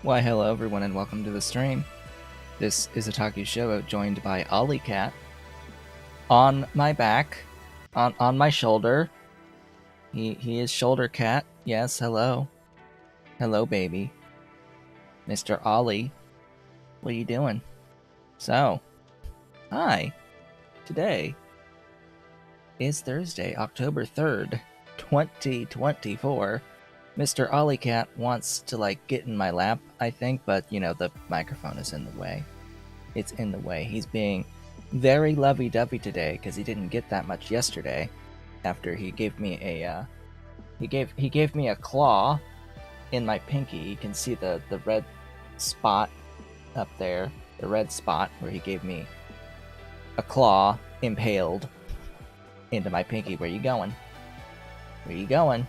Why hello everyone and welcome to the stream. This is Otaku Show, joined by Ollie Cat. On my back, on my shoulder. He is Shoulder Cat. Yes, hello. Hello baby. Mr. Ollie. What are you doing? So, hi. Today is Thursday, October 3rd, 2024. Mr. Ollie Cat wants to get in my lap, I think, but the microphone is in the way. It's in the way. He's being very lovey-dovey today because he didn't get that much yesterday. After he gave me a he gave me a claw in my pinky. You can see the red spot up there, the red spot where he gave me a claw impaled into my pinky. Where you going? Where you going?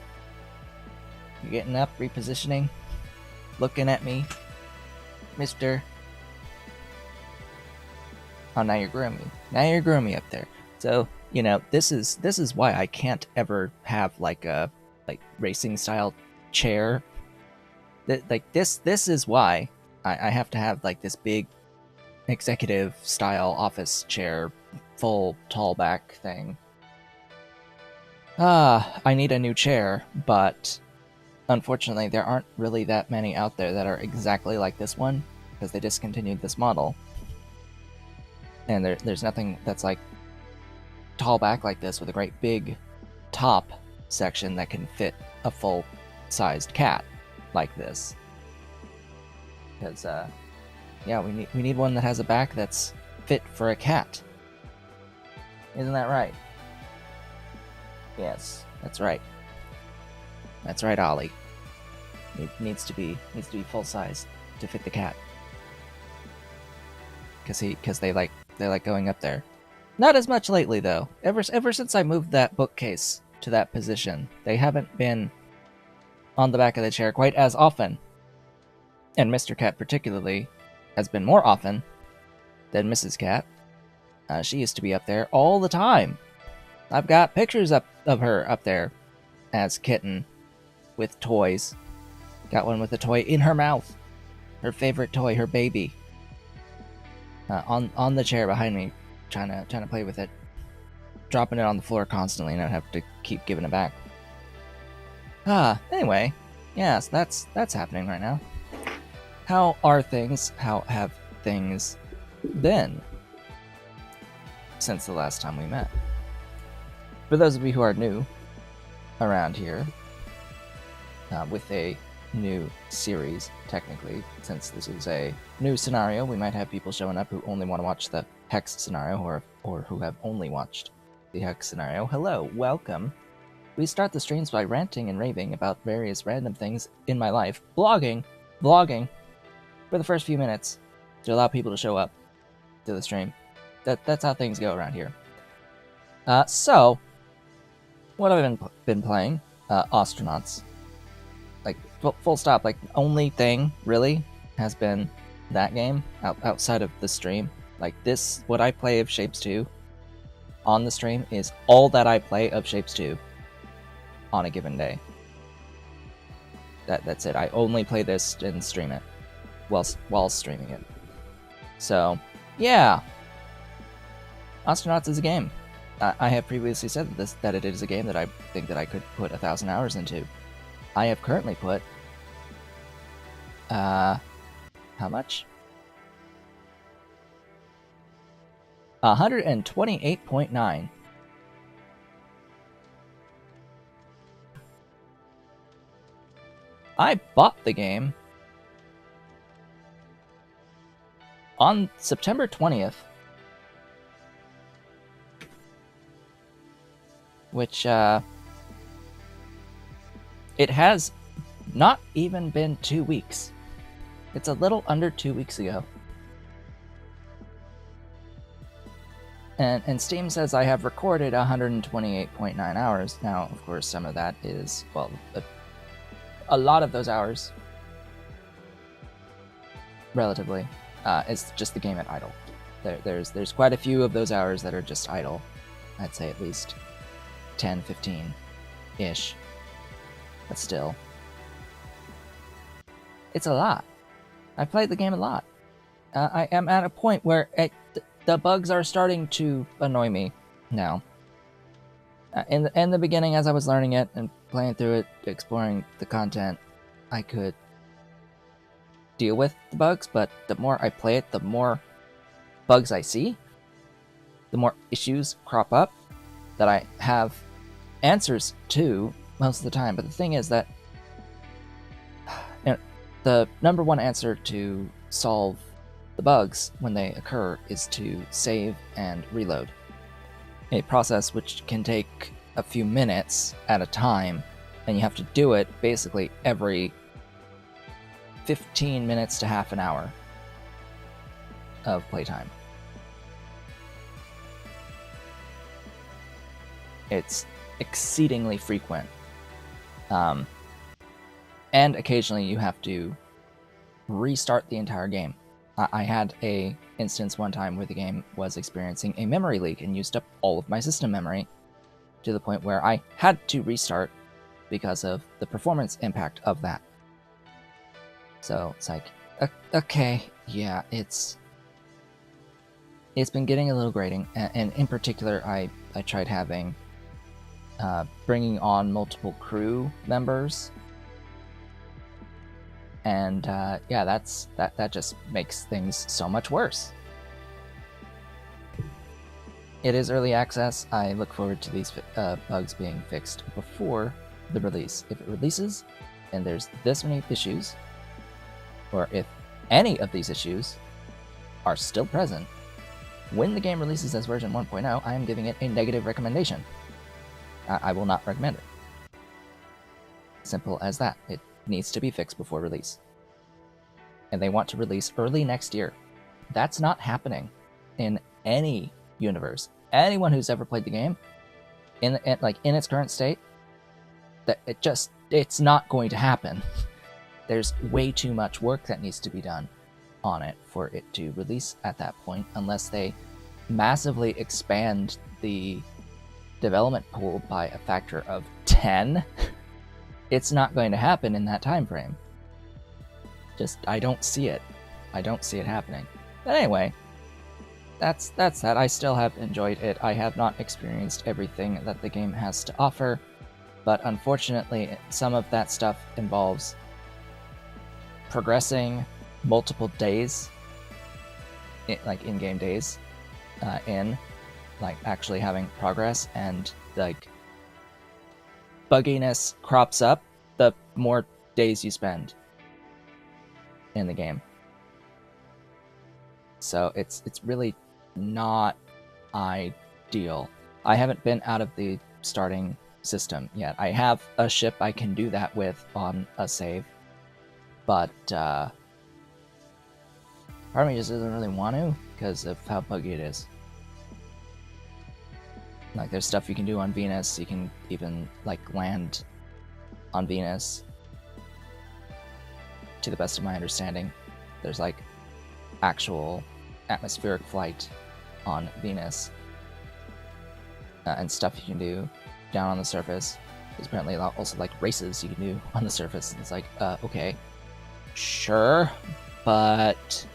You getting up, repositioning, looking at me, Mister? Oh, now you're grooming. Now you're grooming up there. So this is why I can't ever have a racing style chair. This is why I have to have this big executive style office chair, full tall back thing. I need a new chair, but unfortunately there aren't really that many out there that are exactly like this one because they discontinued this model. And there's nothing that's tall back like this with a great big top section that can fit a full-sized cat like this. Because yeah, we need one that has a back that's fit for a cat. Isn't that right? Yes, that's right. That's right, Ollie. It needs to be full size to fit the cat. Because they like going up there. Not as much lately though. Ever since I moved that bookcase to that position, they haven't been on the back of the chair quite as often. And Mr. Cat particularly has been more often than Mrs. Cat. She used to be up there all the time. I've got pictures of her up there as kitten with toys. Got one with a toy in her mouth. Her favorite toy, her baby. On the chair behind me, trying to play with it, dropping it on the floor constantly, and I'd have to keep giving it back. Anyway, yes, that's happening right now. How are things? How have things been since the last time we met? For those of you who are new around here, with a new series, technically, since this is a new scenario, we might have people showing up who only want to watch the Hex scenario, or who have only watched the Hex scenario. Hello, welcome. We start the streams by ranting and raving about various random things in my life, vlogging for the first few minutes to allow people to show up to the stream. That's how things go around here. So what have I been playing? Astronauts. Full stop. Only thing really has been that game outside of the stream. This, what I play of Shapez 2 on the stream is all that I play of Shapez 2 on a given day. That's it. I only play this and stream it while streaming it. So yeah, Astronauts is a game. I have previously said that it is a game that I think that I could put 1,000 hours into. I have currently put how much? 128.9. I bought the game on September 20th, which it has not even been 2 weeks. It's a little under 2 weeks ago. And Steam says I have recorded 128.9 hours. Now, of course, some of that is, well, a lot of those hours, relatively, is just the game at idle. There's quite a few of those hours that are just idle. I'd say at least 10, 15-ish. But still, it's a lot. I've played the game a lot. I am at a point where the bugs are starting to annoy me now. In the beginning, as I was learning it and playing through it, exploring the content, I could deal with the bugs, but the more I play it, the more bugs I see, the more issues crop up that I have answers to most of the time. But the thing is that the number one answer to solve the bugs when they occur is to save and reload. A process which can take a few minutes at a time, and you have to do it basically every 15 minutes to half an hour of playtime. It's exceedingly frequent. And occasionally you have to restart the entire game. I had a instance one time where the game was experiencing a memory leak and used up all of my system memory to the point where I had to restart because of the performance impact of that. So it's like, okay, yeah, it's been getting a little grating, and in particular, I tried having bringing on multiple crew members, and yeah, that just makes things so much worse. It is early access. I look forward to these bugs being fixed before the release. If it releases and there's this many issues, or if any of these issues are still present, when the game releases as version 1.0, I am giving it a negative recommendation. I will not recommend it. Simple as that. It needs to be fixed before release. And they want to release early next year. That's not happening in any universe. Anyone who's ever played the game, in its current state, that it's not going to happen. There's way too much work that needs to be done on it for it to release at that point, unless they massively expand the development pool by a factor of 10. It's not going to happen in that time frame. I don't see it. I don't see it happening. But anyway, that's that. I still have enjoyed it. I have not experienced everything that the game has to offer, but unfortunately, some of that stuff involves progressing multiple days, like in-game days, actually having progress, and like bugginess crops up the more days you spend in the game. So it's really not ideal. I haven't been out of the starting system yet. I have a ship I can do that with on a save, but part of me just doesn't really want to because of how buggy it is. Like, there's stuff you can do on Venus. You can even land on Venus, to the best of my understanding. There's actual atmospheric flight on Venus, and stuff you can do down on the surface. There's apparently also races you can do on the surface. And it's okay, sure, but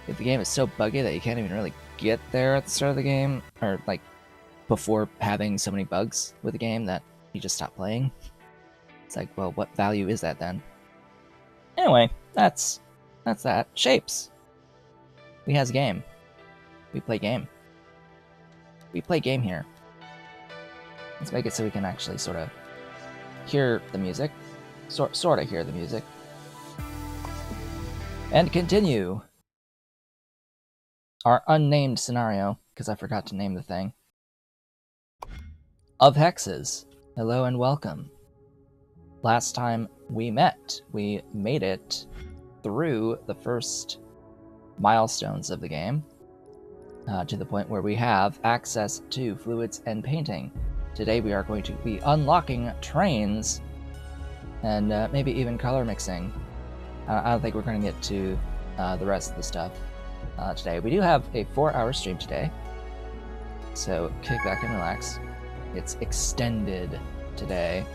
if the game is so buggy that you can't even really get there at the start of the game, or before having so many bugs with the game that you just stop playing, it's well, what value is that then? Anyway, that's that. Shapes. We has game. We play game. We play game here. Let's make it so we can actually sort of hear the music. Sort of hear the music. And continue our unnamed scenario, because I forgot to name the thing, of Hexes. Hello and welcome. Last time we met, we made it through the first milestones of the game, to the point where we have access to fluids and painting. Today we are going to be unlocking trains, and maybe even color mixing. I don't think we're going to get to the rest of the stuff today. We do have a 4-hour stream today, so kick back and relax. It's extended today.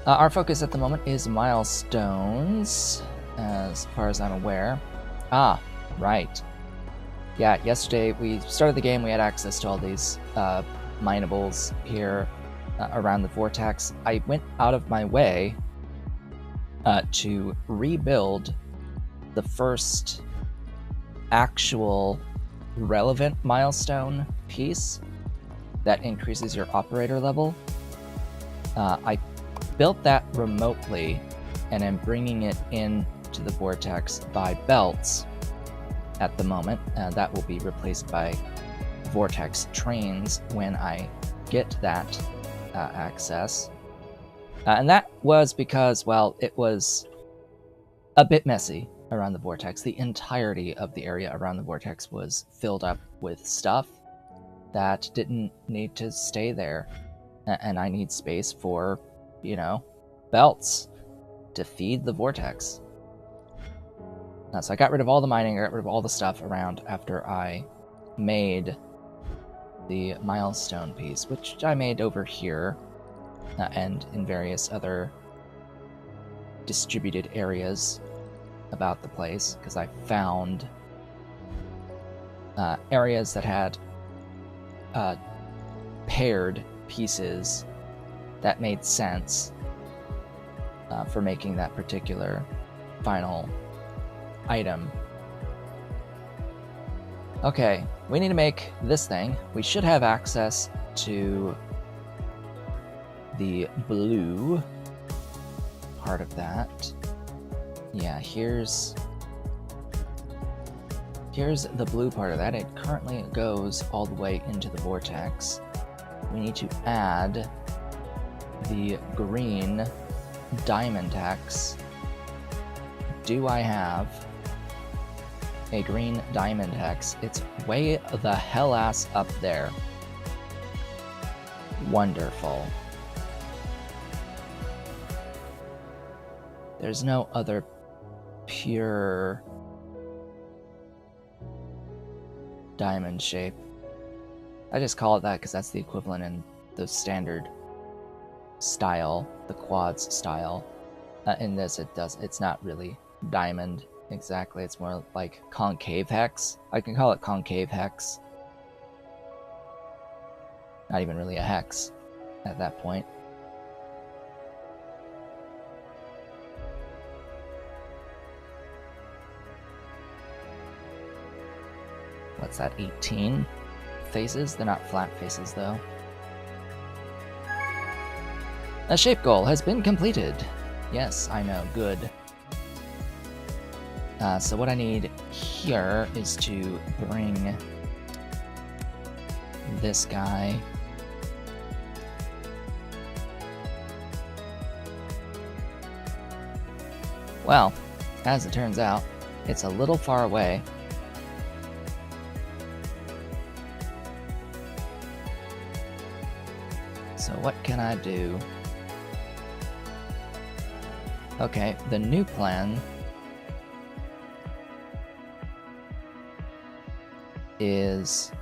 Our focus at the moment is milestones, as far as I'm aware. Ah, right. Yeah, yesterday we started the game, we had access to all these minables here around the vortex. I went out of my way to rebuild the first actual relevant milestone piece that increases your operator level. I built that remotely and am bringing it into the vortex by belts at the moment. That will be replaced by vortex trains when I get that access. And that was because, well, it was a bit messy around the vortex. The entirety of the area around the vortex was filled up with stuff that didn't need to stay there. And I need space for, belts to feed the vortex. So I got rid of all the mining, I got rid of all the stuff around after I made the milestone piece, which I made over here and in various other distributed areas about the place, because I found areas that had paired pieces that made sense for making that particular final item. Okay, we need to make this thing. We should have access to the blue part of that. Yeah, here's the blue part of that. It currently goes all the way into the vortex. We need to add the green diamond hex. Do I have a green diamond hex? It's way the hell ass up there. Wonderful. There's no other pure diamond shape. I just call it that because that's the equivalent in the standard style, the quads style. In this, it's not really diamond exactly. It's more like concave hex. I can call it concave hex. Not even really a hex at that point. What's that, 18 faces? They're not flat faces, though. A shape goal has been completed. Yes, I know, good. So what I need here is to bring this guy well, as it turns out, it's a little far away. So what can I do? Okay, the new plan is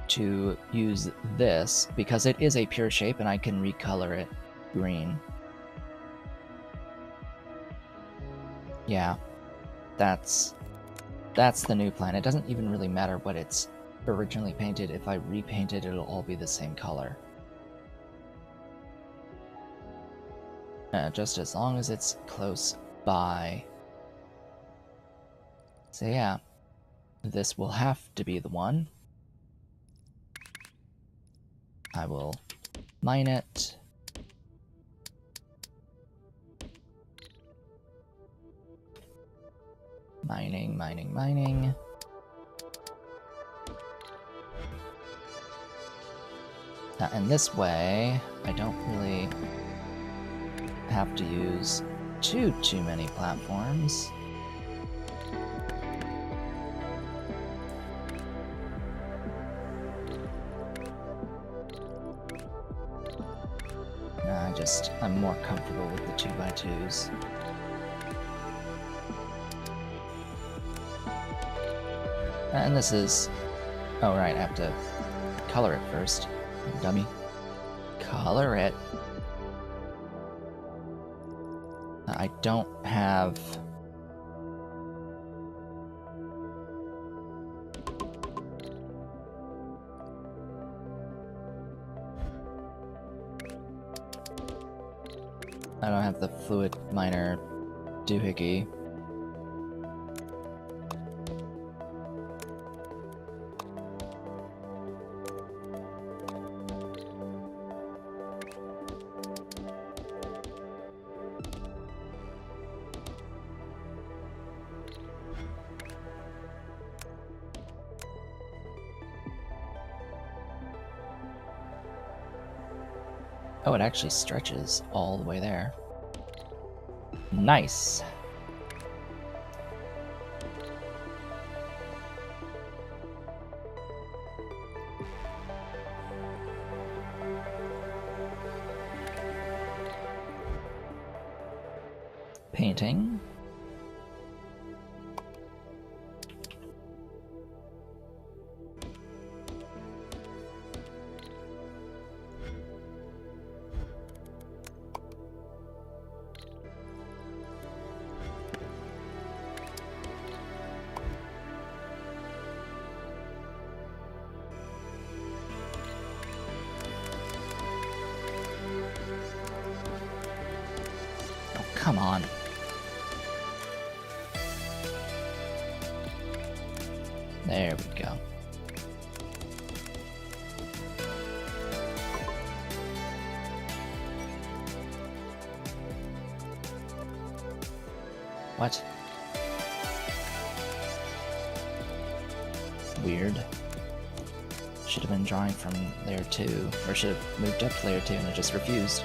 to use this because it is a pure shape and I can recolor it green. Yeah, that's the new plan. It doesn't even really matter what it's originally painted. If I repaint it, it'll all be the same color. Just as long as it's close by. So yeah, this will have to be the one. I will mine it. Mining, mining, mining. And this way, I don't really have to use too many platforms. I'm more comfortable with the 2x2s. And this is... oh right, I have to color it first. Dummy. Color it. I don't have... I don't have the fluid miner doohickey. Oh, it actually stretches all the way there. Nice. Painting. Oh, come on. There we go. What? Weird. Should have been drawing from layer 2, or should have moved up to layer 2 and it just refused.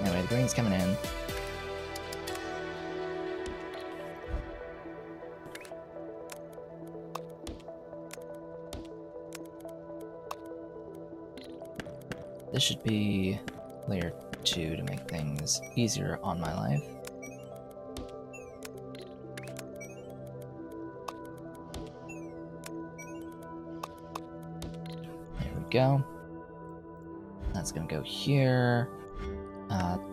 Anyway, the green's coming in. This should be layer 2 to make things easier on my life. There we go. That's gonna go here.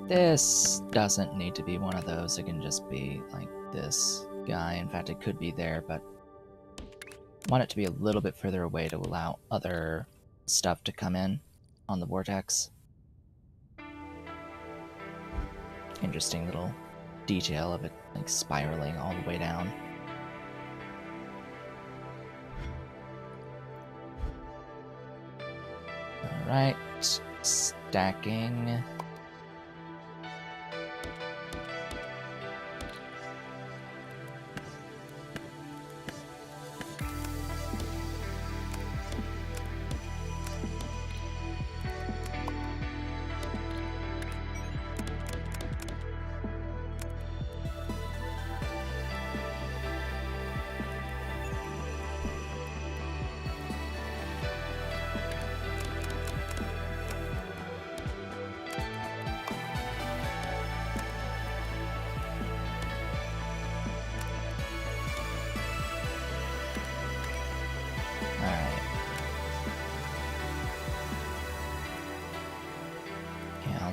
This doesn't need to be one of those. It can just be like this guy. In fact, it could be there, but I want it to be a little bit further away to allow other stuff to come in on the vortex. Interesting little detail of it, like spiraling all the way down. Alright, stacking.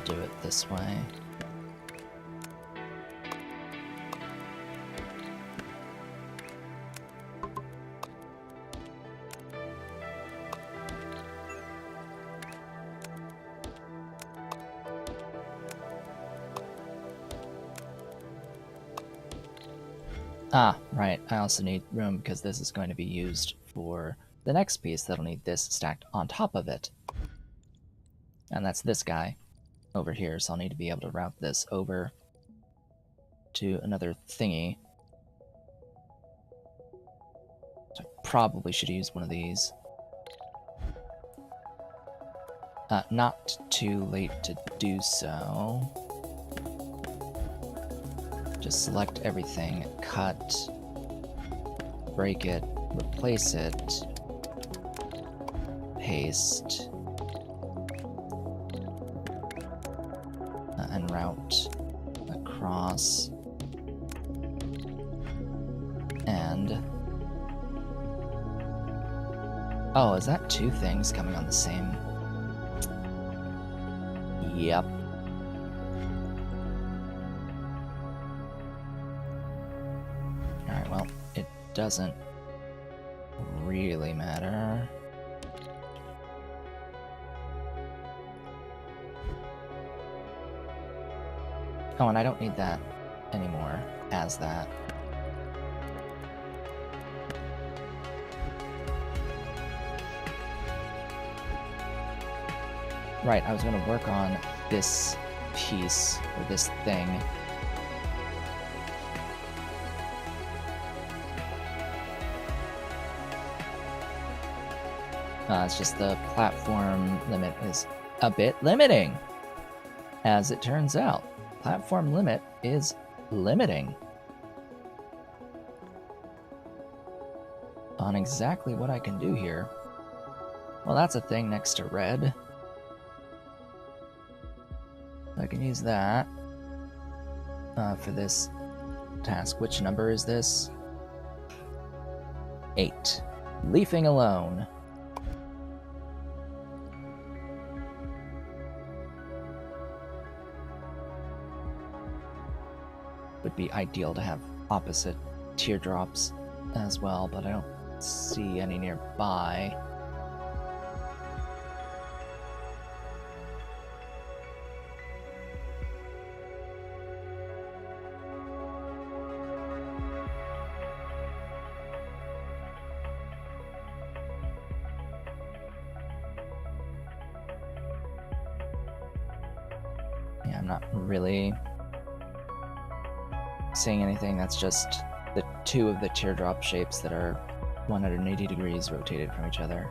Do it this way. Ah, right. I also need room because this is going to be used for the next piece that'll need this stacked on top of it. And that's this guy over here, so I'll need to be able to route this over to another thingy. So I probably should use one of these. Not too late to do so. Just select everything, cut, break it, replace it, paste, and route across, and... Oh, is that two things coming on the same? Yep. well, it doesn't really matter. Oh, and I don't need that anymore as that. Right, I was going to work on this piece, or this thing. It's just the platform limit is a bit limiting. As it turns out, platform limit is limiting on exactly what I can do here. Well, that's a thing next to red. I can use that for this task. Which number is this? 8. Leafing alone. Would be ideal to have opposite teardrops as well, but I don't see any nearby. Yeah, I'm not really seeing anything. That's just the 2 of the teardrop shapes that are 180 degrees rotated from each other.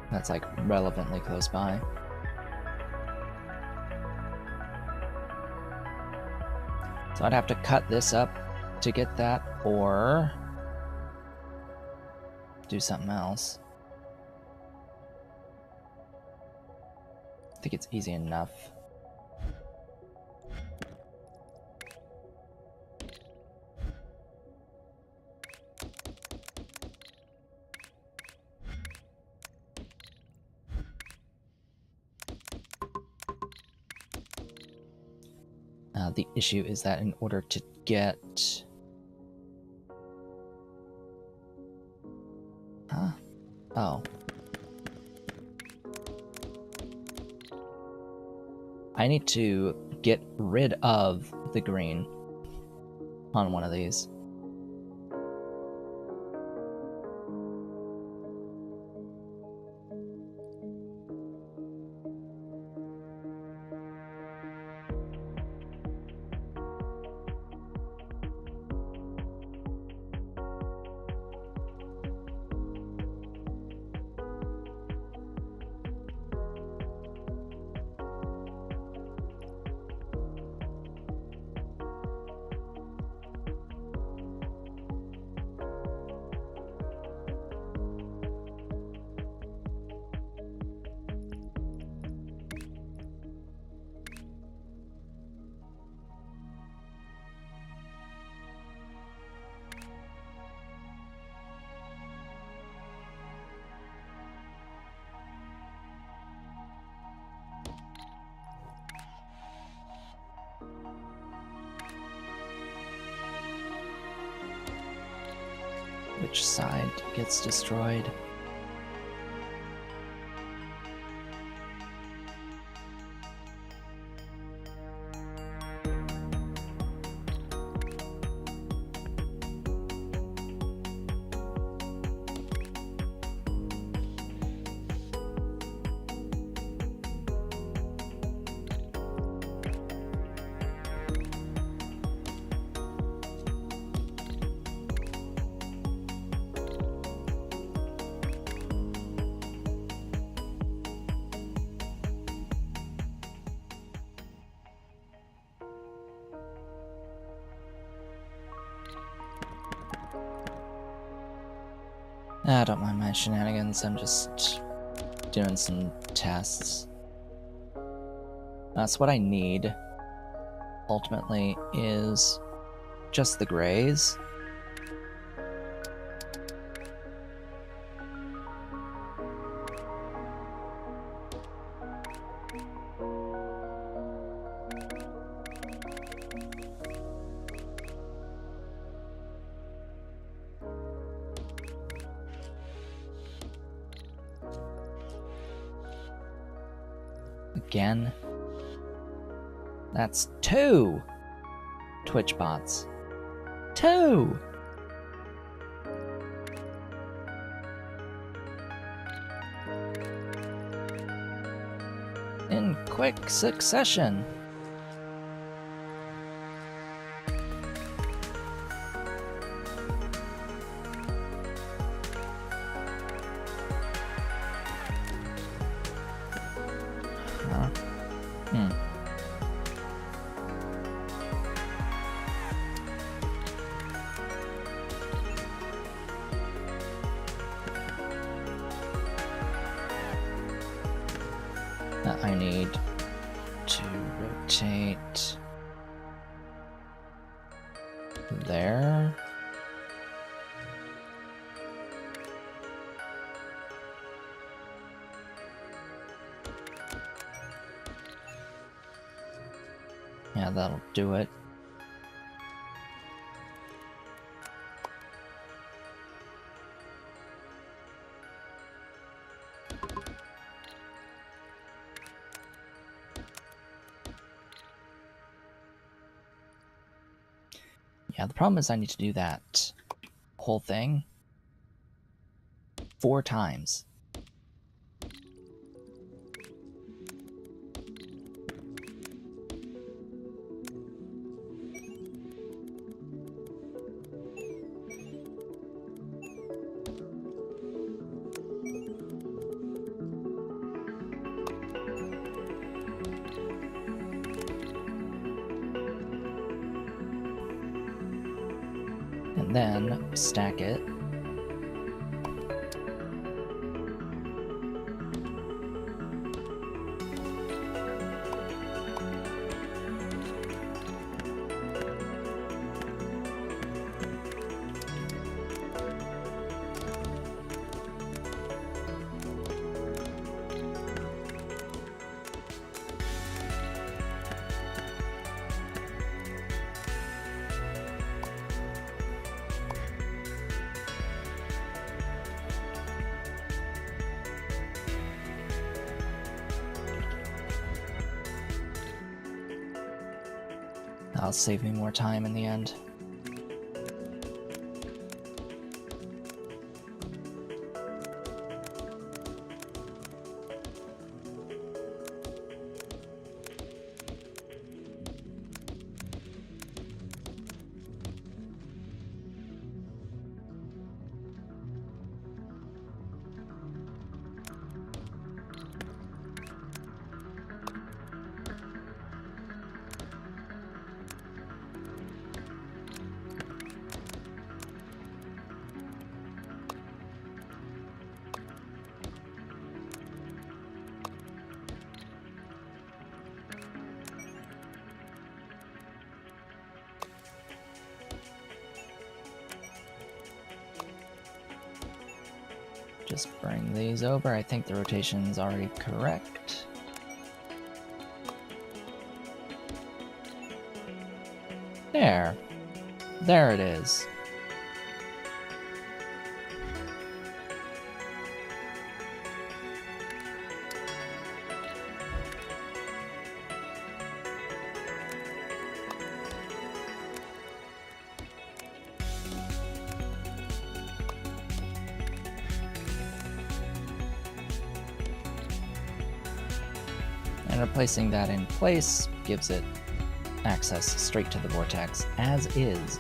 That's like relevantly close by. So I'd have to cut this up to get that, or do something else. I think it's easy enough. The issue is that in order to get... Huh? Oh. I need to get rid of the green on one of these. Which side gets destroyed? I don't mind my shenanigans, I'm just doing some tests. That's what I need, ultimately, is just the grays. again. That's 2 Twitch bots. 2! In quick succession. I need to rotate there. Yeah, that'll do it. Yeah, the problem is I need to do that whole thing 4 times. And then stack it. That'll save me more time in the end. Just bring these over. I think the rotation's already correct. There. There it is. And replacing that in place gives it access straight to the vortex as is.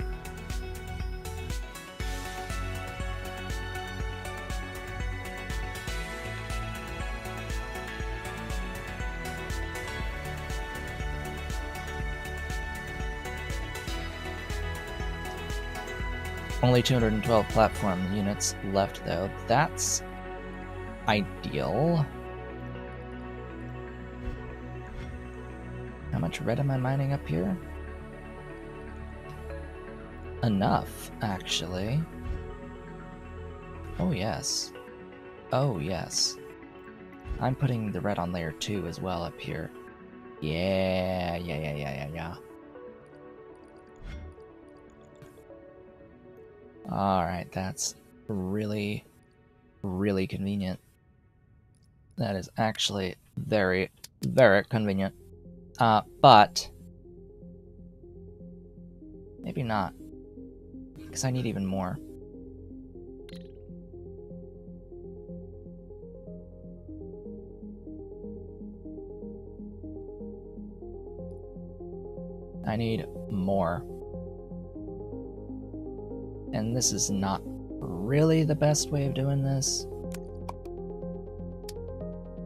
Only 212 platform units left though. That's ideal. How much red am I mining up here? Enough, actually. Oh yes. Oh yes. I'm putting the red on layer 2 as well up here. Yeah. Alright, that's really, really convenient. That is actually very, Very convenient. But maybe not, because I need even more. I need more. And this is not really the best way of doing this.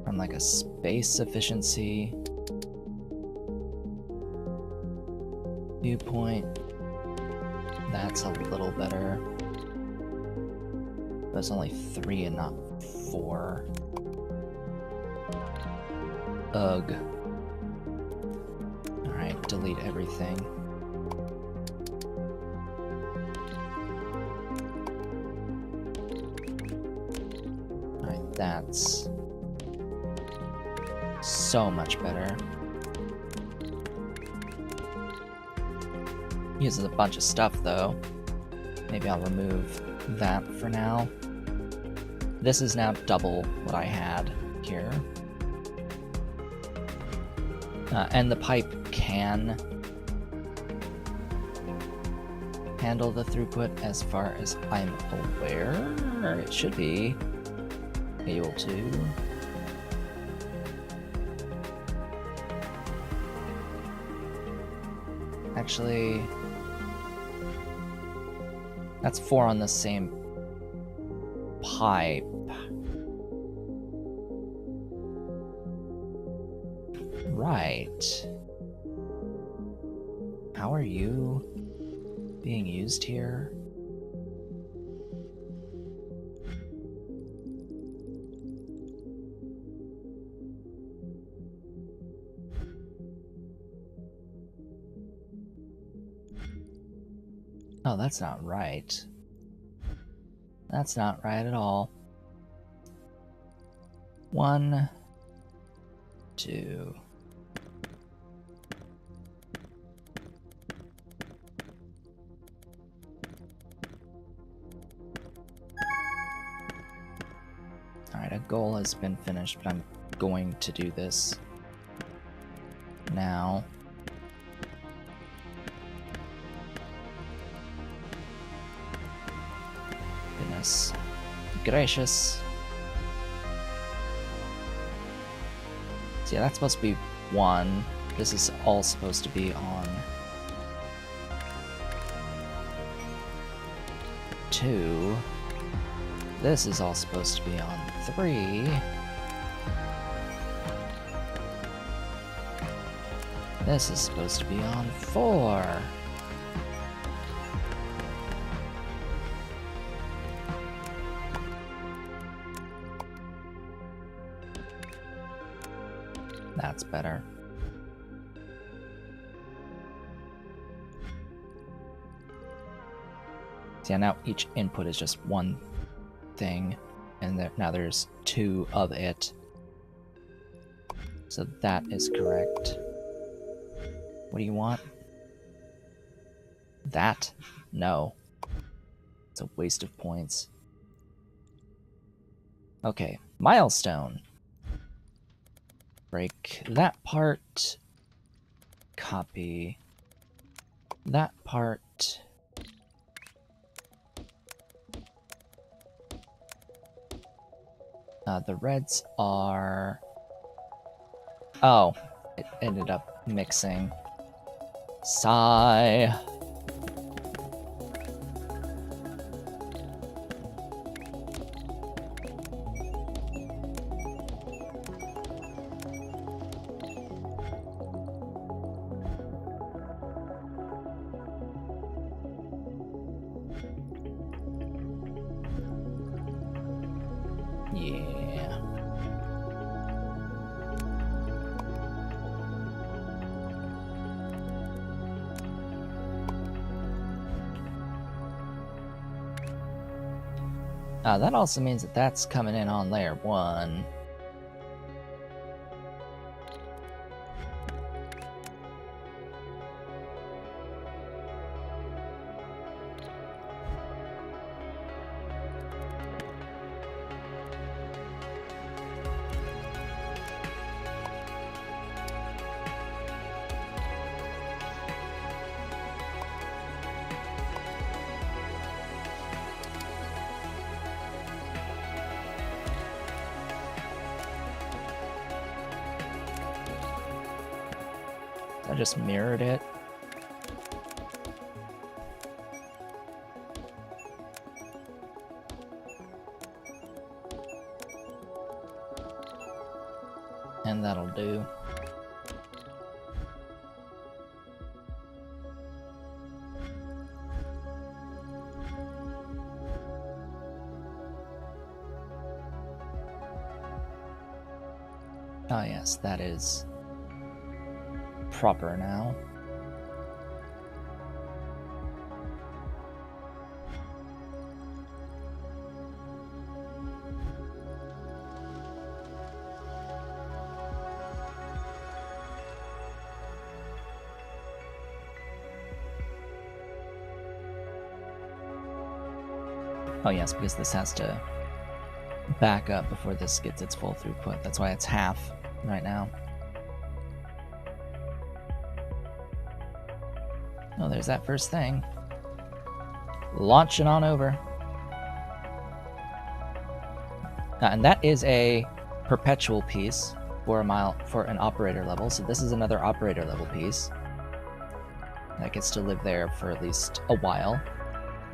From like a space efficiency viewpoint, that's a little better. But it's only 3 and not 4. Ugh. Alright, delete everything. Alright, that's so much better. Uses a bunch of stuff though. Maybe I'll remove that for now. This is now double what I had here. And the pipe can handle the throughput as far as I'm aware. It should be able to. Actually, that's 4 on the same pipe. Right. How are you being used here? Oh, that's not right. That's not right at all. 1, 2. Alright, a goal has been finished, but I'm going to do this now. Goodness gracious. So yeah, that's supposed to be 1. This is all supposed to be on 2. This is all supposed to be on 3. This is supposed to be on 4. That's better. So yeah, now each input is just one thing, and now there's 2 of it. So that is correct. What do you want? That? No. It's a waste of points. Okay, milestone. Break that part. Copy that part. The reds are... Oh, it ended up mixing. Sigh. Yeah. That also means that that's coming in on layer 1. just mirrored it. And that'll do. Ah, yes, that is proper now. Oh yes, because this has to back up before this gets its full throughput. That's why it's half right now. Oh, there's that first thing. Launching on over. And that is a perpetual piece for an operator level. So this is another operator level piece that gets to live there for at least a while.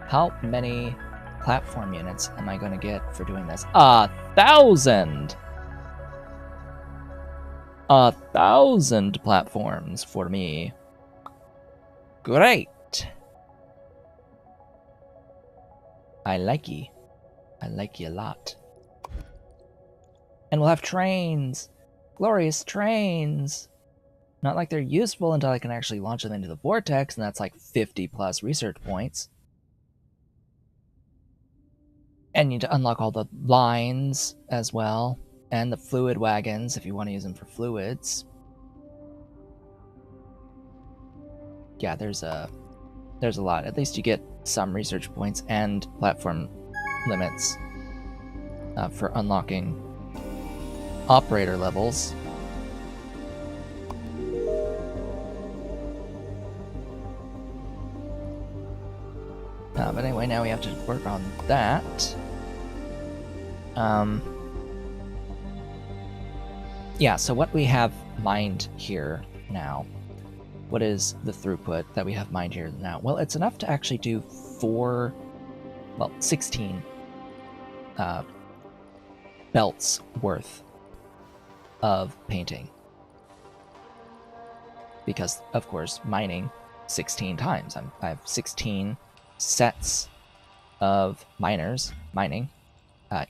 How many platform units am I going to get for doing this? 1,000! 1,000 platforms for me. Great! I like ye. I like ye a lot. And we'll have trains! Glorious trains! Not like they're useful until I can actually launch them into the vortex, and that's like 50 plus research points. And you need to unlock all the lines as well, and the fluid wagons if you want to use them for fluids. Yeah, there's a lot. At least you get some research points and platform limits for unlocking operator levels. But anyway, now we have to work on that. Yeah, so what we have mined here now, what is the throughput that we have mined here now? Well, it's enough to actually do 16 belts worth of painting. Because, of course, mining 16 times. I have 16 sets of miners mining.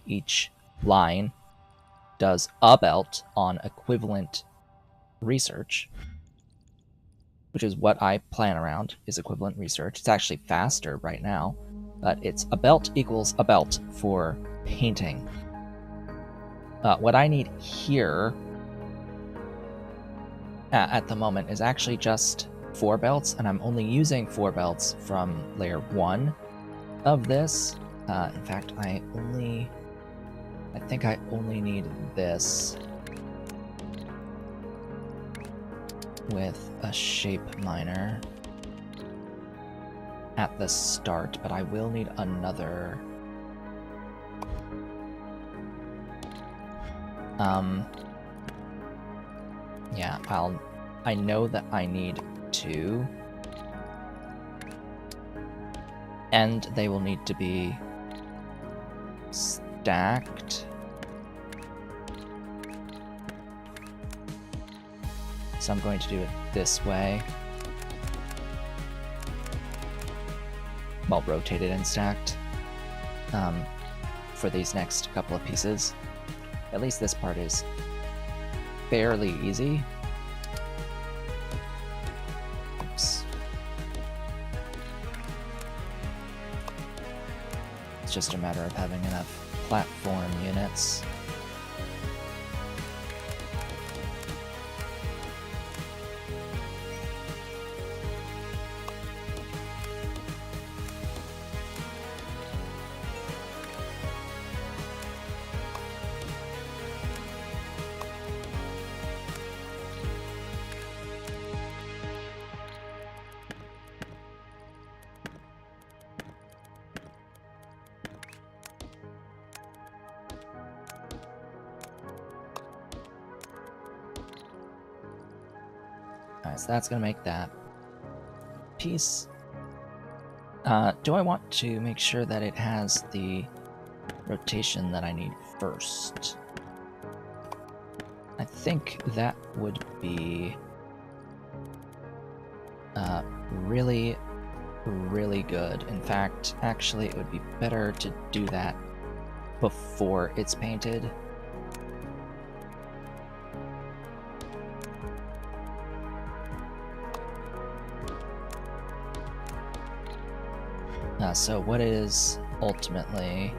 Each line does a belt on equivalent research, which is what I plan around, is equivalent research. It's actually faster right now, but it's a belt equals a belt for painting. What I need here at the moment is actually just 4 belts, and I'm only using 4 belts from layer 1 of this. In fact, I think I only need this with a shape miner at the start, but I will need another. Yeah, I know that I need 2. And they will need to be stacked. So I'm going to do it this way. Well, rotated and stacked for these next couple of pieces. At least this part is fairly easy. Oops. It's just a matter of having enough platform units. Alright, so that's gonna make that piece. Do I want to make sure that it has the rotation that I need first? I think that would be really, really good. In fact, actually, it would be better to do that before it's painted. So what is ultimately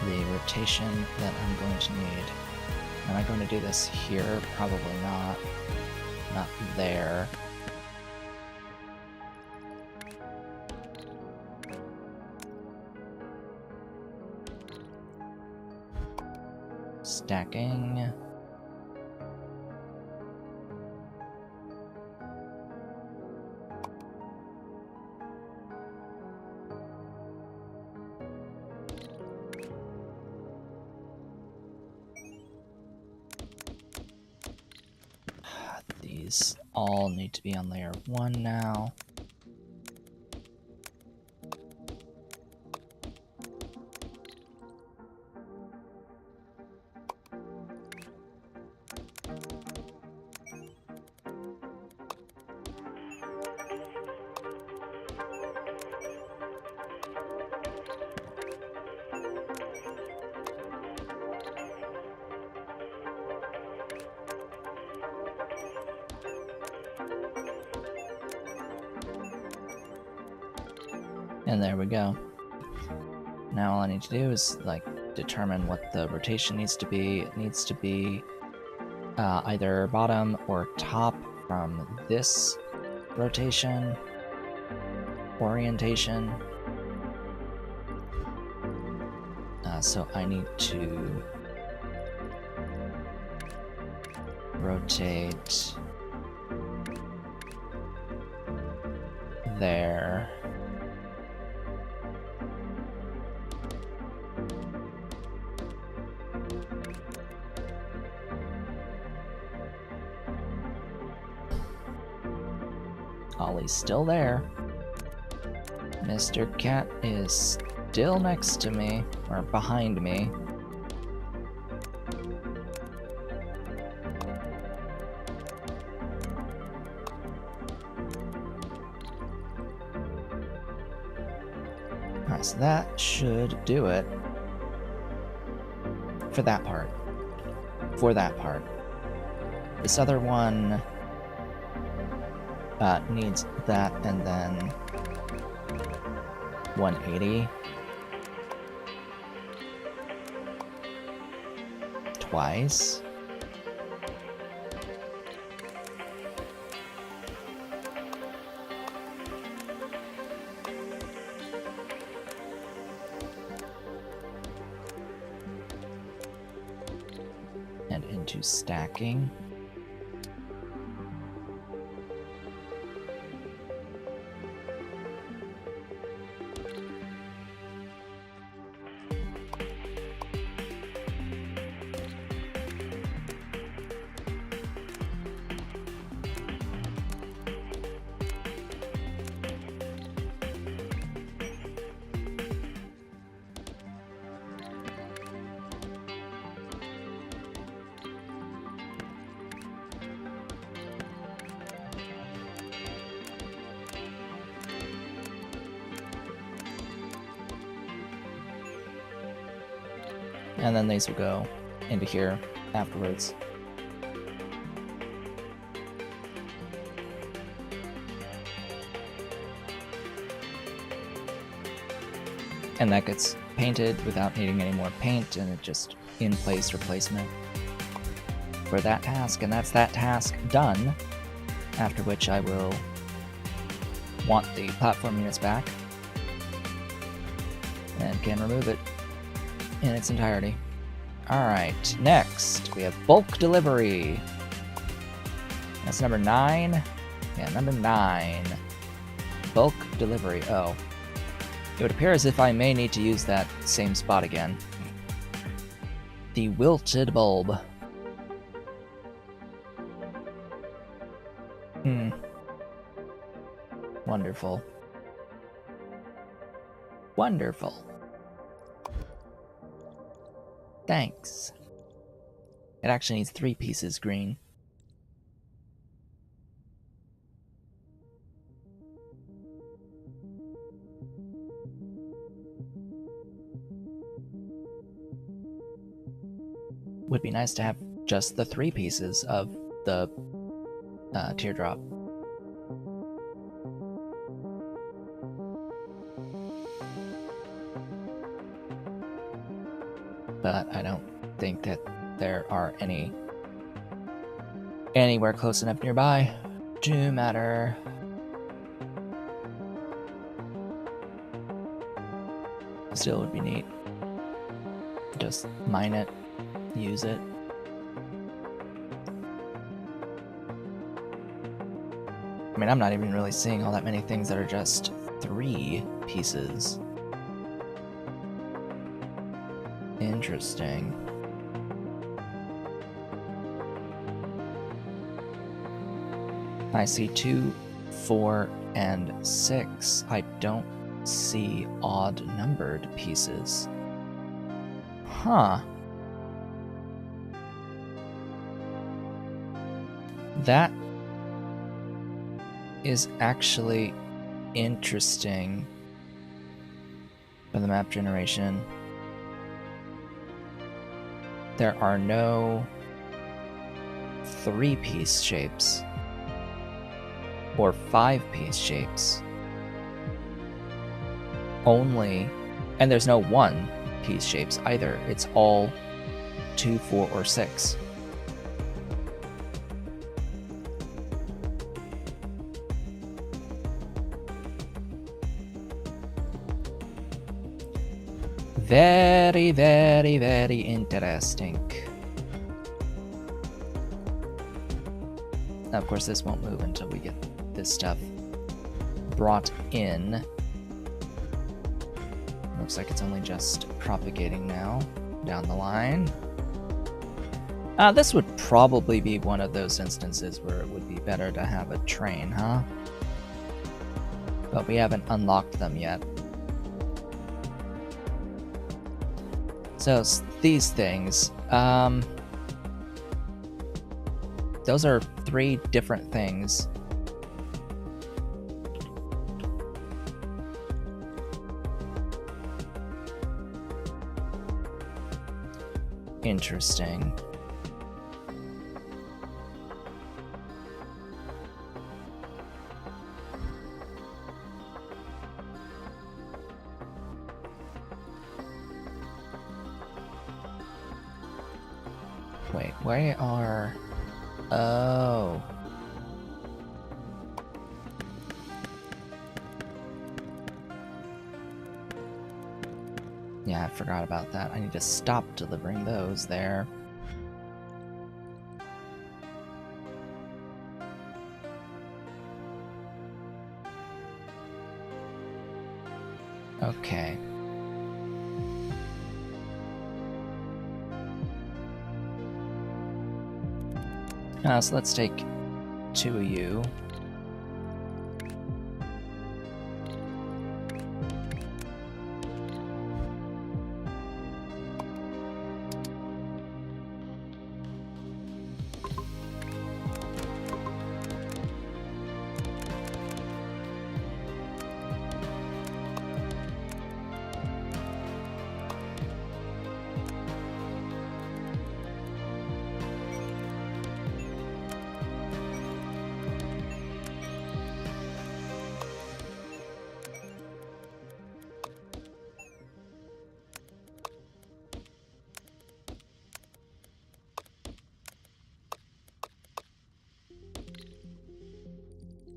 the rotation that I'm going to need? Am I going to do this here? Probably not. Not there. Stacking. These all need to be on layer 1 now. And there we go. Now all I need to do is like determine what the rotation needs to be. It needs to be either bottom or top from this rotation orientation. So I need to rotate there. Ollie's still there. Mr. Cat is still next to me, or behind me. Alright, so that should do it. For that part. For that part. This other one needs that and then 180 twice. And into stacking. And then these will go into here afterwards. And that gets painted without needing any more paint, and it just in-place replacement for that task. And that's that task done, after which I will want the platform units back and can remove it in its entirety. Alright, next we have bulk delivery. That's number 9. Yeah, number 9. Bulk delivery. Oh. It would appear as if I may need to use that same spot again. The wilted bulb. Wonderful. Wonderful. Thanks. It actually needs 3 pieces green. Would be nice to have just the 3 pieces of the teardrop. But I don't think that there are anywhere close enough nearby to matter. Still would be neat. Just mine it, use it. I mean, I'm not even really seeing all that many things that are just 3 pieces. Interesting. I see 2, 4, and 6. I don't see odd numbered pieces. Huh. That is actually interesting for the map generation. There are no 3-piece shapes or 5-piece shapes. Only, and there's no 1-piece shapes either. It's all 2, 4, or 6. Very, very, very interesting. Now, of course, this won't move until we get this stuff brought in. Looks like it's only just propagating now down the line. This would probably be one of those instances where it would be better to have a train, huh? But we haven't unlocked them yet. So these things, those are 3 different things. Interesting. Wait, where are... Oh. Yeah, I forgot about that. I need to stop delivering those there. Okay. So let's take 2 of you.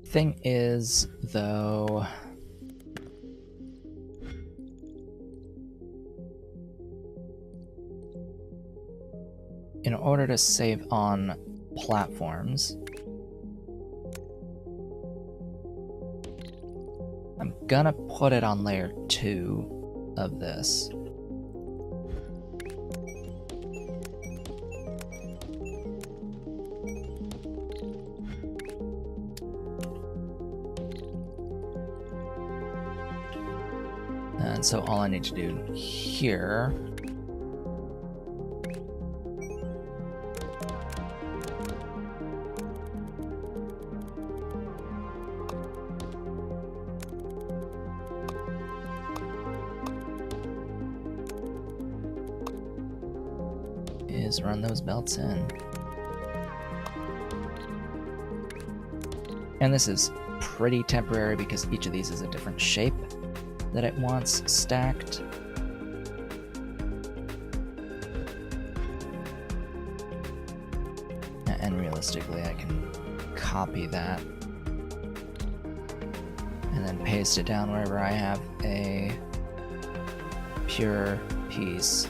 Thing is, though, order to save on platforms, I'm gonna put it on layer 2 of this. And so all I need to do here is run those belts in. And this is pretty temporary because each of these is a different shape that it wants stacked. And realistically, I can copy that and then paste it down wherever I have a pure piece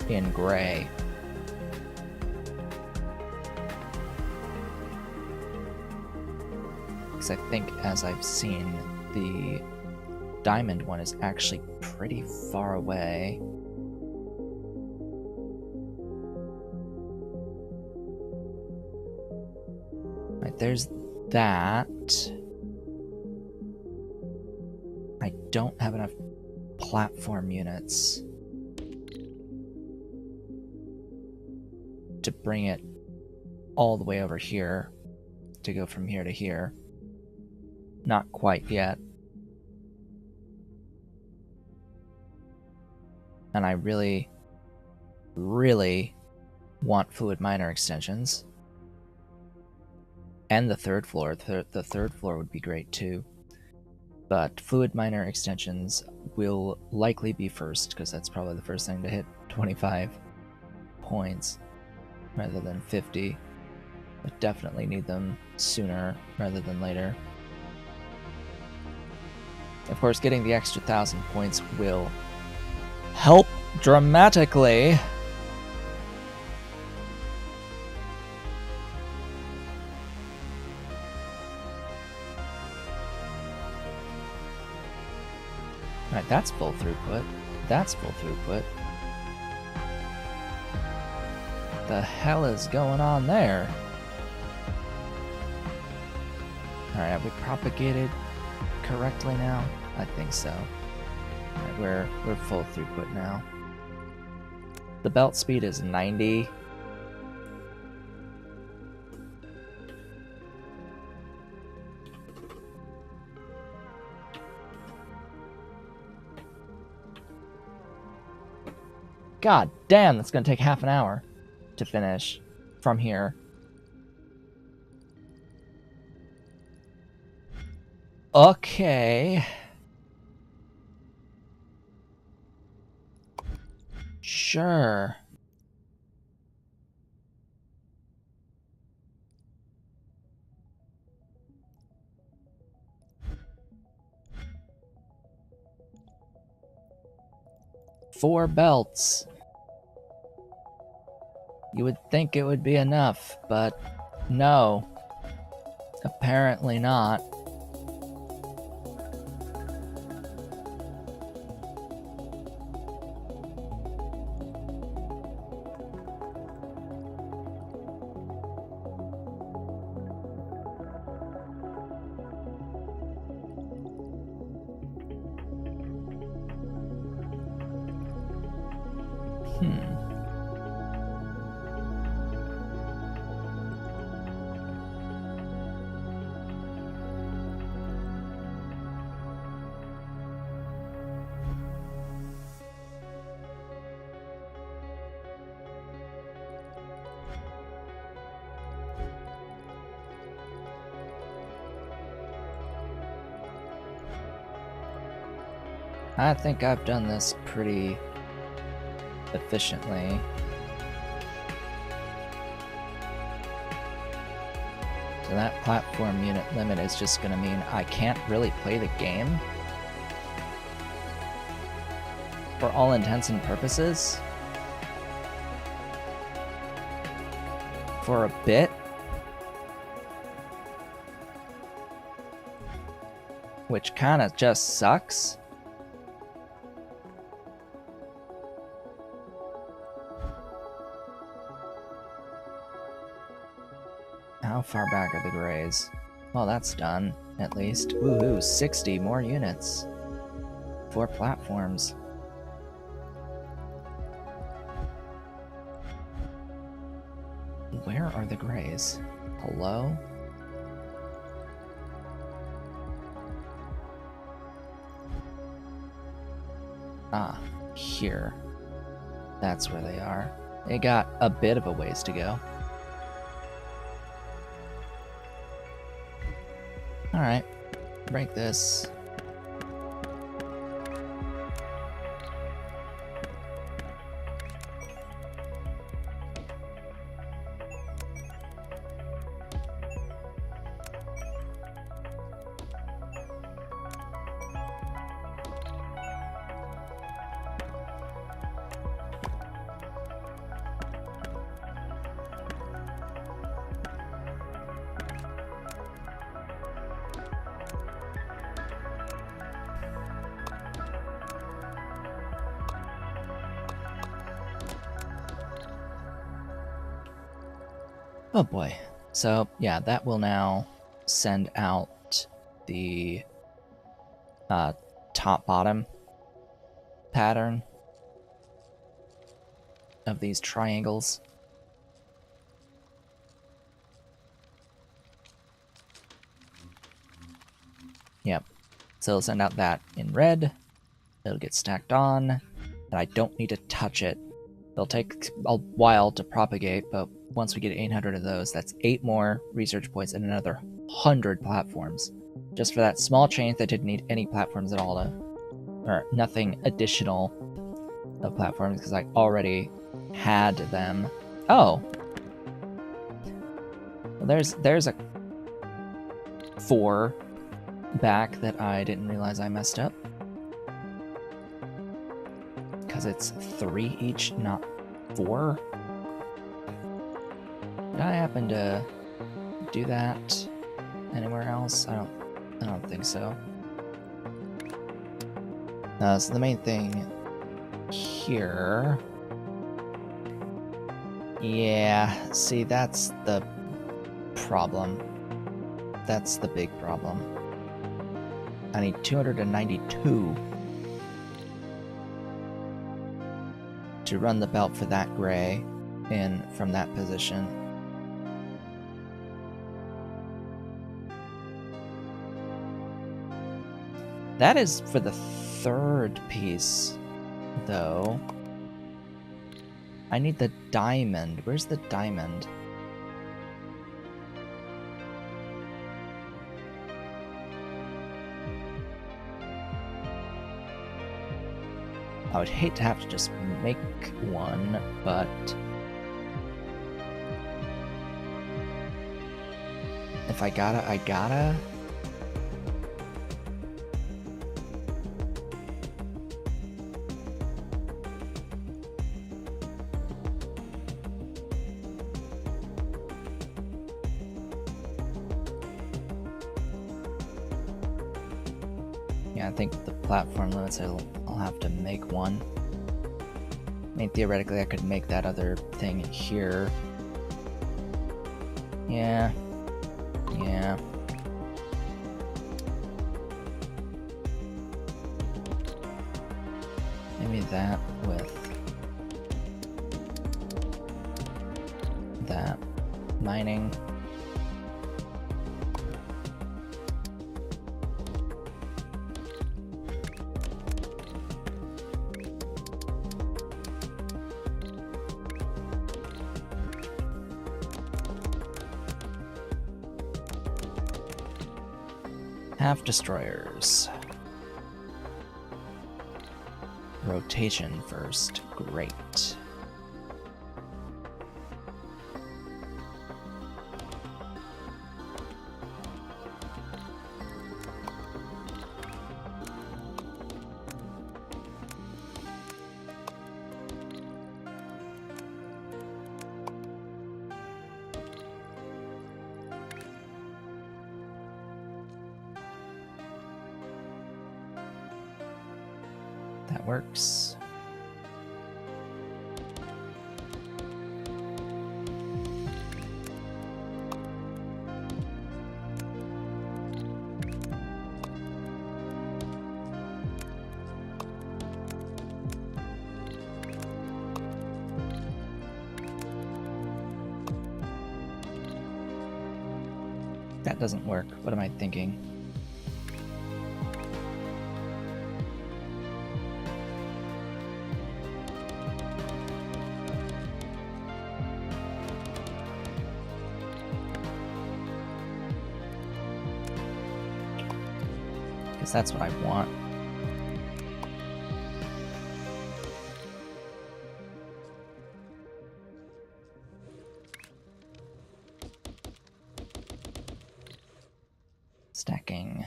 in gray. Because I think, as I've seen, the diamond one is actually pretty far away. Right, there's that. I don't have enough platform units to bring it all the way over here to go from here to here. Not quite yet. And I really, really want fluid miner extensions. And the third floor. The third floor would be great too. But fluid miner extensions will likely be first, because that's probably the first thing to hit 25 points rather than 50. But definitely need them sooner rather than later. Of course, getting the extra 1,000 points will help dramatically. Alright, that's full throughput. That's full throughput. What the hell is going on there? Alright, have we propagated correctly now? I think so. Alright, we're full throughput now. The belt speed is 90. God damn, that's gonna take half an hour to finish from here. Okay. Sure. Four belts. You would think it would be enough, but no. Apparently not. I think I've done this pretty efficiently. So that platform unit limit is just going to mean I can't really play the game. For all intents and purposes. for a bit. Which kind of just sucks. How far back are the grays? Well, that's done, at least. Woohoo, 60 more units. 4 platforms. Where are the grays? Hello? Ah, here. That's where they are. They got a bit of a ways to go. Alright, break this. Oh boy. So, yeah, that will now send out the top-bottom pattern of these triangles. Yep. So it'll send out that in red. It'll get stacked on, and I don't need to touch it. It'll take a while to propagate, but once we get 800 of those, that's 8 more research points and another 100 platforms. Just for that small change that didn't need any platforms at all, or nothing additional of platforms, because I already had them. Oh! Well, there's a 4 back that I didn't realize I messed up. Because it's 3 each, not 4. Did I happen to do that anywhere else? I don't think so. So the main thing here. Yeah, see, that's the problem. That's the big problem. I need 292 to run the belt for that gray in from that position. That is for the 3rd piece, though. I need the diamond. Where's the diamond? I would hate to have to just make one, but if I gotta, I gotta. Yeah, I think the platform limits, I'll have to make one. I mean, theoretically, I could make that other thing here. Yeah. Yeah. Maybe that with that. Mining. Half destroyers. Rotation first. Great. That works. That doesn't work. What am I thinking? Because that's what I want. Stacking.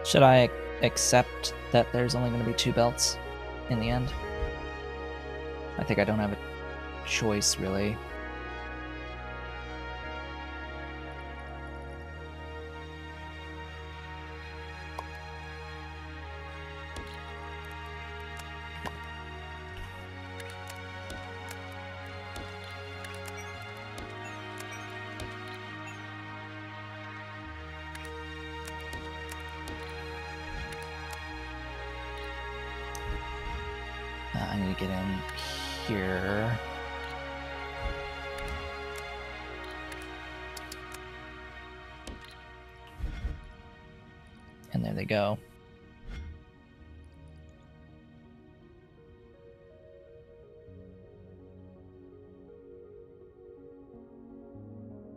Should I accept that there's only going to be 2 belts in the end? I think I don't have a choice, really. I need to get in here. And there they go.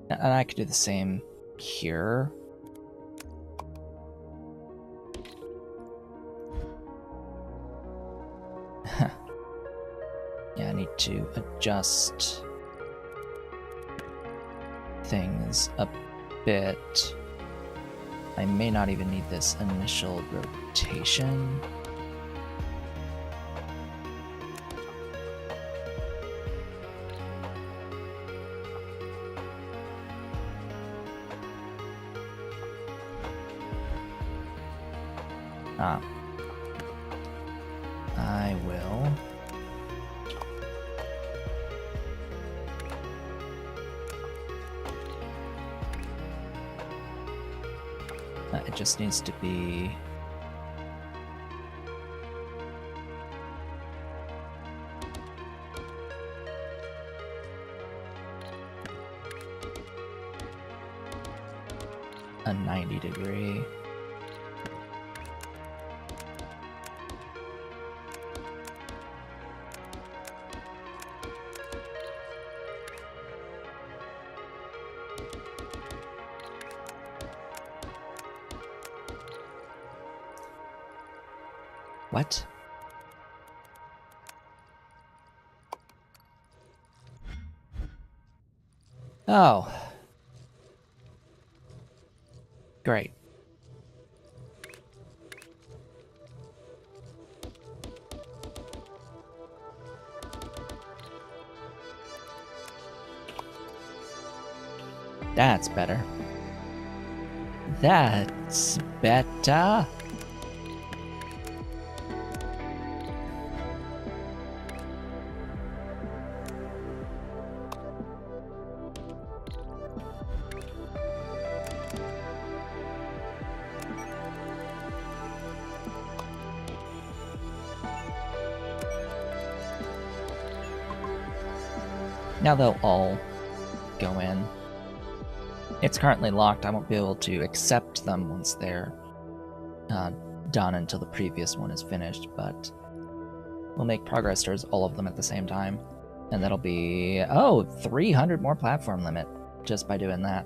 And I could do the same here. Yeah, I need to adjust things a bit. I may not even need this initial rotation. I will. It just needs to be a 90-degree. What? Oh. Great. That's better. That's better. Now they'll all go in. It's currently locked. I won't be able to accept them once they're done until the previous one is finished, but we'll make progress towards all of them at the same time. And that'll be, 300 more platform limit just by doing that,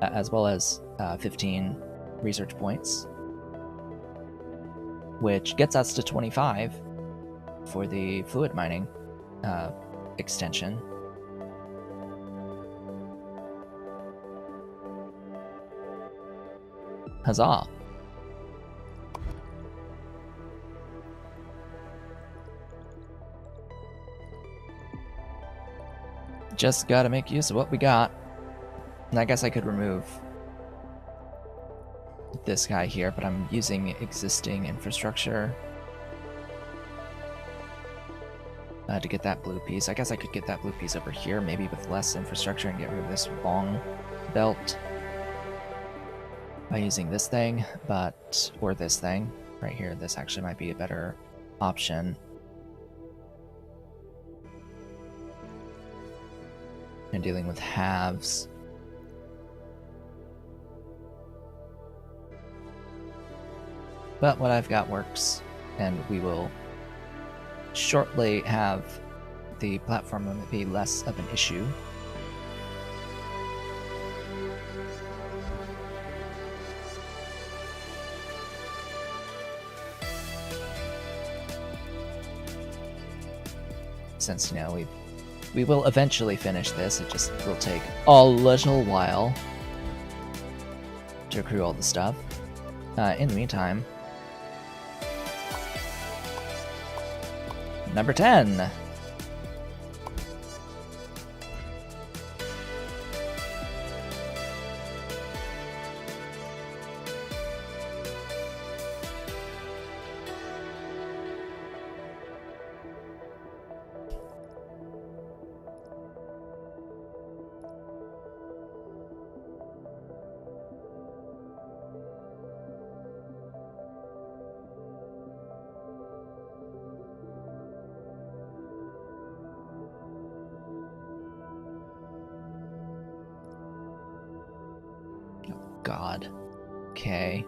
as well as 15 research points, which gets us to 25 for the fluid mining extension. Huzzah! Just gotta make use of what we got. And I guess I could remove this guy here, but I'm using existing infrastructure to get that blue piece. I guess I could get that blue piece over here, maybe with less infrastructure, and get rid of this long belt by using this thing, or this thing right here. This actually might be a better option. And dealing with halves. But what I've got works, and we will shortly have the platform limit be less of an issue. Since, you know, we will eventually finish this, it just will take a little while to accrue all the stuff. In the meantime, number 10. God. Okay.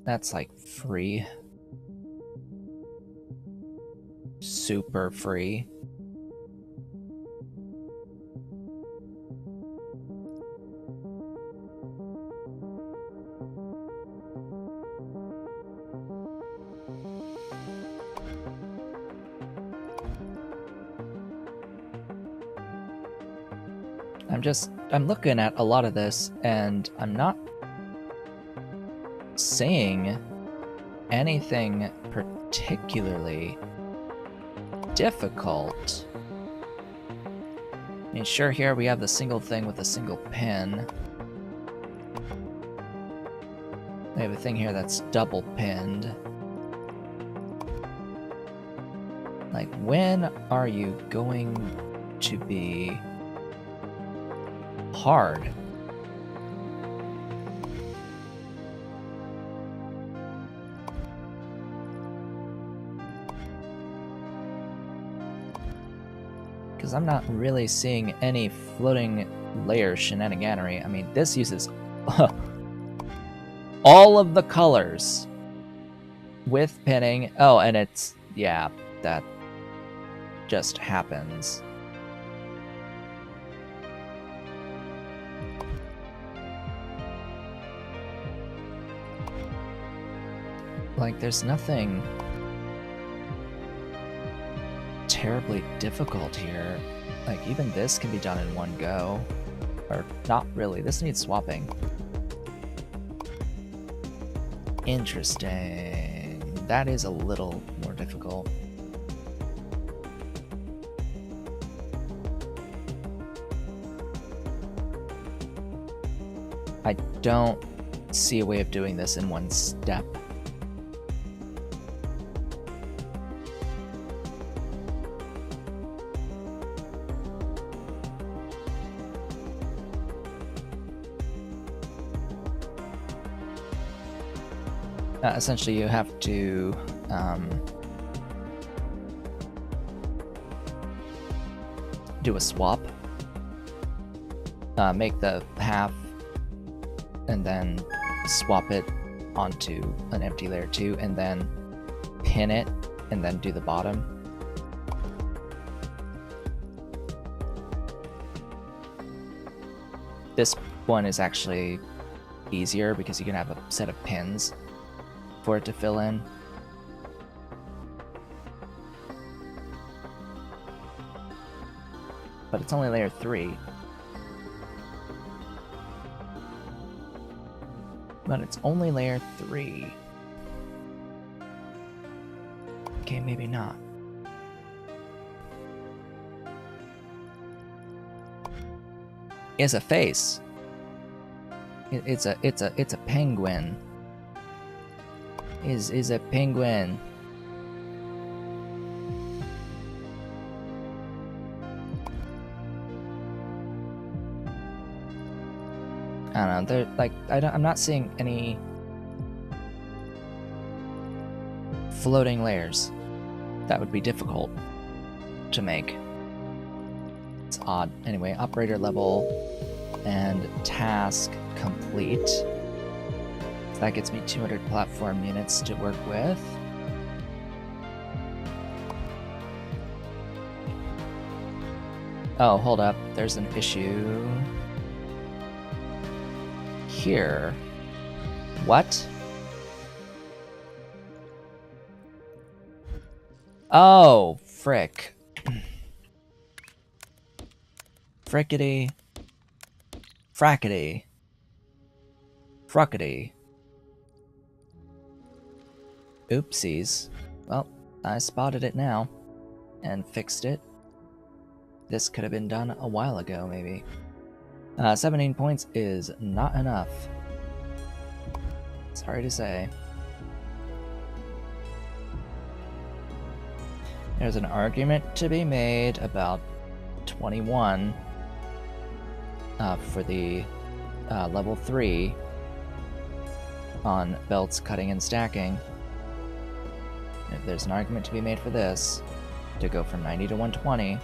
That's like free. Super free. I'm looking at a lot of this, and I'm not seeing anything particularly difficult. I mean, sure, here we have the single thing with a single pin. We have a thing here that's double pinned. Like, when are you going to be hard? Because I'm not really seeing any floating layer shenaniganery. I mean, this uses all of the colors with pinning. Oh, and it's, yeah, that just happens. Like, there's nothing terribly difficult here. Like, even this can be done in one go. Or, not really. This needs swapping. Interesting. That is a little more difficult. I don't see a way of doing this in one step. Essentially, you have to do a swap. Make the half and then swap it onto an empty layer 2 and then pin it and then do the bottom. This one is actually easier because you can have a set of pins for it to fill in. But it's only layer 3. But it's only layer 3. Okay, maybe not. It's a face. It's a penguin. Is a penguin. I don't know. They're like I'm not seeing any floating layers. That would be difficult to make. It's odd. Anyway, operator level and task complete. So that gets me 200 platform units to work with. Oh, hold up. There's an issue here. What? Oh, frick. Frickety. Frackety. Fruckety. Oopsies. Well, I spotted it now and fixed it. This could have been done a while ago, maybe. 17 points is not enough. Sorry to say. There's an argument to be made about 21 for the level 3 on belts, cutting, and stacking. There's an argument to be made for this to go from 90 to 120.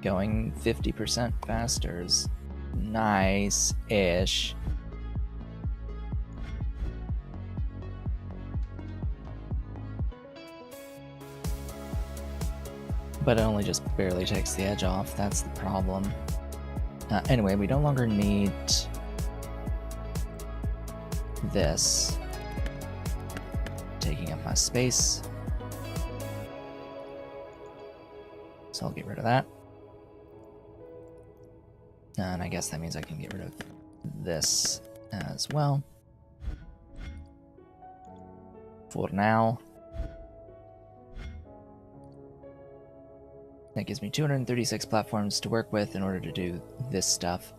Going 50% faster is nice-ish. But it only just barely takes the edge off, that's the problem. Anyway, we no longer need this taking up my space. So I'll get rid of that. And I guess that means I can get rid of this as well. For now. That gives me 236 platforms to work with in order to do this stuff.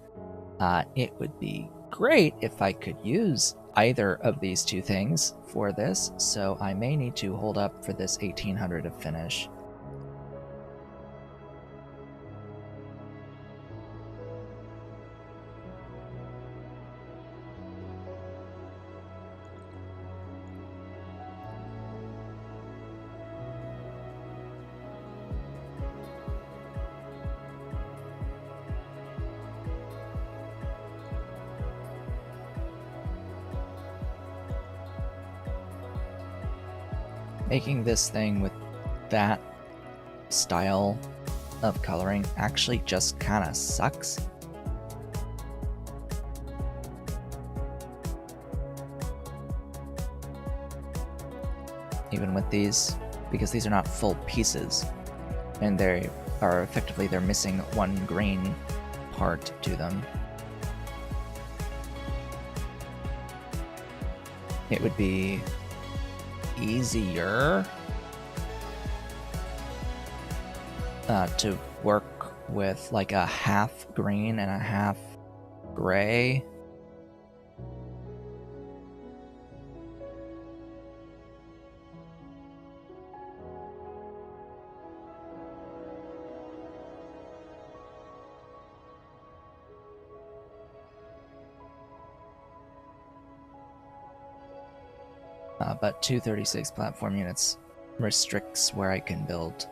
It would be great if I could use either of these two things for this, so I may need to hold up for this 1800 to finish. Making this thing with that style of coloring actually just kind of sucks. Even with these, because these are not full pieces, and they are effectively, they're missing one green part to them. It would be easier to work with like a half green and a half gray. but 236 platform units restricts where I can build.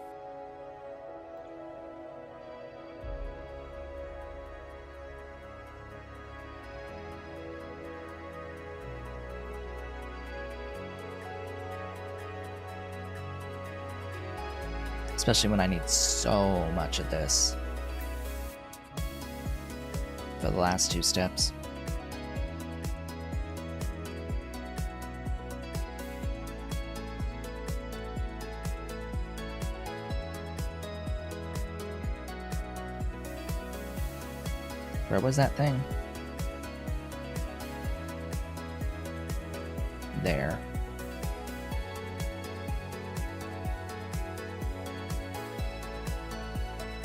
Especially when I need so much of this for the last two steps. Where was that thing? There.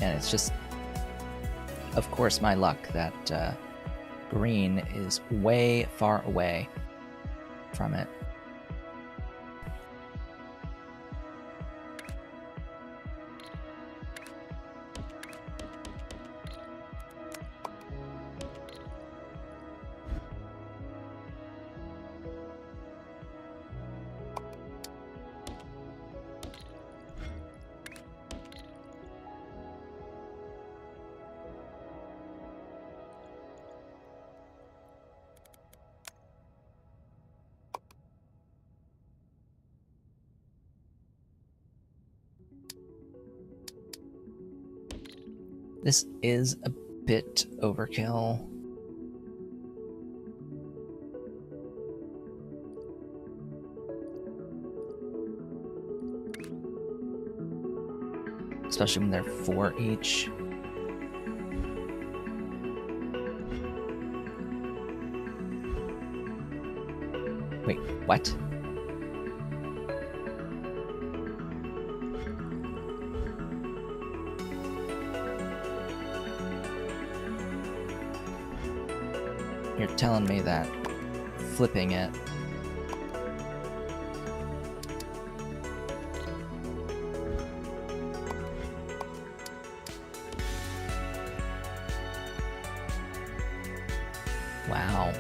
And it's just, of course, my luck that green is way far away from it. This is a bit overkill. Especially when they're 4 each. Wait, what? You're telling me that flipping it wow.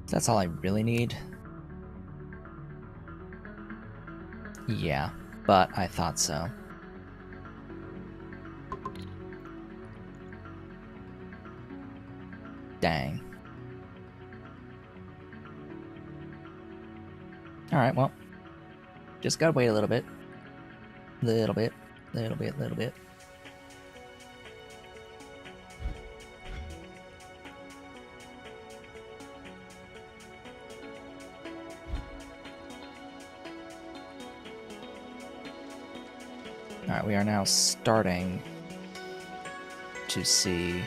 That's all I really need. Yeah, but I thought so. Dang. Alright, well. Just gotta wait a little bit. Little bit. Little bit, little bit. Alright, we are now starting to see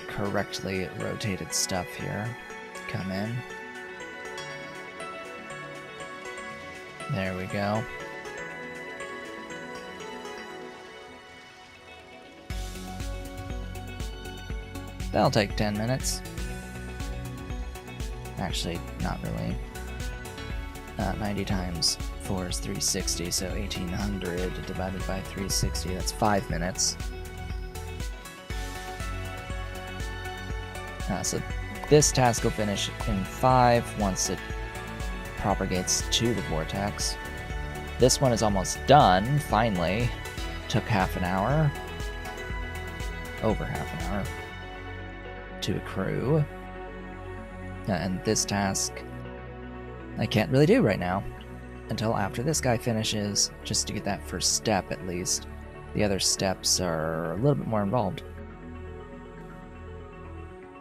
correctly rotated stuff here come in. There we go. That'll take 10 minutes. Actually, not really. 90 times 4 is 360, so 1800 divided by 360, that's 5 minutes. So this task will finish in 5 once it propagates to the vortex. This one is almost done, finally. Took half an hour. Over half an hour to accrue. And this task I can't really do right now until after this guy finishes, just to get that first step at least. The other steps are a little bit more involved.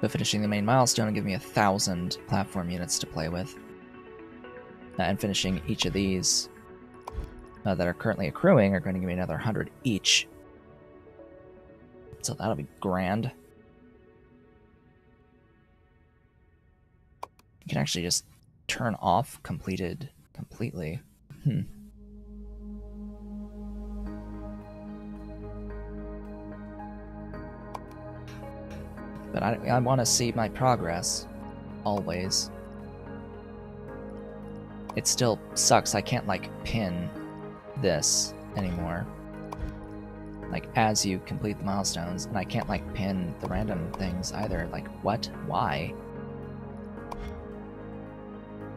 But finishing the main milestone will give me 1,000 platform units to play with. And finishing each of these that are currently accruing are going to give me another 100 each. So that'll be grand. can actually just turn off completed completely. But I want to see my progress, always. It still sucks I can't, like, pin this anymore. Like, as you complete the milestones, and I can't, like, pin the random things either. Like, what? Why?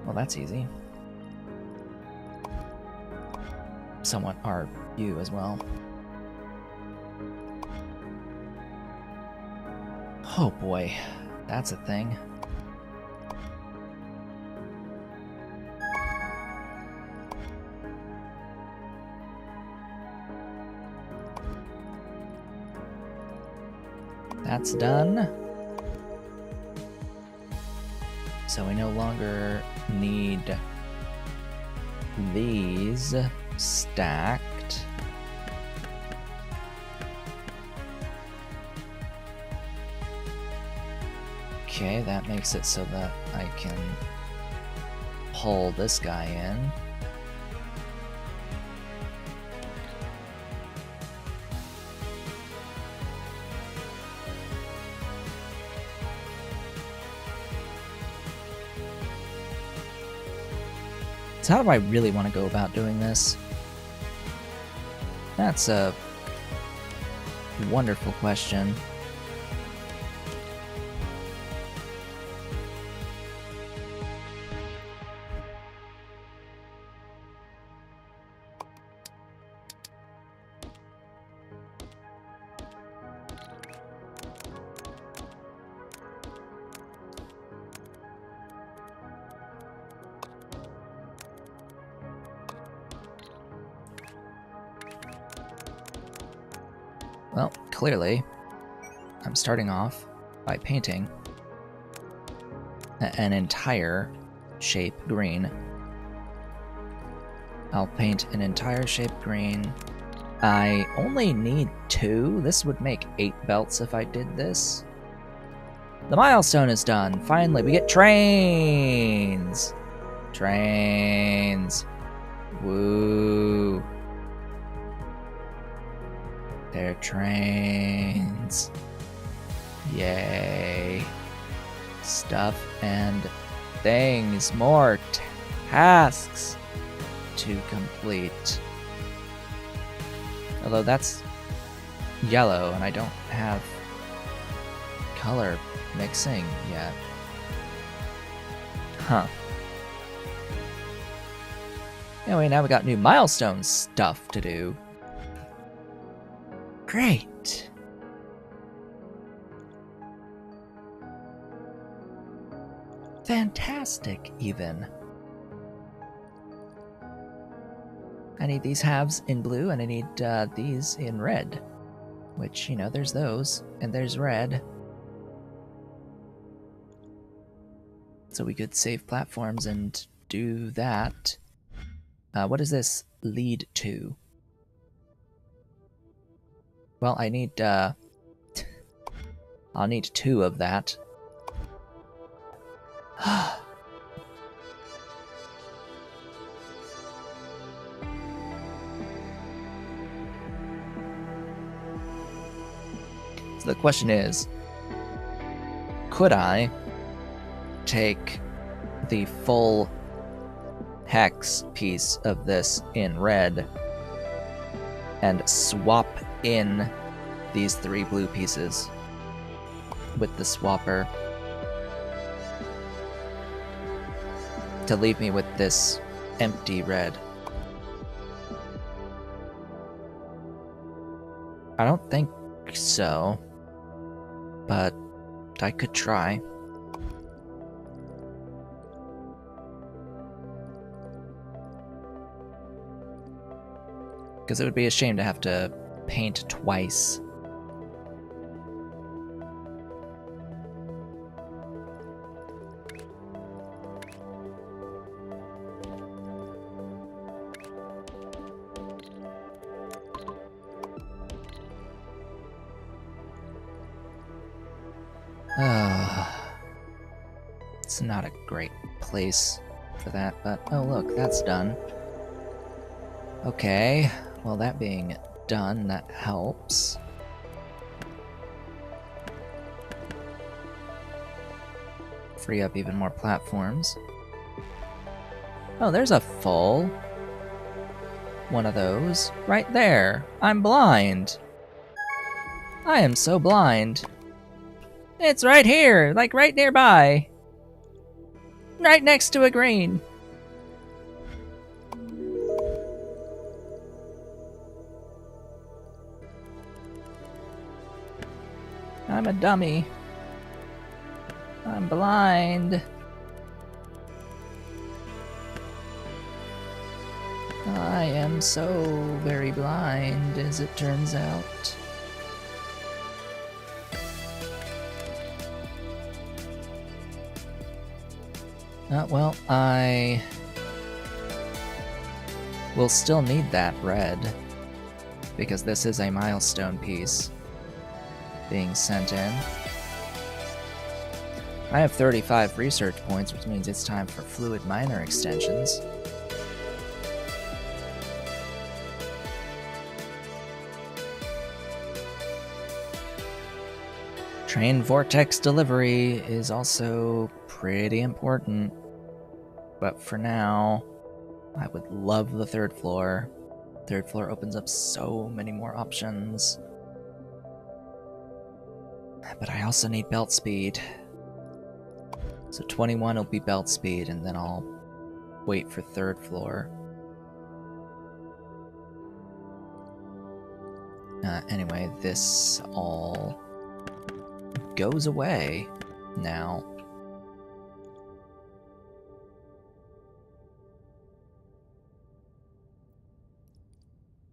Well, that's easy. Somewhat are you as well. Oh boy, that's a thing. That's done. So we no longer need these stacked. Okay, that makes it so that I can pull this guy in. So how do I really want to go about doing this? That's a wonderful question. Well, clearly, I'm starting off by painting an entire shape green. I'll paint an entire shape green. I only need 2. This would make 8 belts if I did this. The milestone is done. Finally, we get trains! Trains. Woo. They're trains. Yay. Stuff and things. More tasks to complete. Although that's yellow and I don't have color mixing yet. Huh. Anyway, now we got new milestone stuff to do. Great. Fantastic, even. I need these halves in blue, and I need these in red. Which, you know, there's those, and there's red. So we could save platforms and do that. What does this lead to? Well, I need, I'll need 2 of that. So the question is, could I take the full hex piece of this in red and swap in these 3 blue pieces with the swapper to leave me with this empty red? I don't think so, but I could try. Because it would be a shame to have to paint twice. It's not a great place for that, but oh look, that's done. Okay, well that being done, that helps. Free up even more platforms. Oh, there's a full one of those right there. I'm blind. I am so blind. It's right here, like right nearby. Right next to a green. I'm a dummy. I'm blind. I am so very blind, as it turns out. Well, I will still need that red, because this is a milestone piece being sent in. I have 35 research points, which means it's time for fluid miner extensions. Train vortex delivery is also pretty important, but for now, I would love the third floor. Third floor opens up so many more options. But I also need belt speed. So 21 will be belt speed, and then I'll wait for third floor. Anyway, this all goes away now.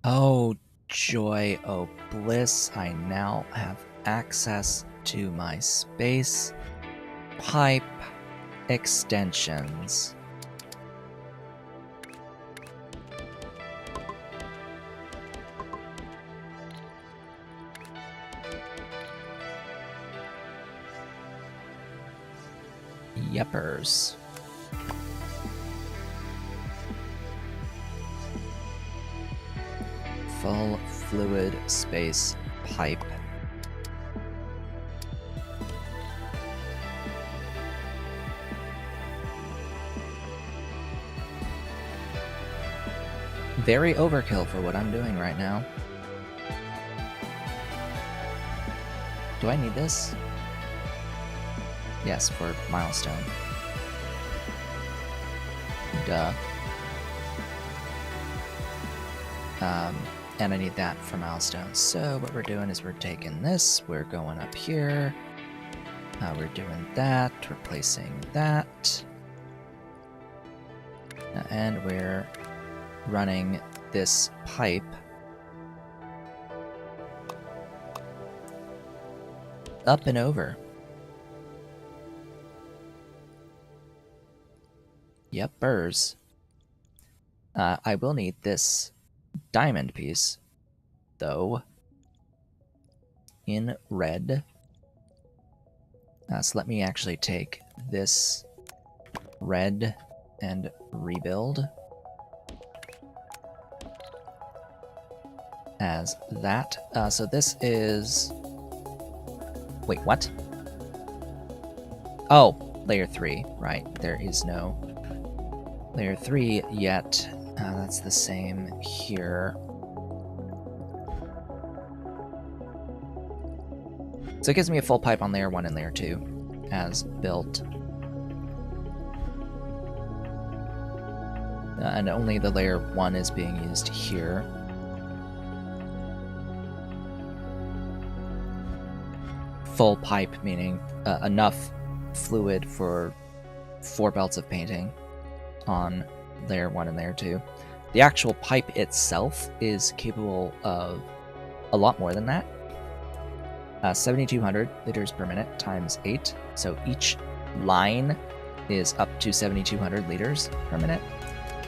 Oh joy, oh bliss, I now have access to my space pipe extensions. Yeppers. Full fluid space pipe. Very overkill for what I'm doing right now. Do I need this? Yes, for milestone. Duh. And I need that for milestone. So what we're doing is we're taking this, we're going up here, we're doing that, replacing that, and we're running this pipe up and over. Yepers. I will need this diamond piece, though, in red. So let me actually take this red and rebuild as that. So this is... Wait, what? Oh, layer 3, right. There is no layer 3 yet. That's the same here. So it gives me a full pipe on layer 1 and layer 2 as built. And only the layer 1 is being used here. Full pipe, meaning enough fluid for 4 belts of painting on layer 1 and layer 2. The actual pipe itself is capable of a lot more than that. 7,200 liters per minute times 8. So each line is up to 7,200 liters per minute.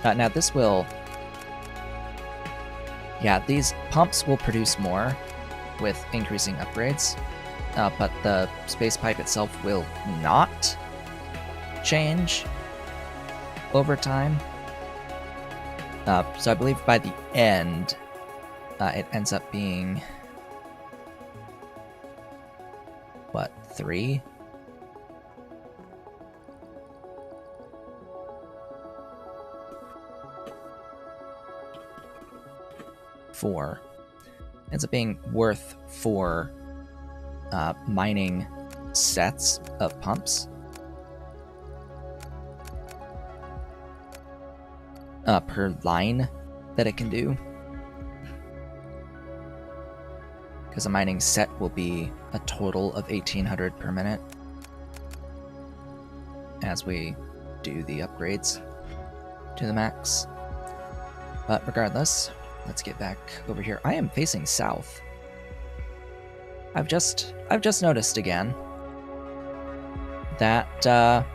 Now this will... Yeah, these pumps will produce more with increasing upgrades, but the space pipe itself will not. change over time. So I believe by the end, it ends up being, what, 3? Four. Ends up being worth 4 mining sets of pumps. Per line that it can do. Because a mining set will be a total of 1800 per minute as we do the upgrades to the max. But regardless, let's get back over here. I am facing south. I've just noticed again that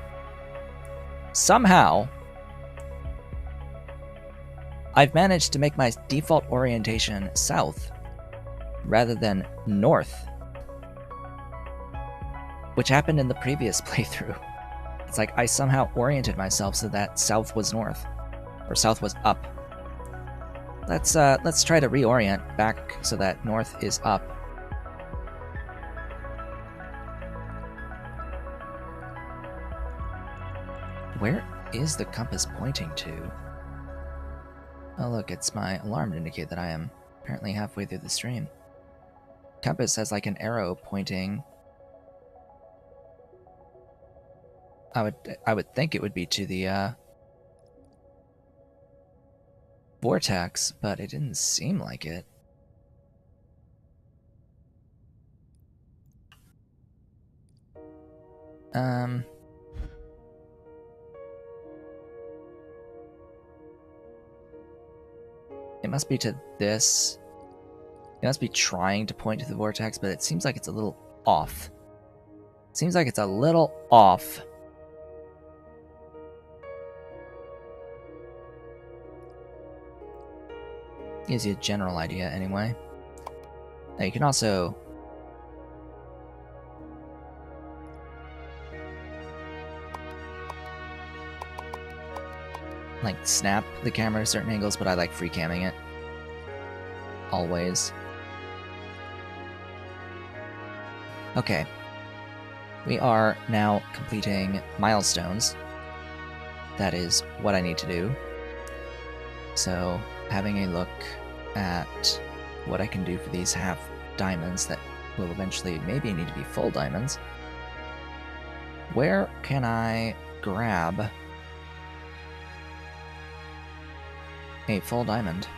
somehow I've managed to make my default orientation south rather than north, which happened in the previous playthrough. It's like I somehow oriented myself so that south was north, or south was up. Let's try to reorient back so that north is up. Where is the compass pointing to? Oh look, it's my alarm to indicate that I am apparently halfway through the stream. Compass has like an arrow pointing. I would think it would be to the vortex, but it didn't seem like it. It must be to this. It must be trying to point to the vortex, but it seems like it's a little off. It seems like it's a little off. Gives you a general idea anyway. Now you can also like snap the camera at certain angles, but I like free camming it. Always. Okay. We are now completing milestones. That is what I need to do. So, having a look at what I can do for these half diamonds that will eventually maybe need to be full diamonds. Where can I grab a full diamond?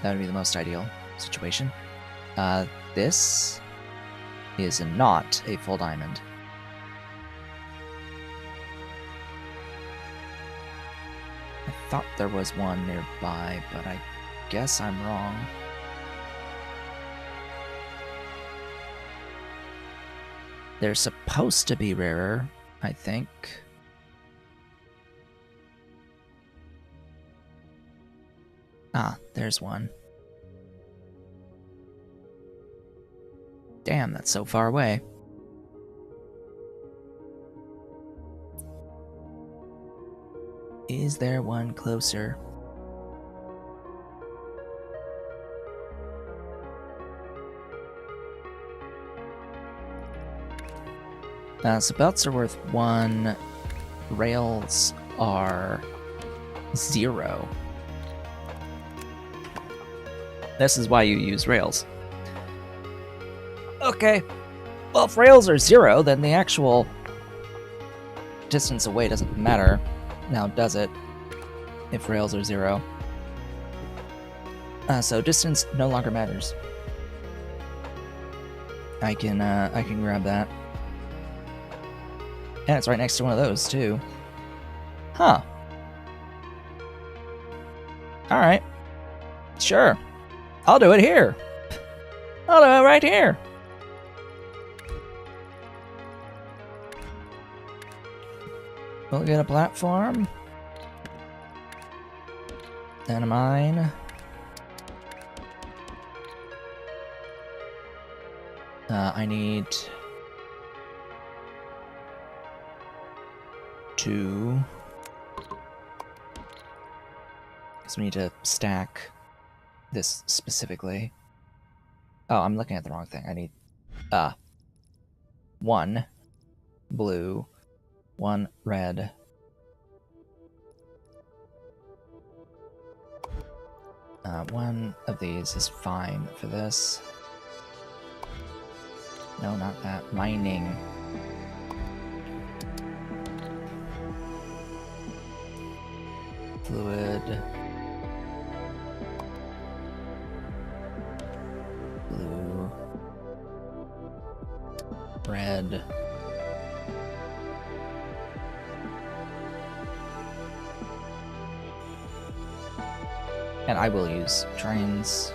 That would be the most ideal situation. This is not a full diamond. I thought there was one nearby, but I guess I'm wrong. They're supposed to be rarer, I think. Ah, there's one. Damn, that's so far away. Is there one closer? So belts are worth 1. Rails are 0. This is why you use rails. Okay. Well, if rails are 0, then the actual distance away doesn't matter. Now, does it? If rails are 0. So distance no longer matters. I can grab that. And it's right next to one of those, too. Huh. Alright. Sure. I'll do it here. I'll do it right here. We'll get a platform. And a mine. I need 2. Because we need to stack this specifically. Oh, I'm looking at the wrong thing. I need 1 blue, 1 red. One of these is fine for this. No, not that. Mining. Fluid. Blue. Red. And I will use trains.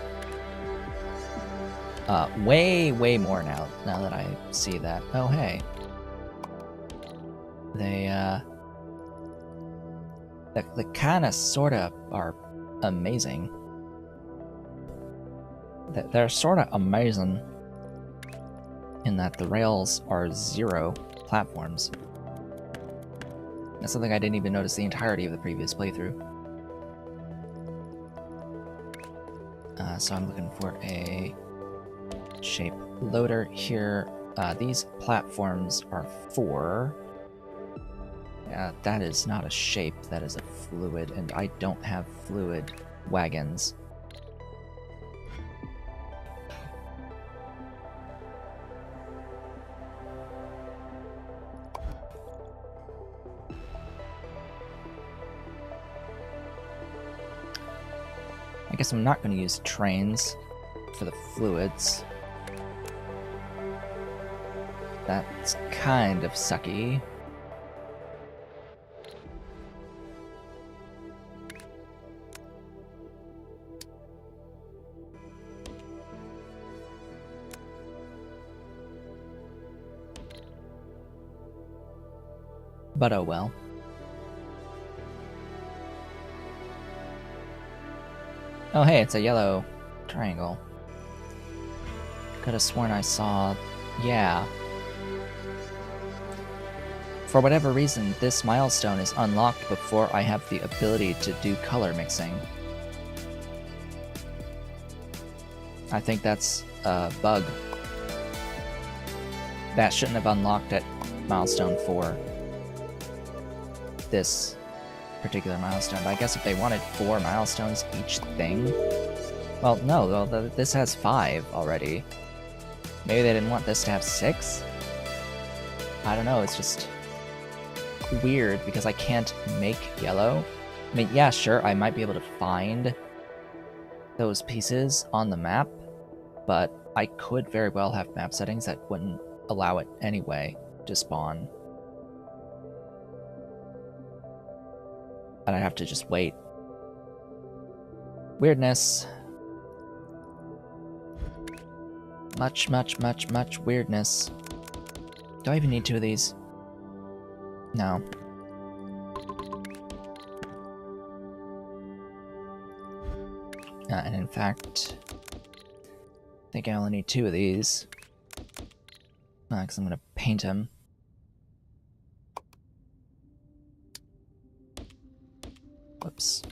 Way more now that I see that. Oh, hey. They, They kinda sorta are amazing. They're sorta amazing in that the rails are 0 platforms. That's something I didn't even notice the entirety of the previous playthrough. So I'm looking for a shape loader here. These platforms are 4. That is not a shape, that is a fluid, and I don't have fluid wagons. I guess I'm not going to use trains for the fluids. That's kind of sucky. But oh well. Oh hey, it's a yellow triangle. Could have sworn I saw... yeah. For whatever reason, this milestone is unlocked before I have the ability to do color mixing. I think that's a bug. That shouldn't have unlocked at milestone 4. This particular milestone, but I guess if they wanted 4 milestones each thing... well, no, well, this has 5 already. Maybe they didn't want this to have 6? I don't know, it's just weird because I can't make yellow. I mean, yeah, sure, I might be able to find those pieces on the map, but I could very well have map settings that wouldn't allow it anyway to spawn. And I have to just wait. Weirdness. Much weirdness. Do I even need 2 of these? No. And in fact, I think I only need 2 of these. Because I'm going to paint them. Whoops.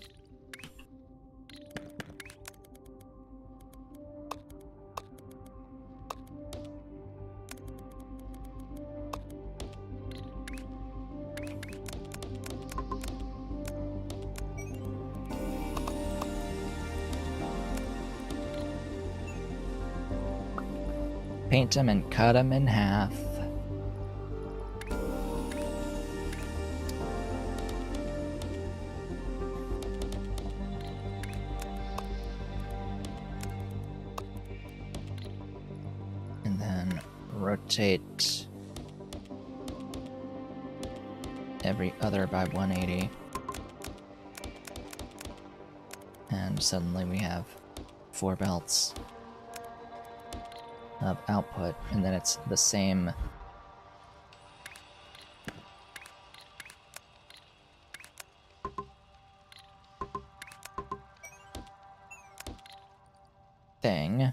Paint them and cut them in half. And then rotate every other by 180. And suddenly we have 4 belts of output, and then it's the same thing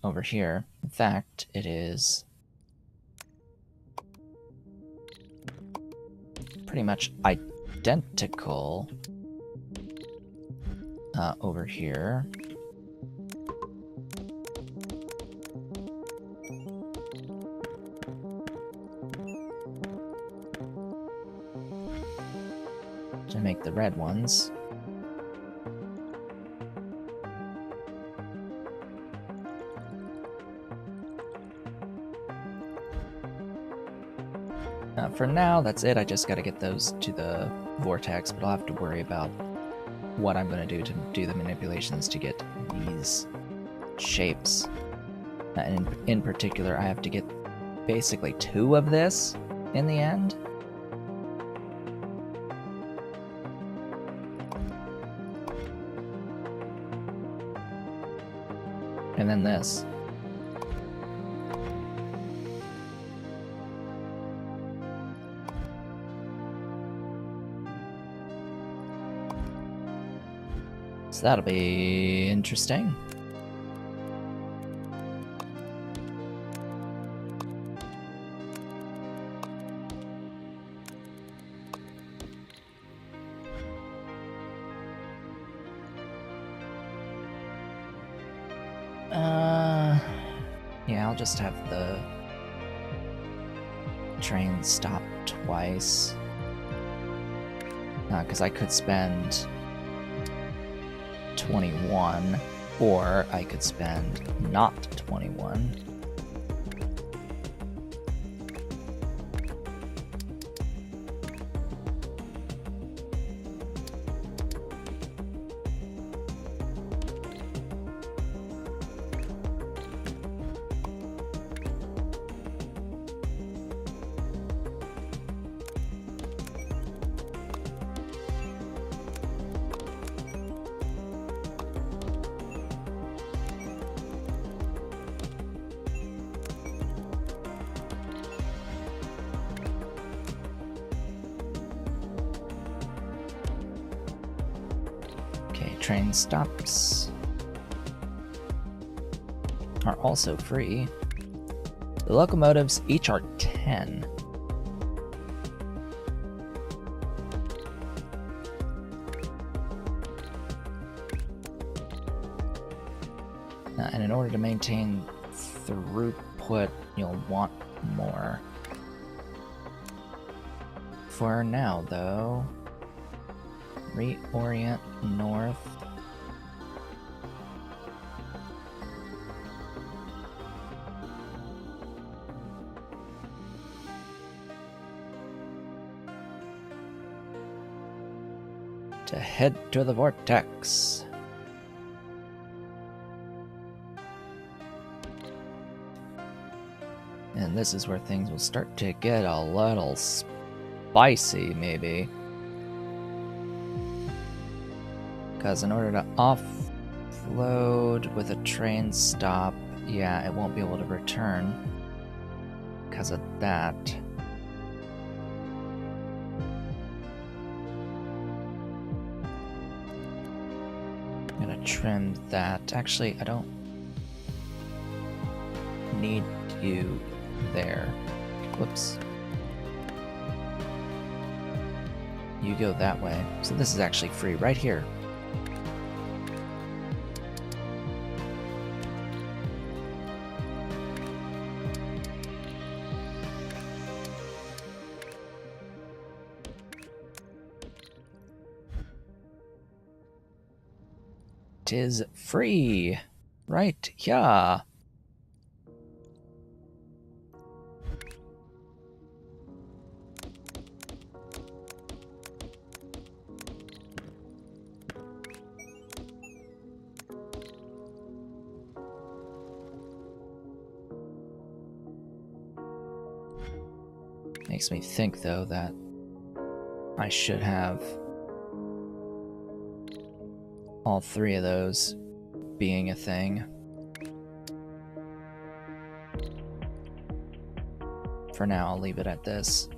over here. In fact, it is pretty much identical over here. To make the red ones. For now, that's it. I just gotta get those to the vortex, but I'll have to worry about what I'm gonna do to do the manipulations to get these shapes. And in particular, I have to get basically 2 of this in the end. And then this. So that'll be interesting. Yeah, I'll just have the train stop twice. Because I could spend 21, or I could spend not 21. Train stops are also free. The locomotives each are 10. And in order to maintain throughput, you'll want more. For now, though, reorient north. To head to the vortex. And this is where things will start to get a little spicy, maybe. Because in order to offload with a train stop, yeah, it won't be able to return because of that. I'm gonna trim that. Actually, I don't need you there. Whoops. You go that way. So this is actually free right here. Tis free. Right, yeah. Makes me think, though, that I should have all 3 of those being a thing. For now, I'll leave it at this.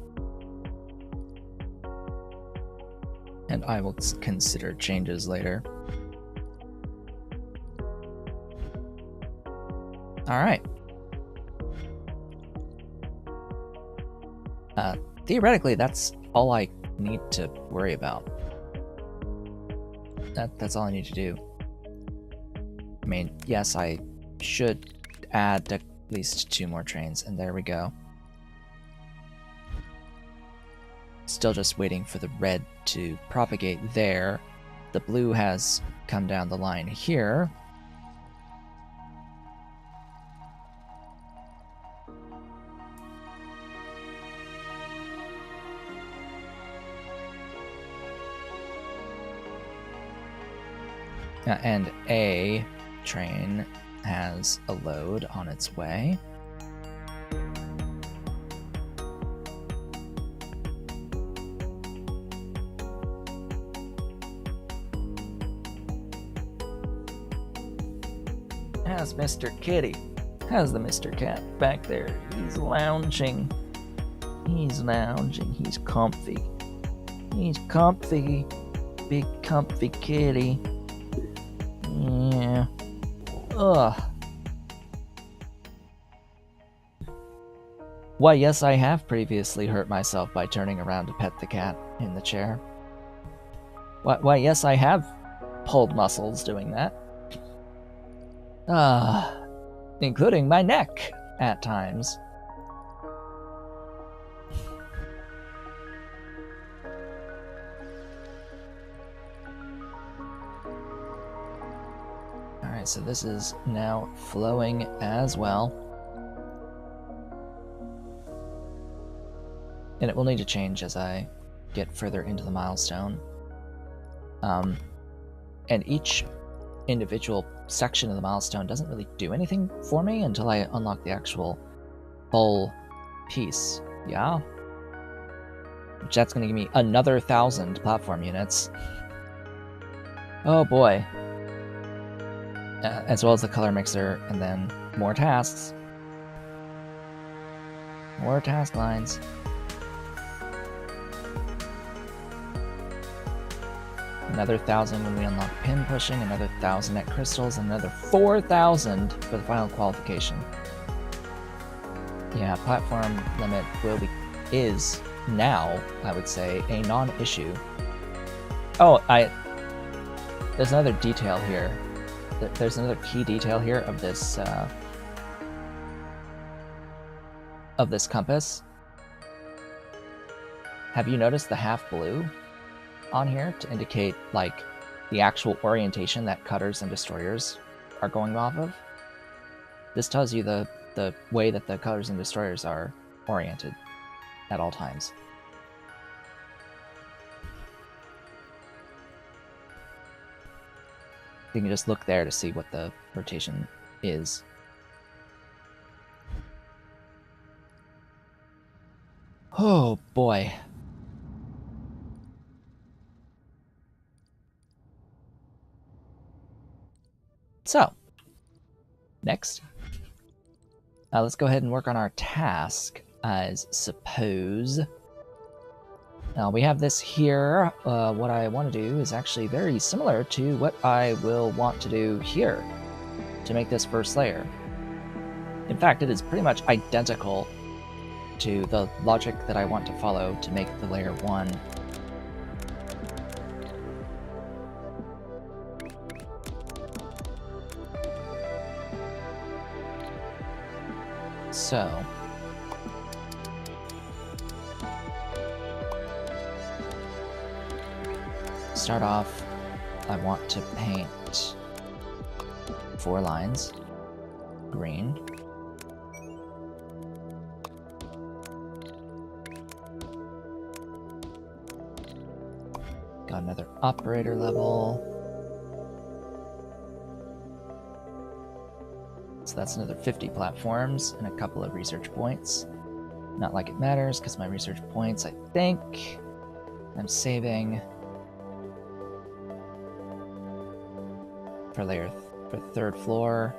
And I will consider changes later. Alright. Theoretically, that's all I need to worry about. That's all I need to do. I mean, yes, I should add at least 2 more trains, and there we go. Still just waiting for the red to propagate there. The blue has come down the line here. And a train has a load on its way. How's Mr. Kitty? How's the Mr. Cat back there? He's lounging. He's lounging. He's comfy. He's comfy. Big comfy kitty. Yeah. Ugh. Why, yes, I have previously hurt myself by turning around to pet the cat in the chair. Why, yes, I have pulled muscles doing that. Including my neck at times. Alright, so this is now flowing as well. And it will need to change as I get further into the milestone. And each individual section of the milestone doesn't really do anything for me until I unlock the actual full piece. Yeah? Which that's going to give me another 1,000 platform units. Oh boy. As well as the color mixer, and then more tasks. More task lines. Another 1,000 when we unlock pin pushing, another 1,000 at crystals, and another 4,000 for the final qualification. Yeah, platform limit is now, I would say, a non-issue. Oh, there's another detail here. There's another key detail here of this compass. Have you noticed the half blue on here to indicate like the actual orientation that cutters and destroyers are going off of? This tells you the way that the cutters and destroyers are oriented at all times. You can just look there to see what the rotation is. Oh boy. So, next, let's go ahead and work on our task, I suppose. Now we have this here. What I want to do is actually very similar to what I will want to do here to make this first layer. In fact, it is pretty much identical to the logic that I want to follow to make the layer 1. So, start off, I want to paint 4 lines, green. Got another operator level. So that's another 50 platforms and a couple of research points. Not like it matters, because my research points, I think, I'm saving for for 3rd floor,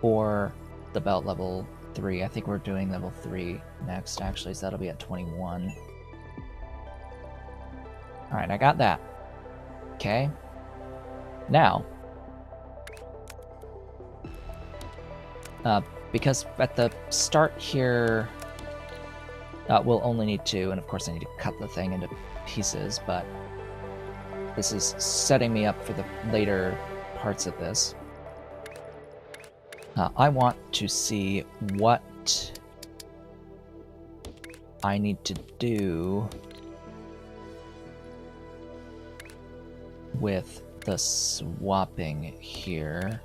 or the belt level 3. I think we're doing level 3 next, actually, so that'll be at 21. Alright, I got that. Okay. Now, because at the start here, We'll only need 2, and of course I need to cut the thing into pieces, but this is setting me up for the later parts of this. I want to see what I need to do with the swapping here.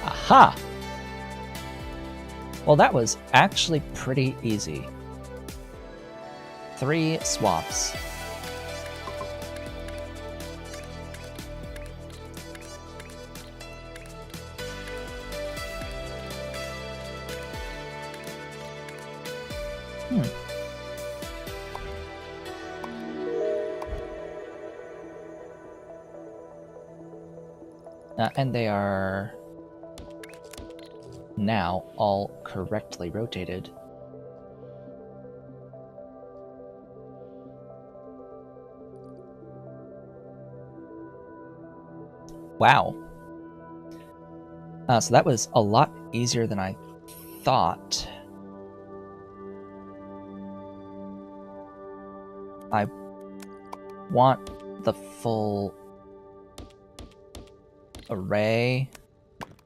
Aha! Well, that was actually pretty easy. 3 swaps. And they are now all correctly rotated. Wow. So that was a lot easier than I thought. I want the full array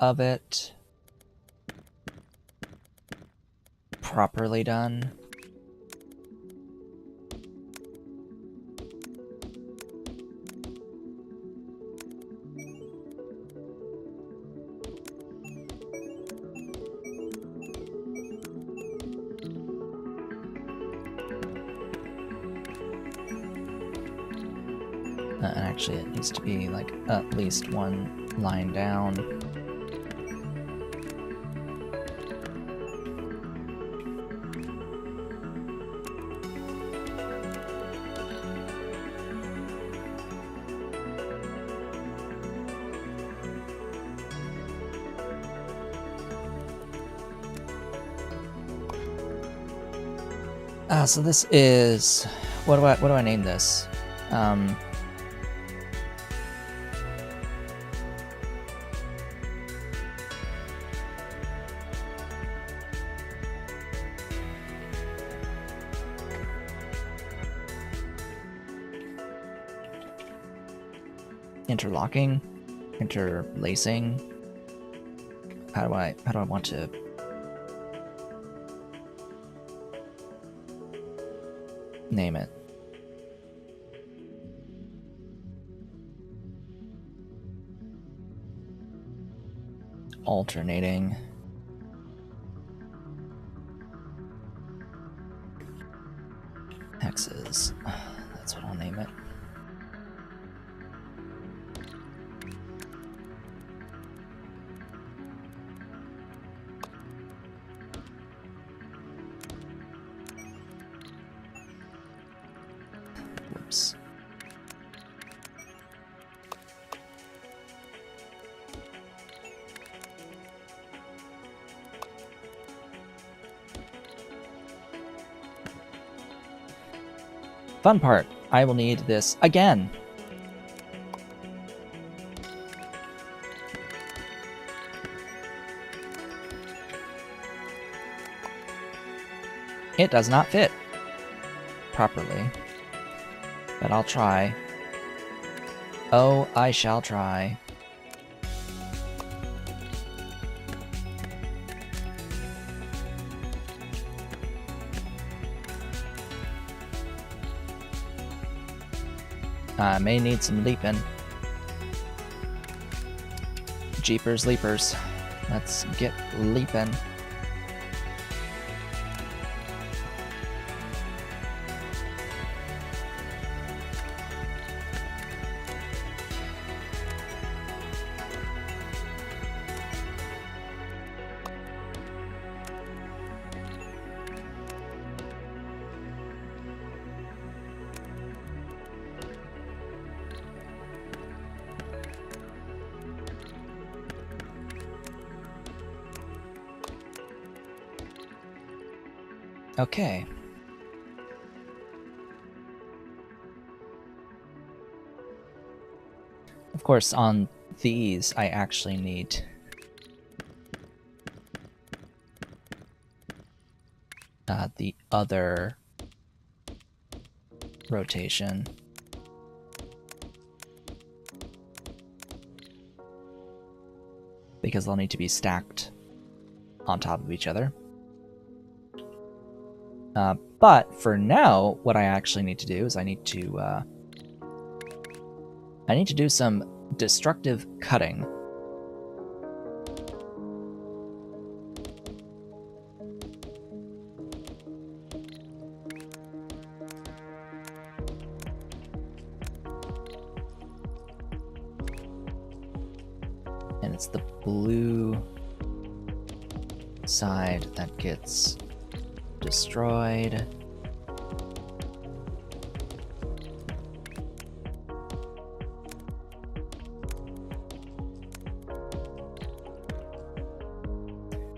of it properly done. And actually it needs to be like at least 1 line down. So this is, what do I name this? Interlocking, interlacing. How do I want to name it? Alternating. Hexes. That's what I'll name it. Whoops. Fun part, I will need this again. It does not fit properly, but I'll try. Oh, I shall try. I may need some leaping. Jeepers leapers. Let's get leaping. Okay. Of course, on these, I actually need the other rotation. Because they'll need to be stacked on top of each other. But for now, what I actually need to do is I need to do some destructive cutting. And it's the blue side that gets destroyed.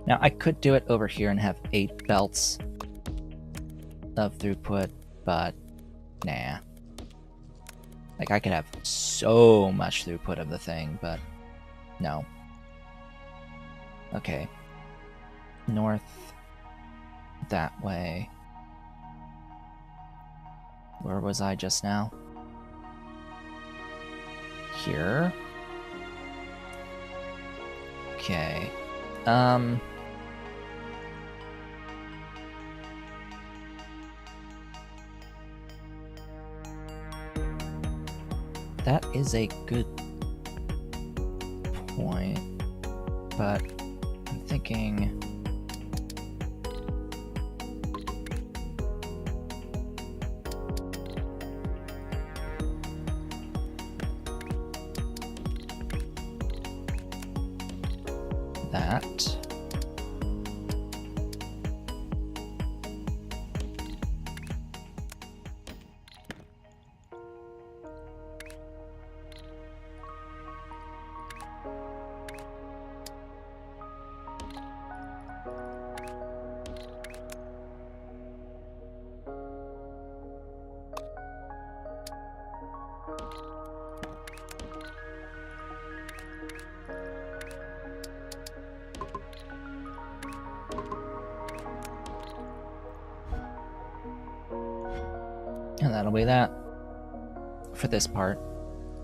Now, I could do it over here and have 8 belts of throughput, but nah. Like, I could have so much throughput of the thing, but no. Okay. North that way. Where was I just now? Here. Okay. That is a good point, but I'm thinking that. And that'll be that for this part.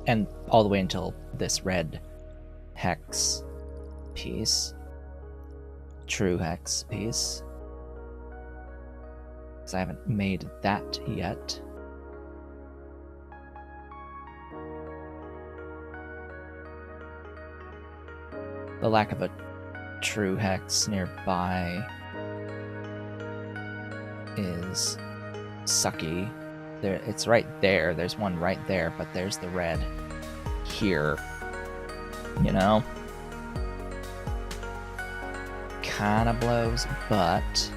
And all the way until this red hex piece. True hex piece. Because I haven't made that yet. The lack of a true hex nearby is sucky. There, it's right there. There's one right there, but there's the red here. You know? Kinda blows, but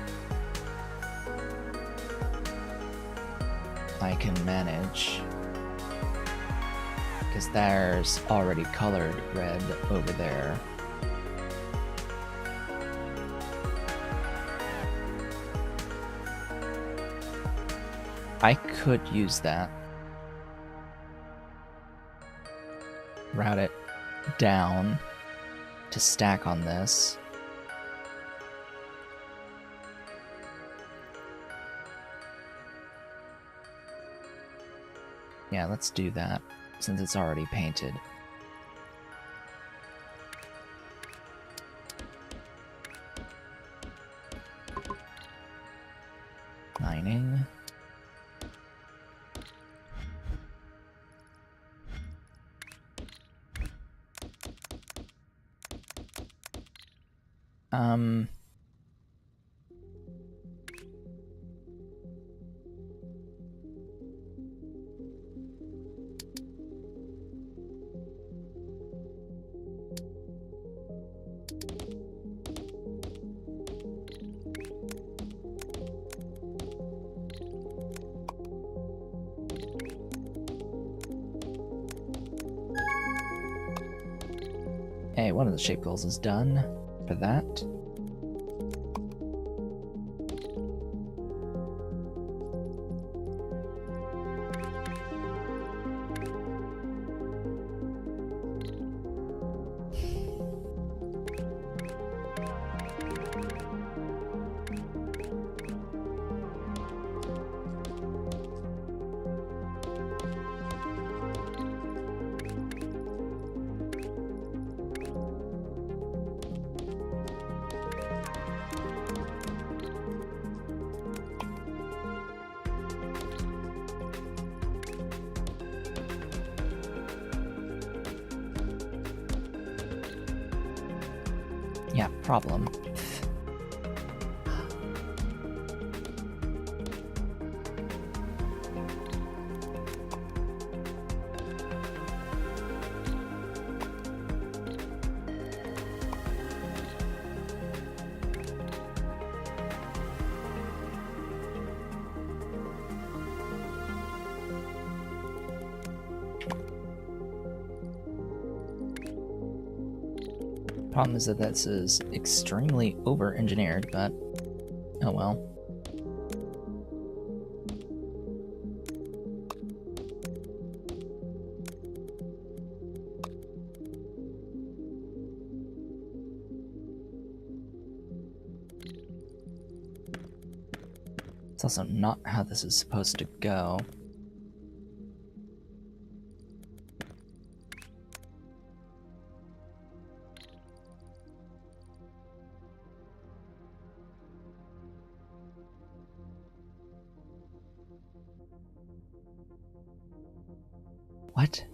I can manage. Because there's already colored red over there. I could use that. Route it down to stack on this. Yeah, let's do that, since it's already painted. Mining. Hey, one of the shape goals is done for that. Yeah, problem. Problem is that this is extremely over-engineered, but oh well. It's also not how this is supposed to go. What?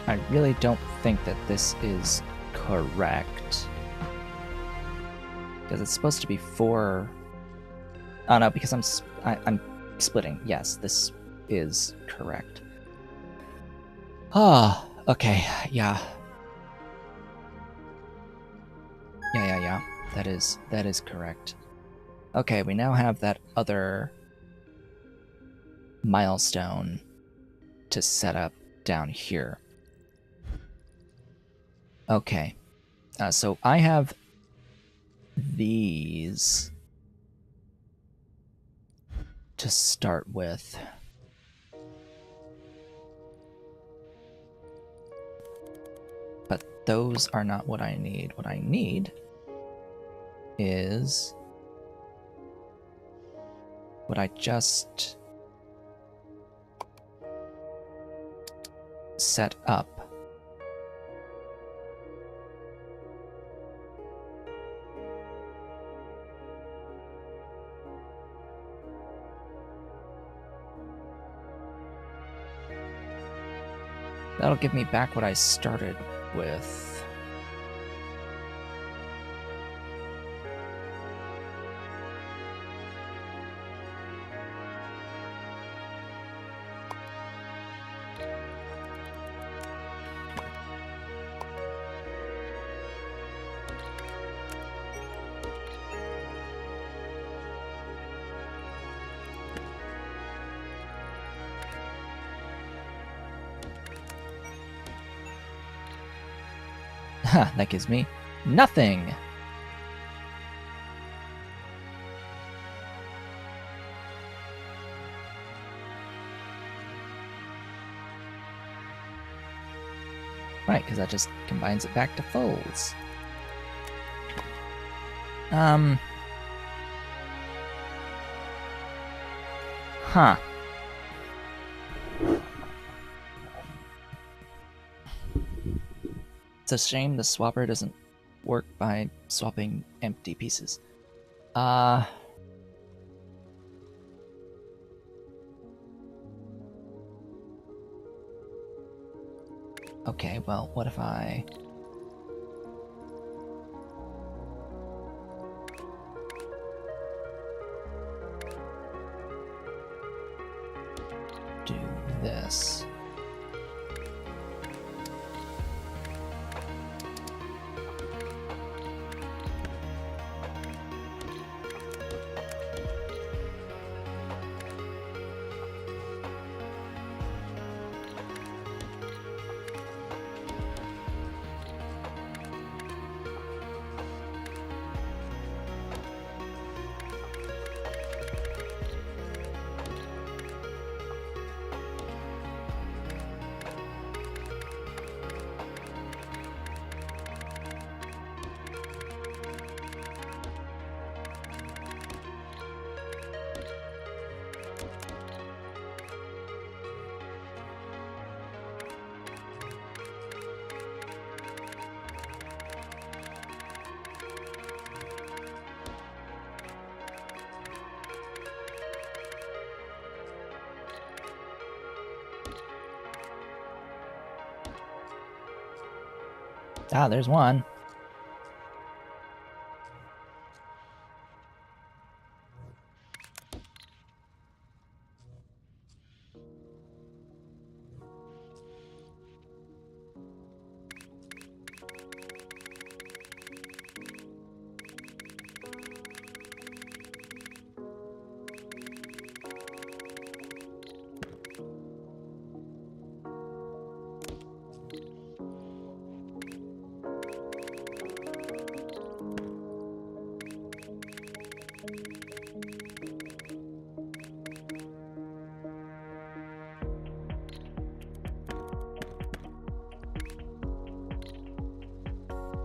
I really don't think that this is correct. Because it's supposed to be 4... Oh no, because I'm splitting. Yes, this is correct. Ah, okay, yeah. Yeah. That is correct. Okay, we now have that other milestone to set up down here. Okay, so I have these to start with. But those are not what I need. What I need is what I just set up. That'll give me back what I started with. Ha, that gives me nothing. Right, because that just combines it back to fulls. Huh. It's a shame the swapper doesn't work by swapping empty pieces. Okay, well, what if I... do this? Ah, there's one.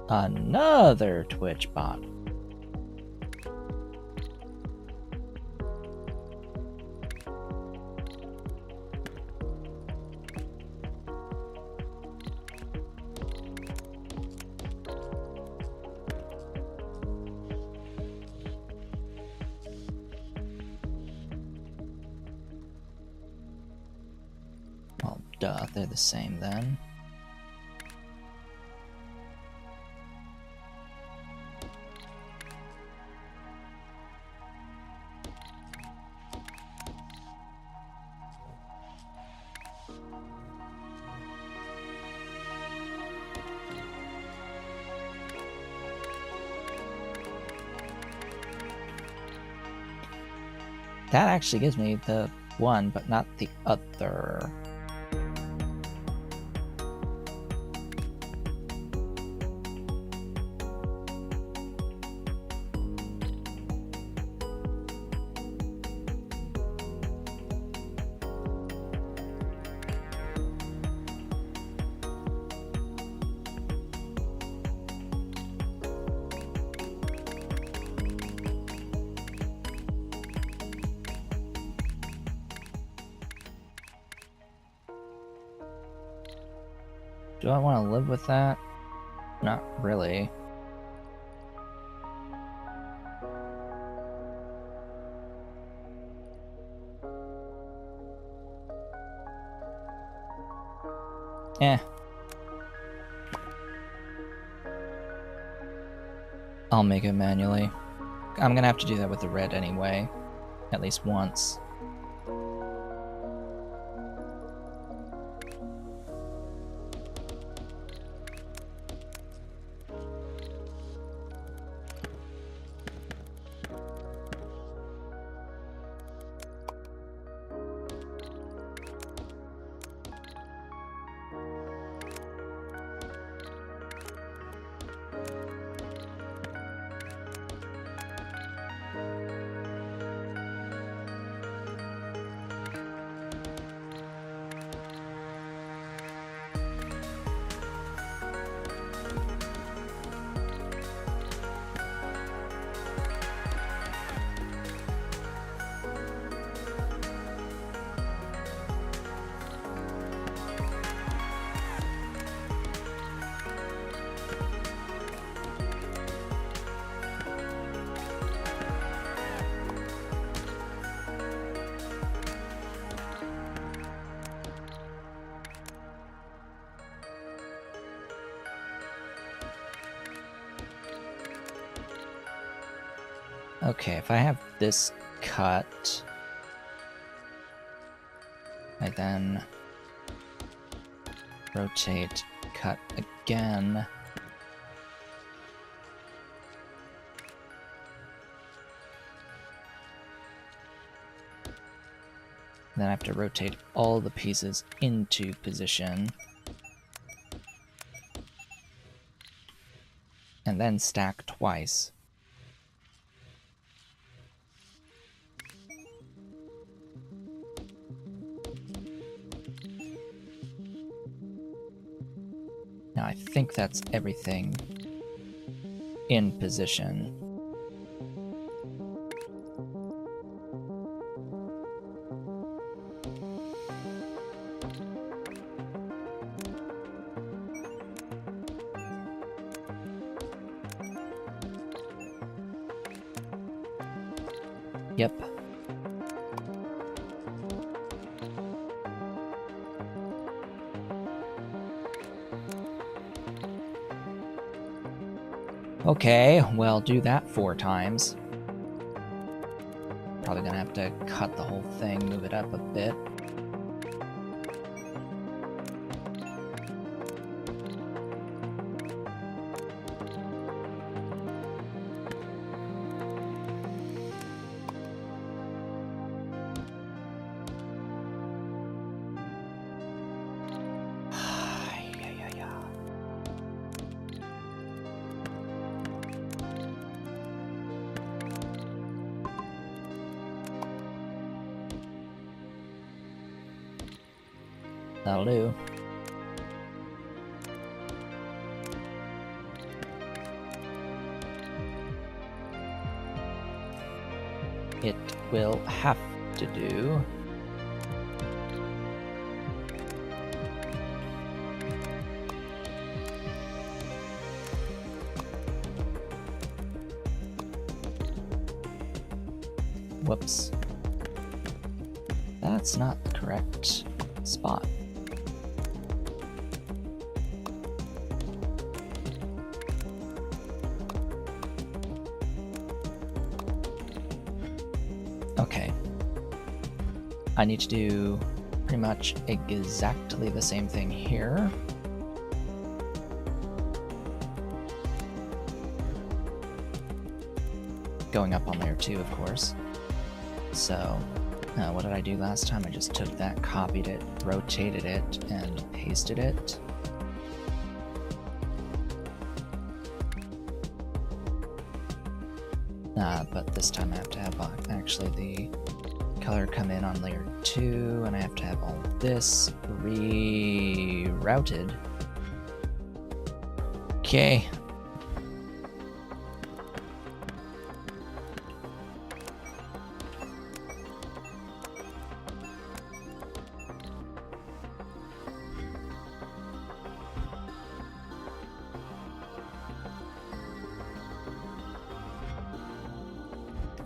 Another Twitch bot. Well, duh, they're the same then. That actually gives me the one, but not the other. Do I want to live with that? Not really. Eh. I'll make it manually. I'm gonna have to do that with the red anyway. At least once. Okay, if I have this cut, I then rotate, cut again. Then I have to rotate all the pieces into position. And then stack twice. Now I think that's everything in position. Yep. Okay, well, do that 4 times. Probably gonna have to cut the whole thing, move it up a bit. That'll do. It will have to do. Whoops. That's not the correct spot. Okay. I need to do pretty much exactly the same thing here. Going up on layer 2, of course. So, what did I do last time? I just took that, copied it, rotated it, and pasted it. But this time I have to have actually the color come in on layer 2, and I have to have all this rerouted. Okay.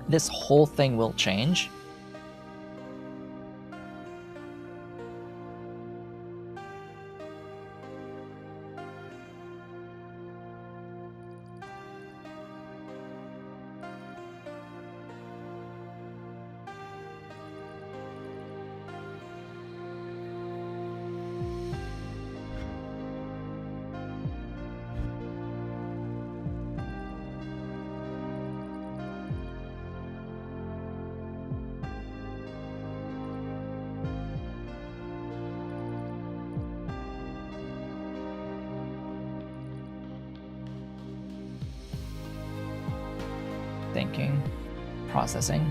This whole thing will change. Thinking, processing.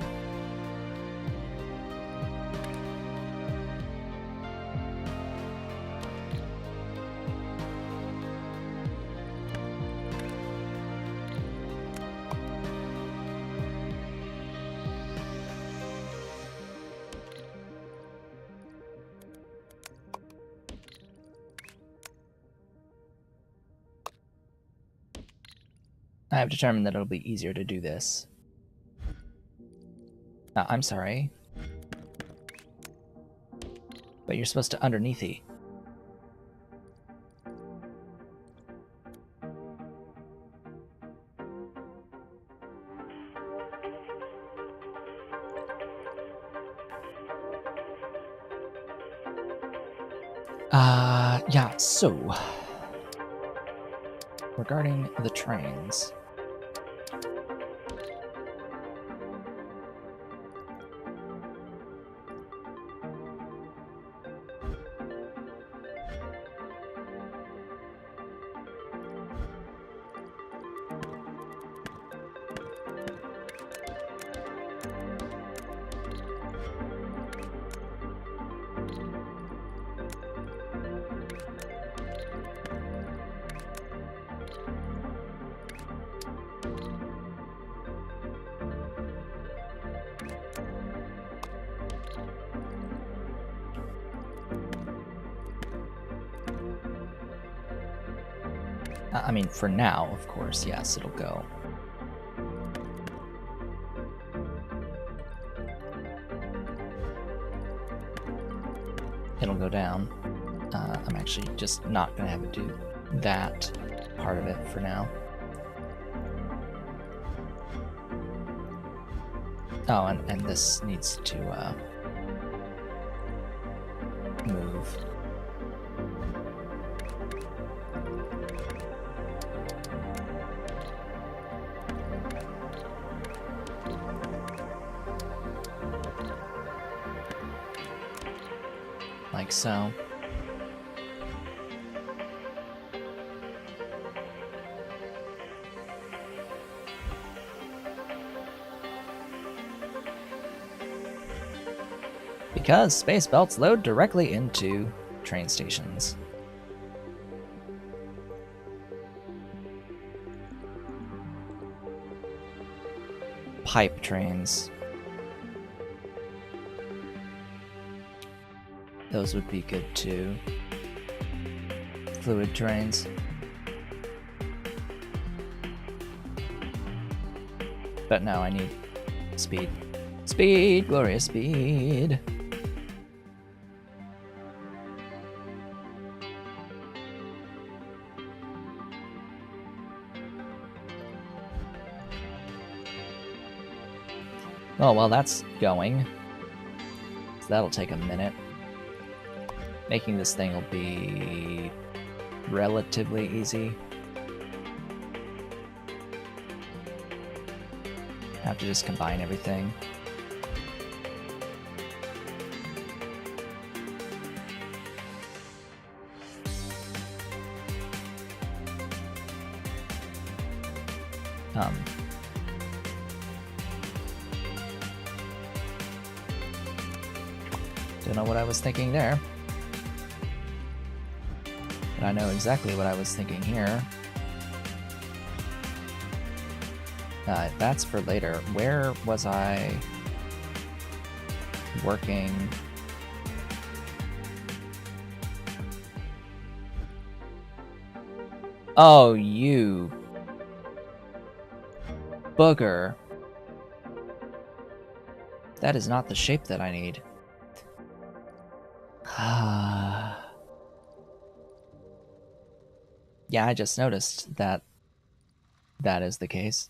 I have determined that it'll be easier to do this. I'm sorry. But you're supposed to underneathy. Yeah, so regarding the trains. I mean, for now, of course, yes, it'll go. It'll go down. I'm actually just not going to have it do that part of it for now. Oh, and this needs to move. Like so. Because space belts load directly into train stations. Pipe trains. Those would be good too. Fluid trains. But no, I need speed. Speed, glorious speed. Oh, well, that's going. So that'll take a minute. Making this thing will be relatively easy. Have to just combine everything. Don't know what I was thinking there. But I know exactly what I was thinking here. That's for later. Where was I working? Oh, you booger. That is not the shape that I need. Yeah, I just noticed that that is the case.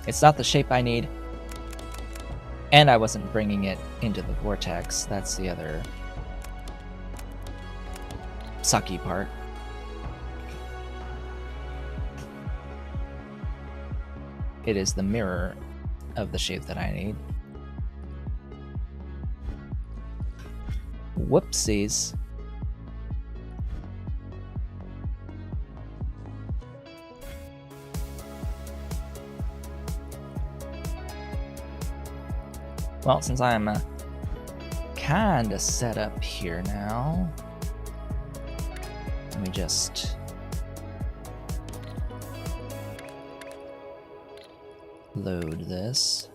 It's not the shape I need. And I wasn't bringing it into the vortex. That's the other sucky part. It is the mirror of the shape that I need. Whoopsies. Well, since I'm kinda set up here now, let me just load this.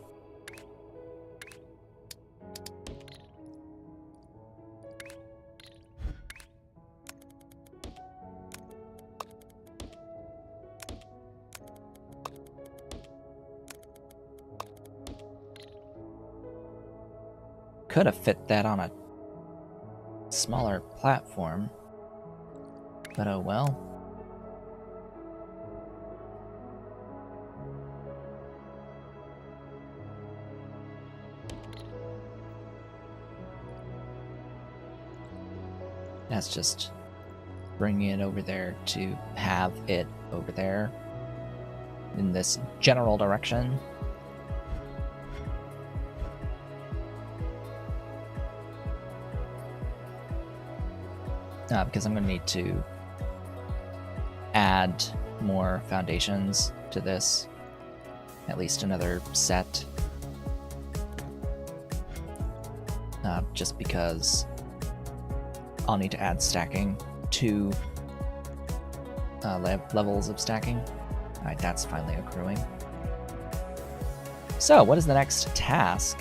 Could have fit that on a smaller platform, but oh well. That's just bringing it over there to have it over there in this general direction. Because I'm going to need to add more foundations to this, at least another set, just because I'll need to add stacking, 2 levels of stacking. Alright, that's finally accruing. So, what is the next task?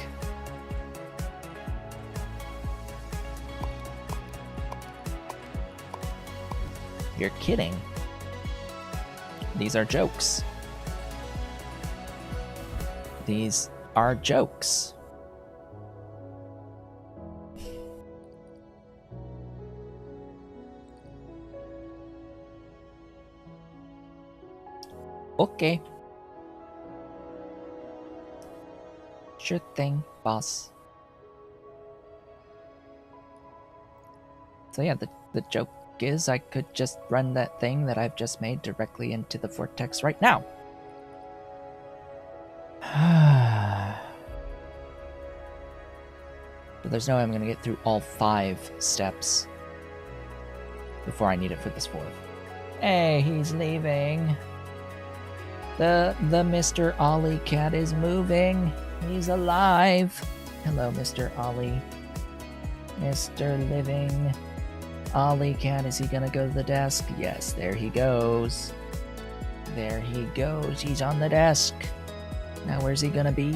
You're kidding. These are jokes. These are jokes. Okay. Sure thing, boss. So yeah, the joke is I could just run that thing that I've just made directly into the vortex right now. But there's no way I'm going to get through all 5 steps before I need it for this 4th. Hey, he's leaving. The Mr. Ollie cat is moving. He's alive. Hello, Mr. Ollie. Mr. Living Ollie cat, is he gonna go to the desk? Yes, there he goes. There he goes. He's on the desk. Now where's he gonna be?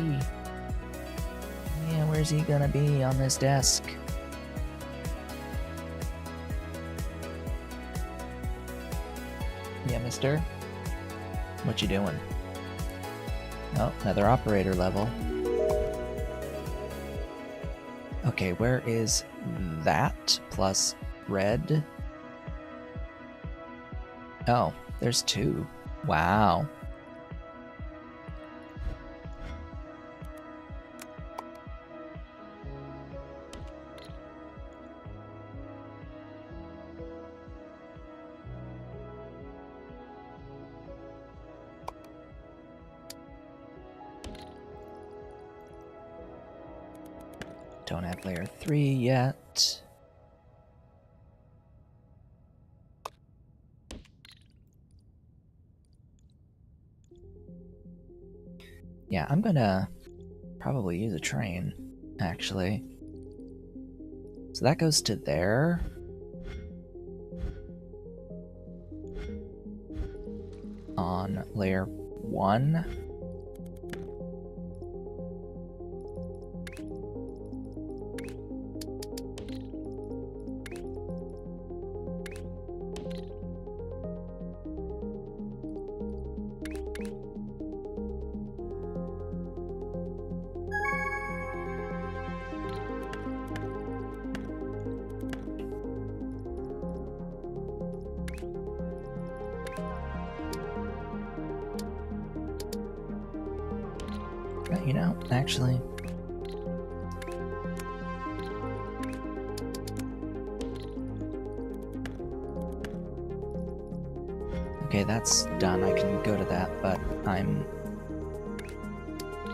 Yeah, where's he gonna be on this desk? Yeah, mister? What you doing? Oh, another operator level. Okay, where is that plus red? Oh, there's 2. Wow. Don't have layer 3 yet. Yeah, I'm gonna probably use a train, actually. So that goes to there. On layer 1. You know, actually, okay, that's done. I can go to that, but I'm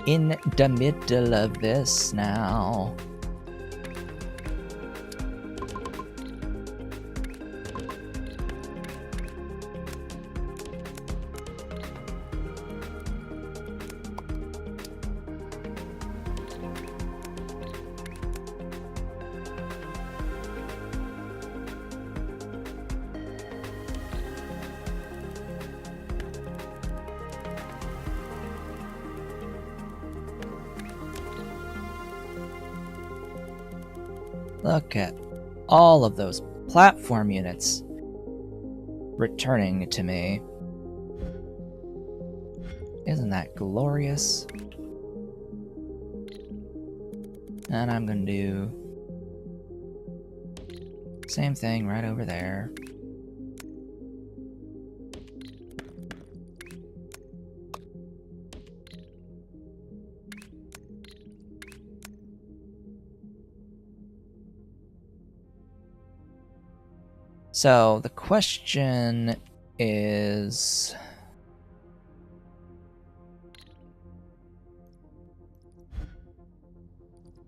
in the middle of this now. Look at all of those platform units returning to me. Isn't that glorious? And I'm gonna do same thing right over there. So the question is,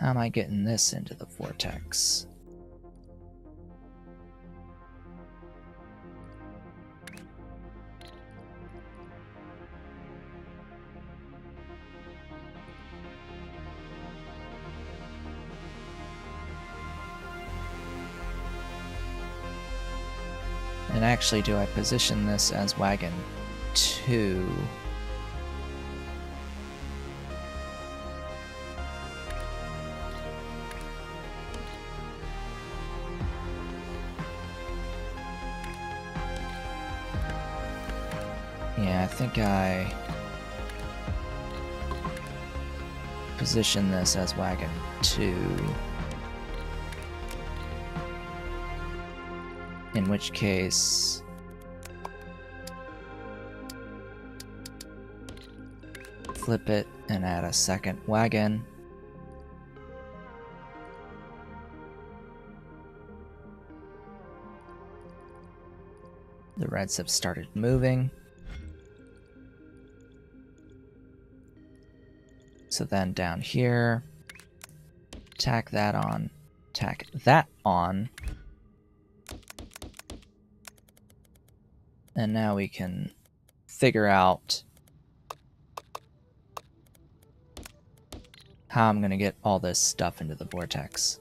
how am I getting this into the vortex? And actually, do I position this as wagon 2. Yeah, I think I position this as wagon 2. In which case, flip it and add a second wagon. The reds have started moving. So then down here, tack that on, tack that on. And now we can figure out how I'm going to get all this stuff into the vortex.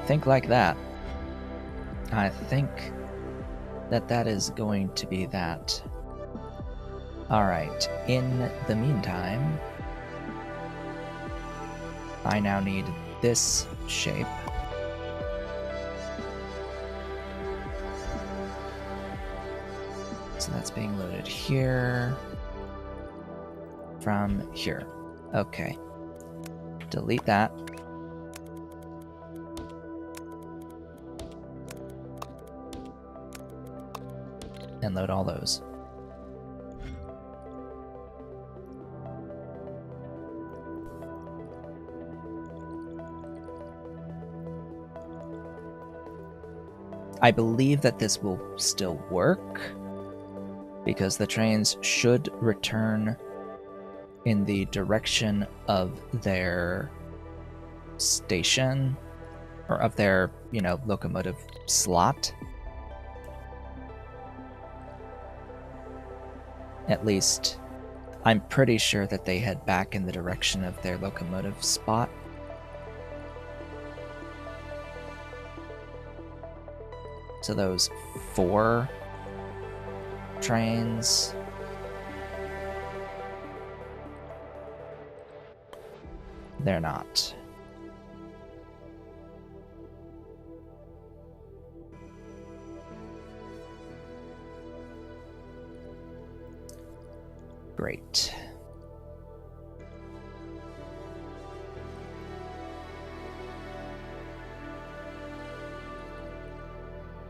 Think like that. I think that is going to be that. Alright, in the meantime, I now need this shape. So that's being loaded here from here. Okay. Delete that. And load all those. I believe that this will still work because the trains should return in the direction of their station or of their, locomotive slot. At least, I'm pretty sure that they head back in the direction of their locomotive spot. So those 4 trains. They're not. Great.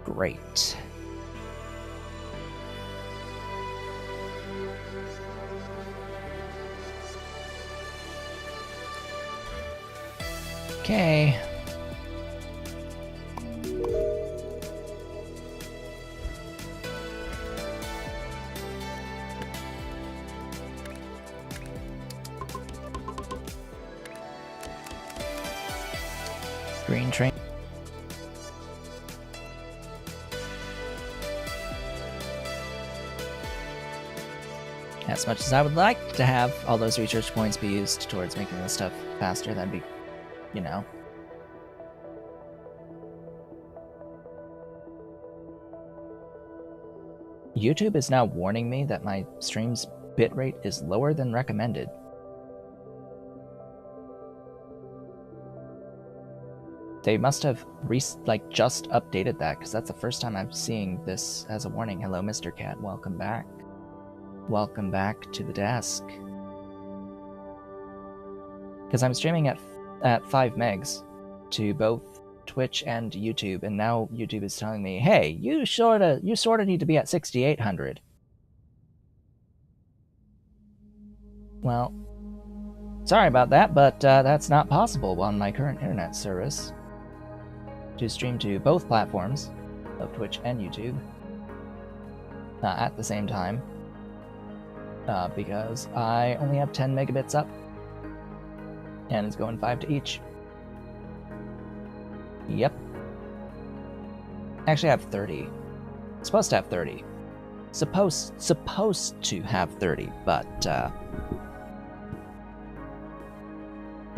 Great. Okay. Green train. As much as I would like to have all those research points be used towards making this stuff faster, that'd be, YouTube is now warning me that my stream's bitrate is lower than recommended. They must have just updated that, because that's the first time I'm seeing this as a warning. Hello, Mr. Cat. Welcome back. Welcome back to the desk. Because I'm streaming at 5 megs to both Twitch and YouTube, and now YouTube is telling me, hey, you sorta need to be at 6800. Well, sorry about that, but that's not possible on my current internet service to stream to both platforms of Twitch and YouTube at the same time, because I only have 10 megabits up, and it's going 5 to each. Yep. Actually, I have 30. It's supposed to have 30. supposed to have 30, but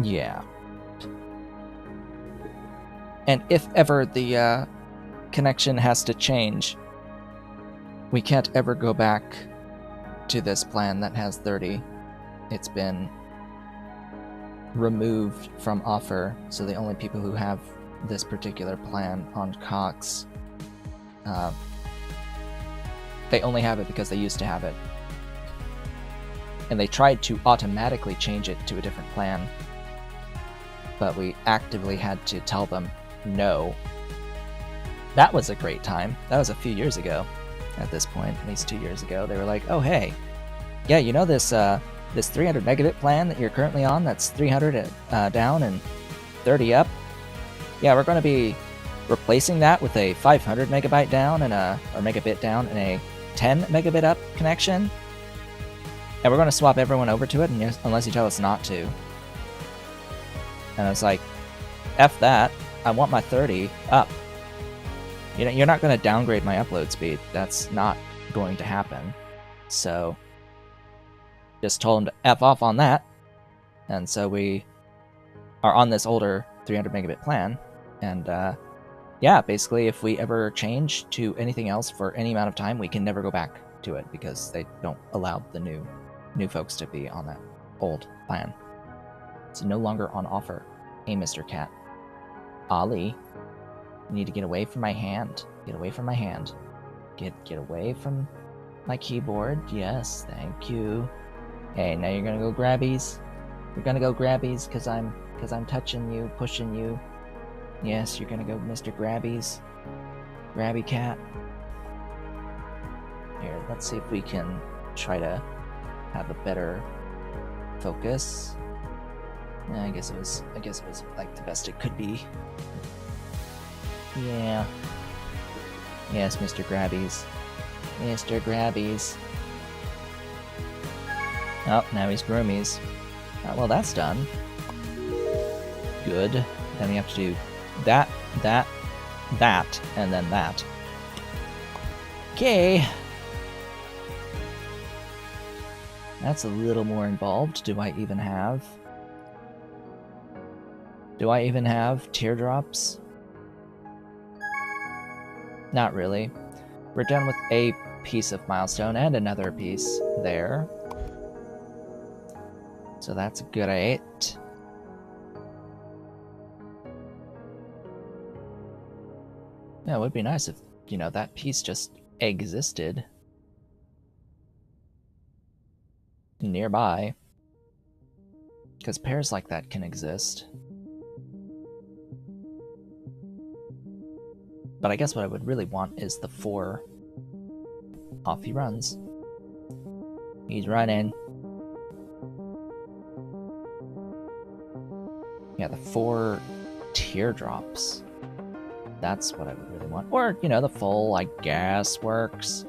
yeah. And if ever the connection has to change, we can't ever go back to this plan that has 30. It's been removed from offer, so the only people who have this particular plan on Cox, they only have it because they used to have it. And they tried to automatically change it to a different plan, but we actively had to tell them no. That was a great time. That was a few years ago at this point, at least 2 years ago. They were like, oh hey, yeah, you know this 300 megabit plan that you're currently on, that's 300 down and 30 up? Yeah, we're going to be replacing that with a 500 megabyte down and or megabit down and a 10 megabit up connection. And we're going to swap everyone over to it unless you tell us not to. And I was like, F that. I want my 30 up. You know, you're not going to downgrade my upload speed. That's not going to happen. So just told him to F off on that. And so we are on this older 300 megabit plan. And yeah, basically if we ever change to anything else for any amount of time, we can never go back to it because they don't allow the new folks to be on that old plan. It's no longer on offer. Hey, Mr. Cat. Ollie, you need to get away from my hand. Get away from my hand. Get away from my keyboard. Yes, thank you. Hey, now you're gonna go grabbies. You're gonna go grabbies because I'm touching you, pushing you. Yes, you're gonna go Mr. Grabbies. Grabby Cat. Here, let's see if we can try to have a better focus. I guess it was like the best it could be. Yeah. Yes, Mr. Grabbies. Mr. Grabbies. Oh, now he's Groomies. Well, that's done. Good. Then we have to do that, and then that. Okay. That's a little more involved. Do I even have teardrops? Not really. We're done with a piece of milestone and another piece there. So that's great. Yeah, it would be nice if, you know, that piece just existed nearby. Because pairs like that can exist. But I guess what I would really want is the 4. Off he runs. He's running. Yeah, the 4 teardrops. That's what I would really want. Or, you know, the full, I guess, works.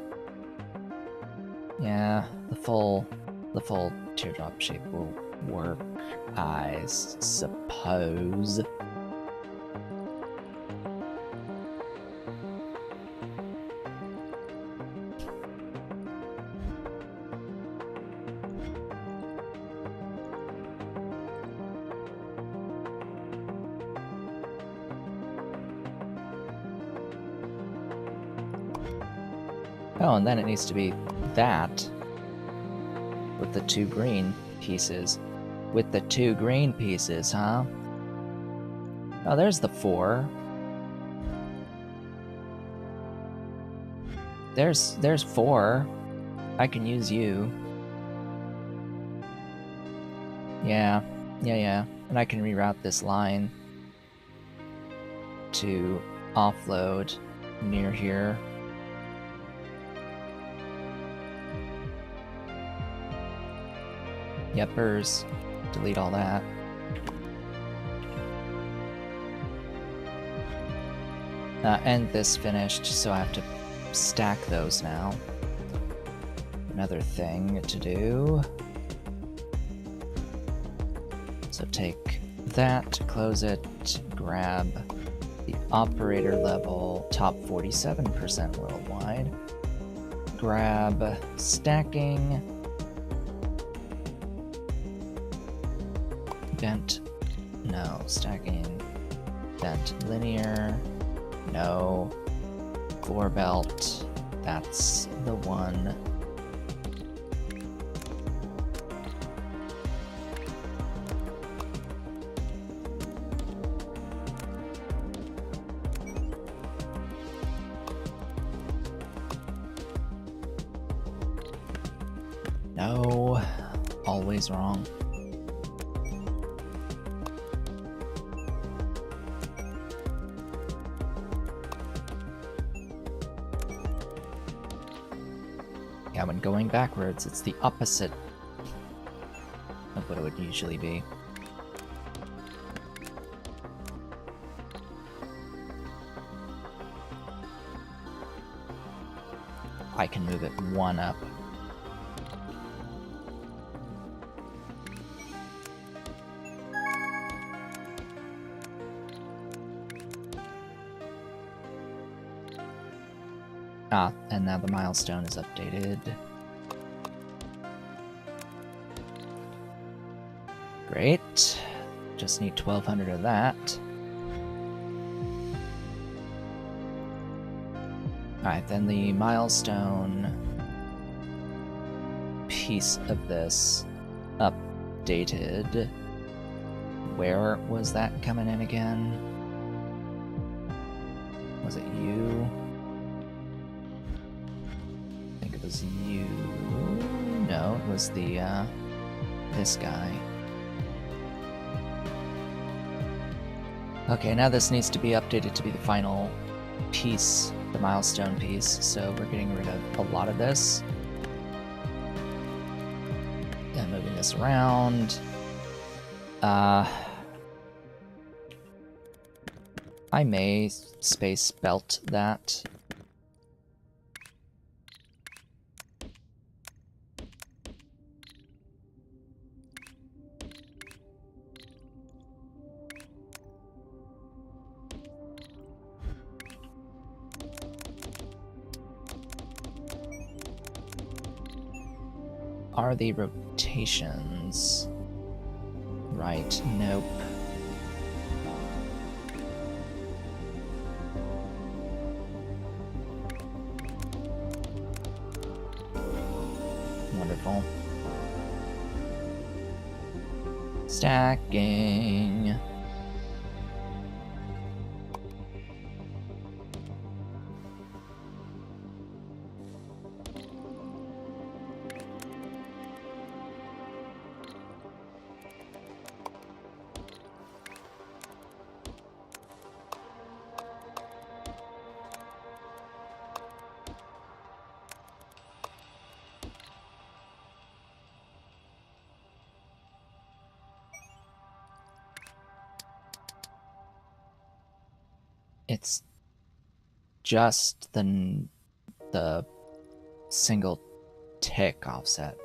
Yeah, the full teardrop shape will work, I suppose. Oh, and then it needs to be that with the 2 green pieces. With the 2 green pieces, huh? Oh, there's the 4. There's 4. I can use you. Yeah. And I can reroute this line to offload near here. Yepers. Delete all that. And this finished, so I have to stack those now. Another thing to do. So take that, close it, grab the operator level, top 47% worldwide. grab stacking. Bent. No. Stacking. Bent linear. No. Floor belt. That's the one. No. Always wrong. Yeah, when going backwards, it's the opposite of what it would usually be. I can move it one up. Ah, and now the milestone is updated. Great. Just need 1,200 of that. Alright, then the milestone piece of this updated. Where was that coming in again? Was it you? I think it was you. No, it was the, this guy. Okay, now this needs to be updated to be the final piece, the milestone piece, so we're getting rid of a lot of this. And moving this around. I may space belt that. Are the rotations right? Nope. Wonderful. Stacking. It's just the single tick offset.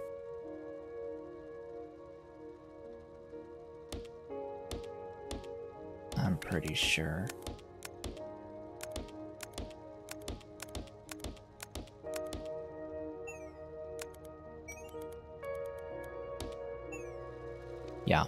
I'm pretty sure. Yeah.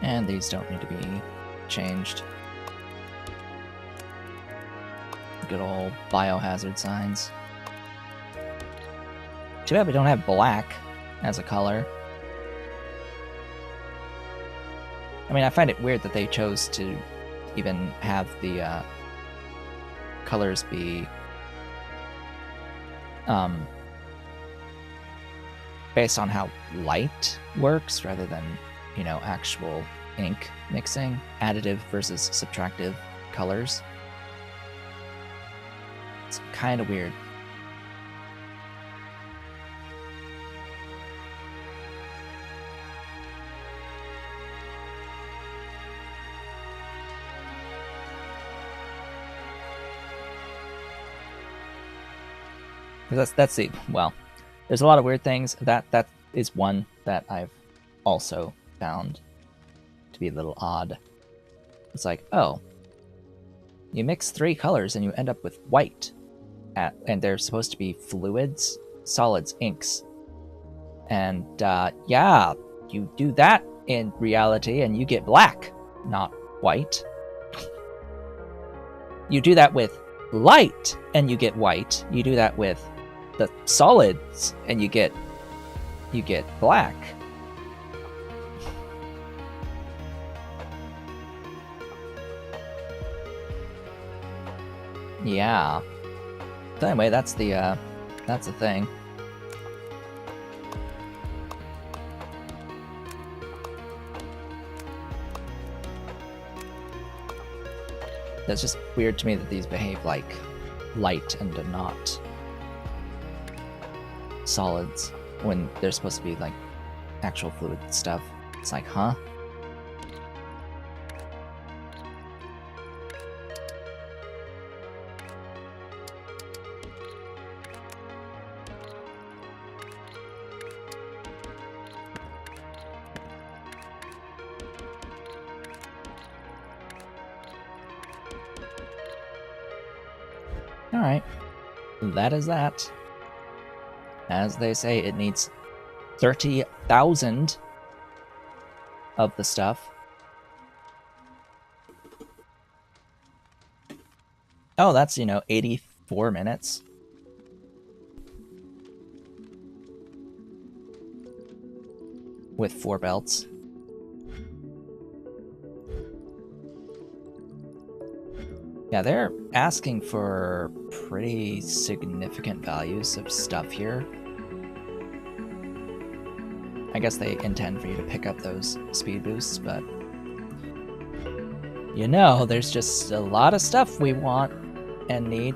And these don't need to be changed. Good old biohazard signs. Too bad we don't have black as a color. I mean, I find it weird that they chose to even have the colors be based on how light works rather than, you know, actual ink mixing, additive versus subtractive colors. It's kind of weird. That's the, well, there's a lot of weird things. That is one that I've also found to be a little odd. It's like, oh, you mix 3 colors and you end up with white, and they're supposed to be fluids, solids, inks. And yeah, you do that in reality and you get black, not white. You do that with light and you get white. You do that with the solids and you get black. Yeah. So anyway, that's the thing. It's just weird to me that these behave like light and do not solids when they're supposed to be like actual fluid stuff. It's like, huh? Alright, that is that. As they say, it needs 30,000 of the stuff. Oh, that's, 84 minutes. With 4 belts. Yeah, they're asking for pretty significant values of stuff here. I guess they intend for you to pick up those speed boosts, but there's just a lot of stuff we want and need.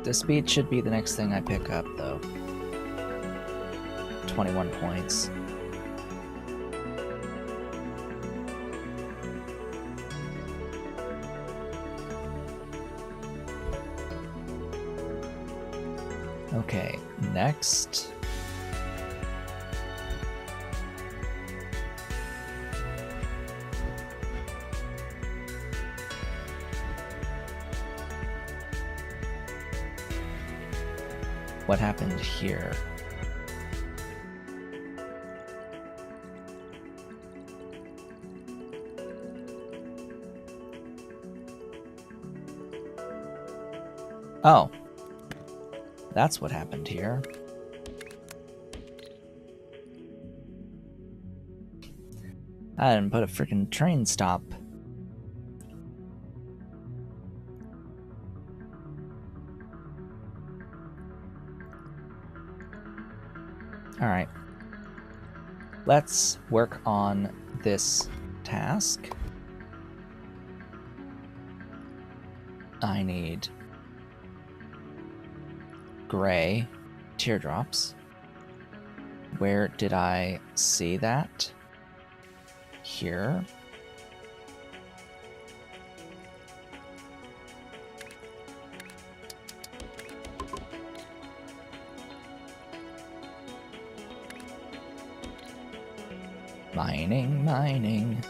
The speed should be the next thing I pick up, though. 21 points. Okay, next. What happened here? Oh. That's what happened here. I didn't put a freaking train stop. Alright. Let's work on this task. I need gray teardrops. Where did I see that? Here. Mining.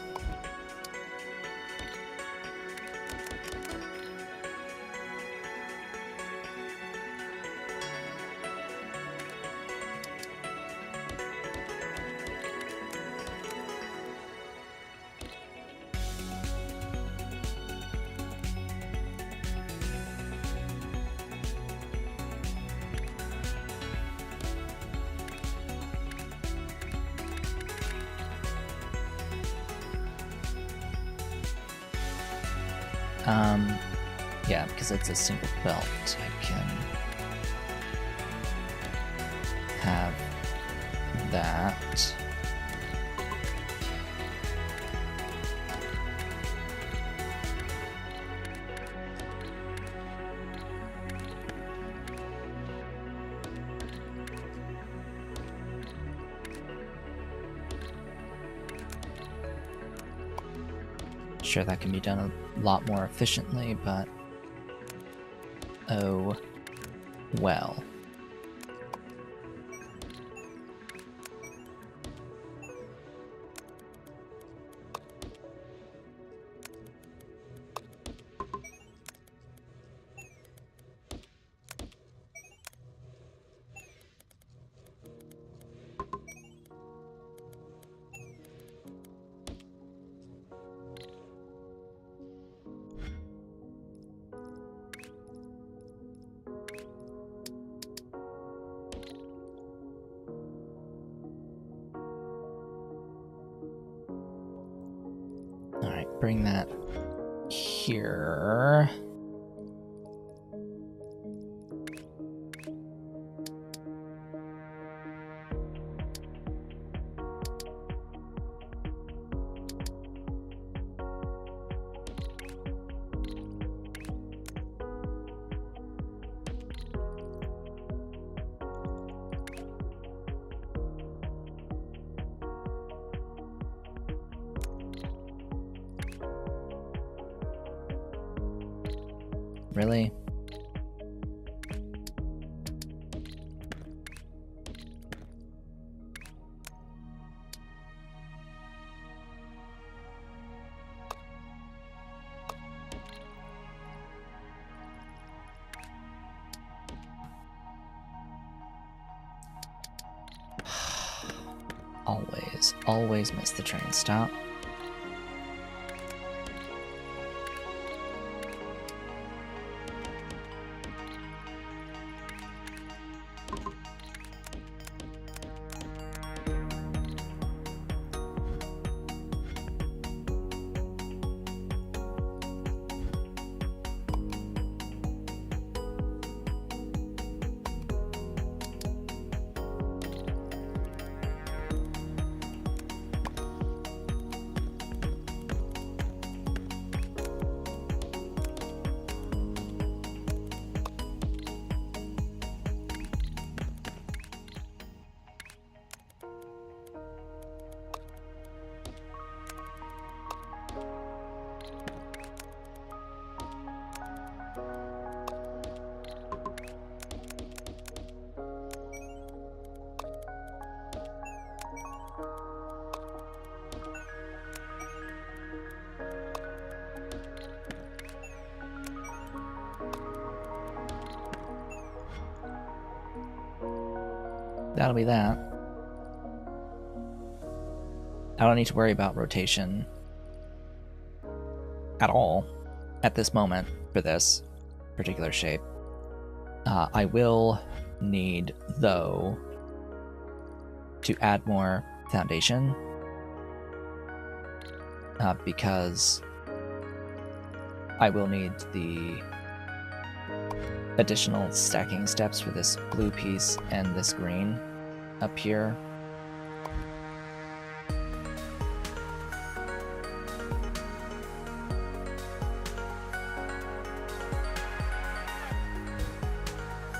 Yeah, because it's a single belt, I can have that. Sure, that can be done a lot more efficiently, but oh well. Alright, bring that here. Really? Always miss the train stop. That'll be that. I don't need to worry about rotation at all at this moment for this particular shape. I will need, though, to add more foundation because I will need the additional stacking steps for this blue piece and this green up here.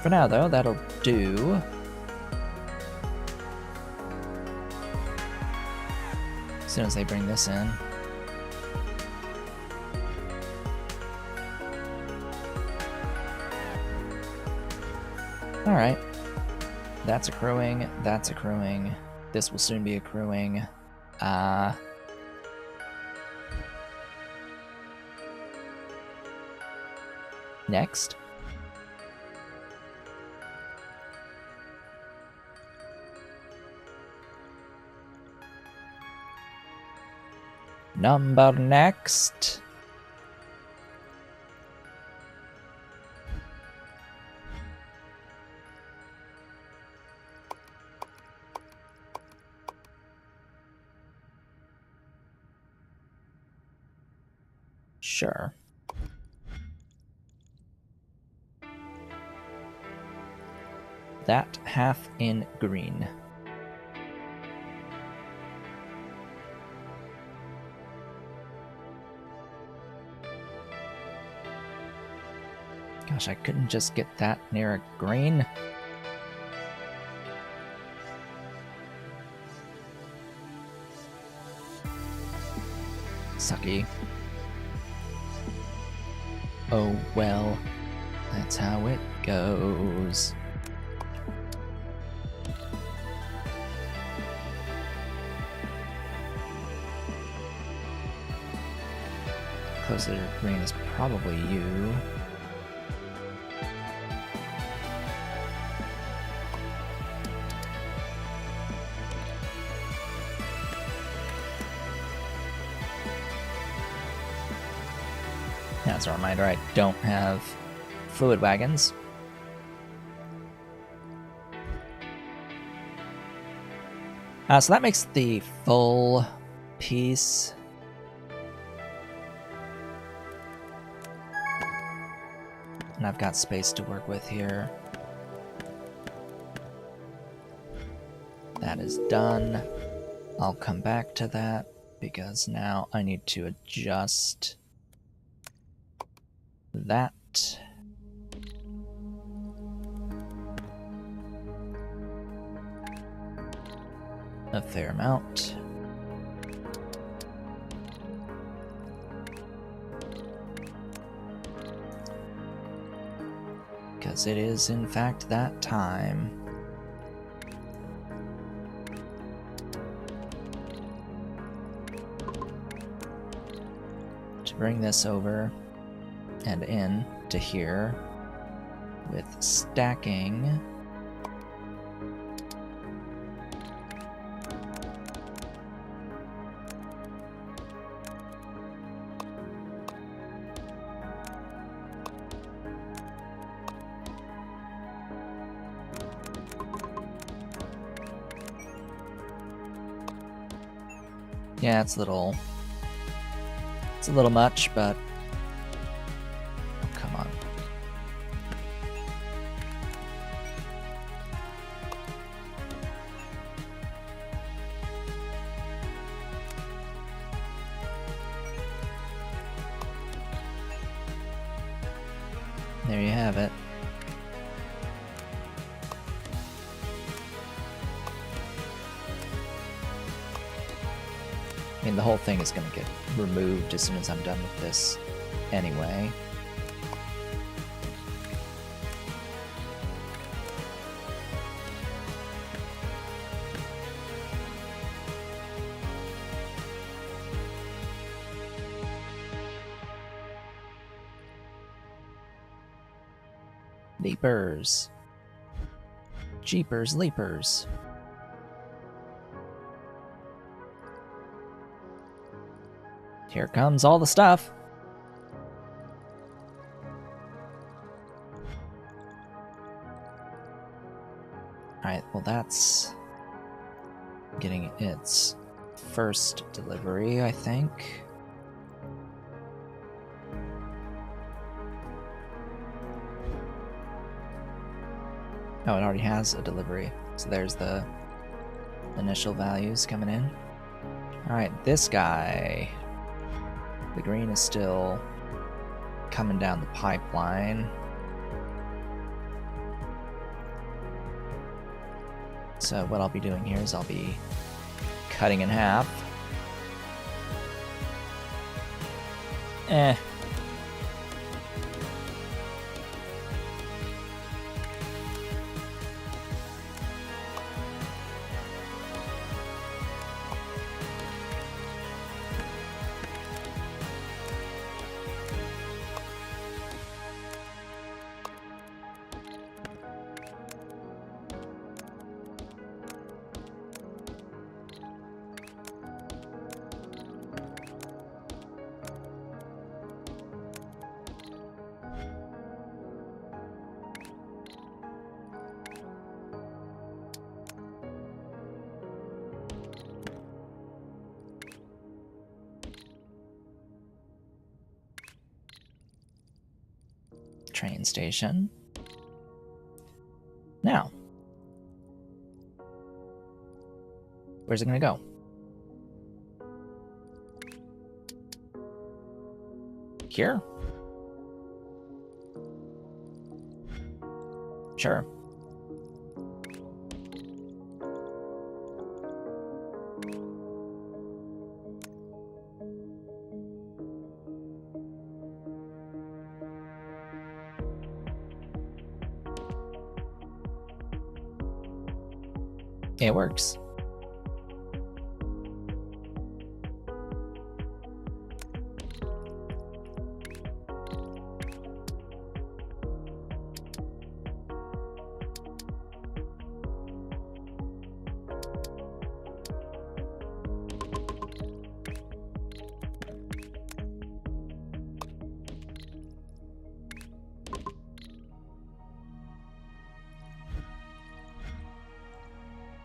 For now, though, that'll do. As soon as they bring this in. Alright. That's accruing. That's accruing. This will soon be accruing. Next. Number next. Sure. That half in green. Gosh, I couldn't just get that near a green. Sucky. Oh well, that's how it goes. Closer to green is probably you. As a reminder, I don't have fluid wagons. So that makes the full piece and I've got space to work with here. That is done. I'll come back to that because now I need to adjust that. A fair amount. Because it is, in fact, that time. To bring this over and in to here with stacking. Yeah, it's a little much, but oh, come on. There you have it. I mean, the whole thing is going to get removed as soon as I'm done with this anyway. Leapers. Jeepers leapers. Here comes all the stuff. Alright, well that's getting its first delivery, I think. Oh, it already has a delivery. So there's the initial values coming in. Alright, this guy. The green is still coming down the pipeline. So what I'll be doing here is I'll be cutting in half. Train station. Now, where's it gonna go? Here? Sure. It works.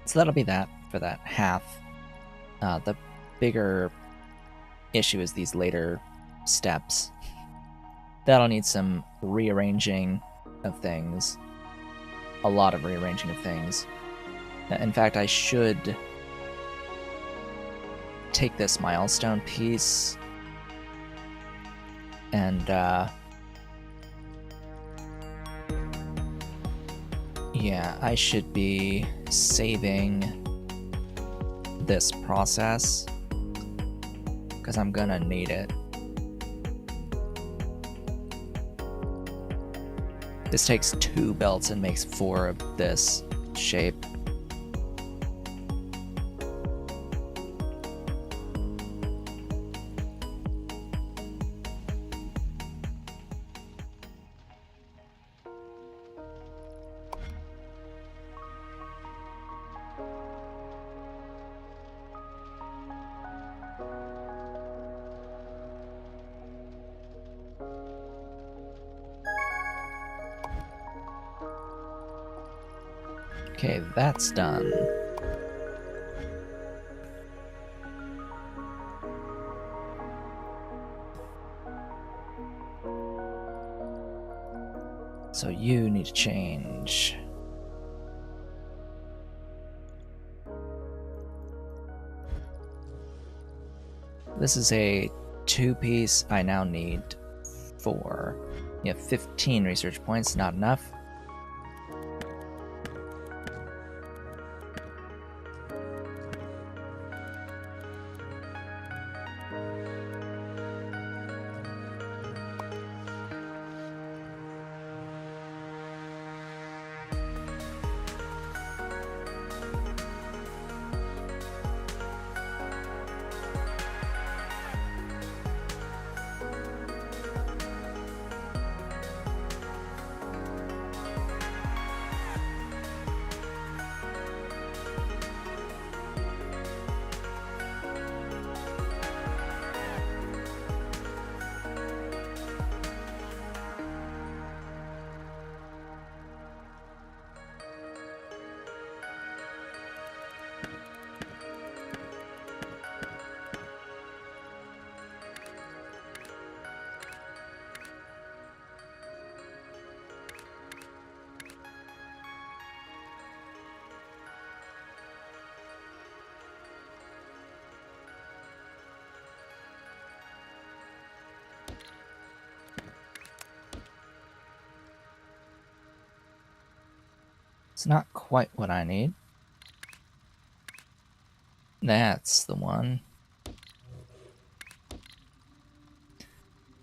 So that'll be that for that half. The bigger issue is these later steps. That'll need some rearranging of things. A lot of rearranging of things. In fact, I should take this milestone piece and yeah, I should be saving this process because I'm gonna need it. This takes 2 belts and makes 4 of this shape. Okay, that's done. So you need to change. This is a 2-piece. I now need 4. You have 15 research points, not enough. It's not quite what I need. That's the one.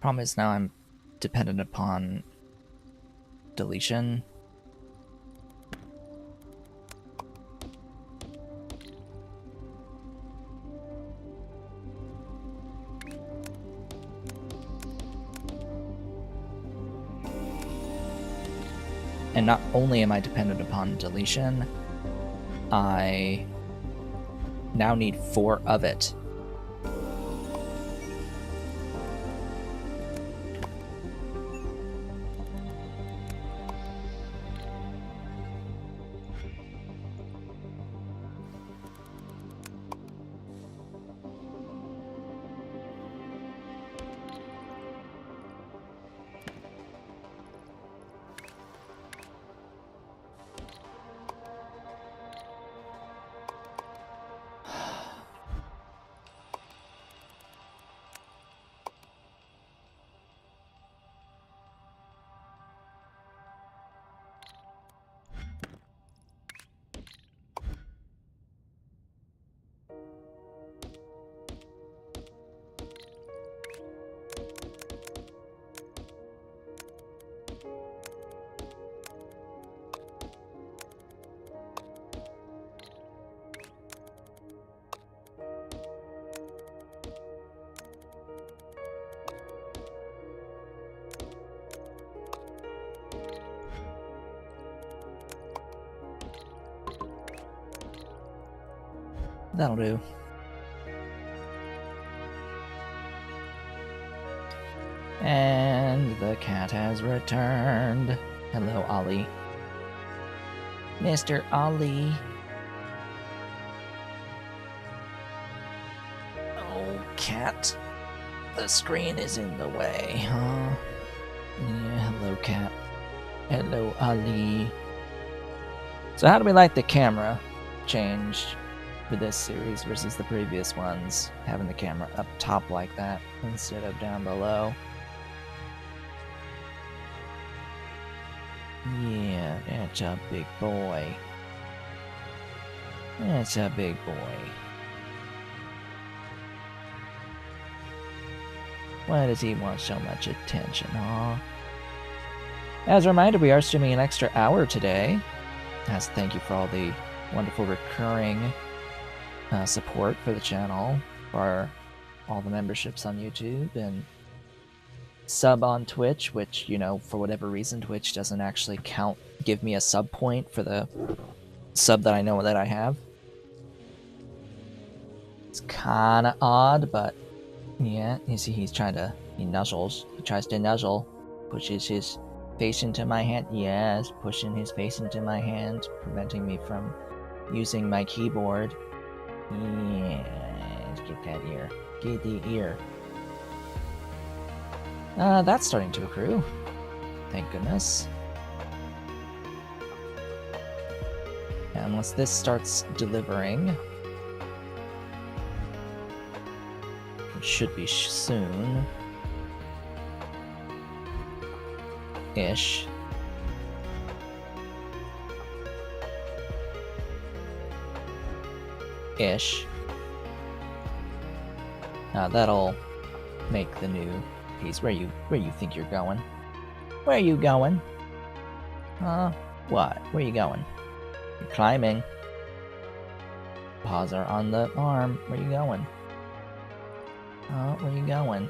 Problem is now I'm dependent upon deletion. And not only am I dependent upon deletion, I now need 4 of it. That'll do. And the cat has returned. Hello, Ollie. Mr. Ollie. Oh, cat. The screen is in the way, huh? Yeah, hello, Cat. Hello, Ali. So how do we like the camera changed for this series versus the previous ones? Having the camera up top like that instead of down below. Yeah, that's a big boy. That's a big boy. Why does he want so much attention, huh? As a reminder, we are streaming an extra hour today. As thank you for all the wonderful recurring support for the channel, for all the memberships on YouTube, and sub on Twitch, which, you know, for whatever reason, Twitch doesn't actually give me a sub point for the sub that I know that I have. It's kind of odd, but yeah, you see he nuzzles. He tries to nuzzle, pushes his face into my hand. Yes, pushing his face into my hand, preventing me from using my keyboard. Yes, get that ear. Get the ear. That's starting to accrue. Thank goodness. And once this starts delivering, it should be soon. Ish. That'll make the new piece. Where you think you're going? Where are you going? What? Where are you going? You're climbing. Paws are on the arm. Where you going? Where you going?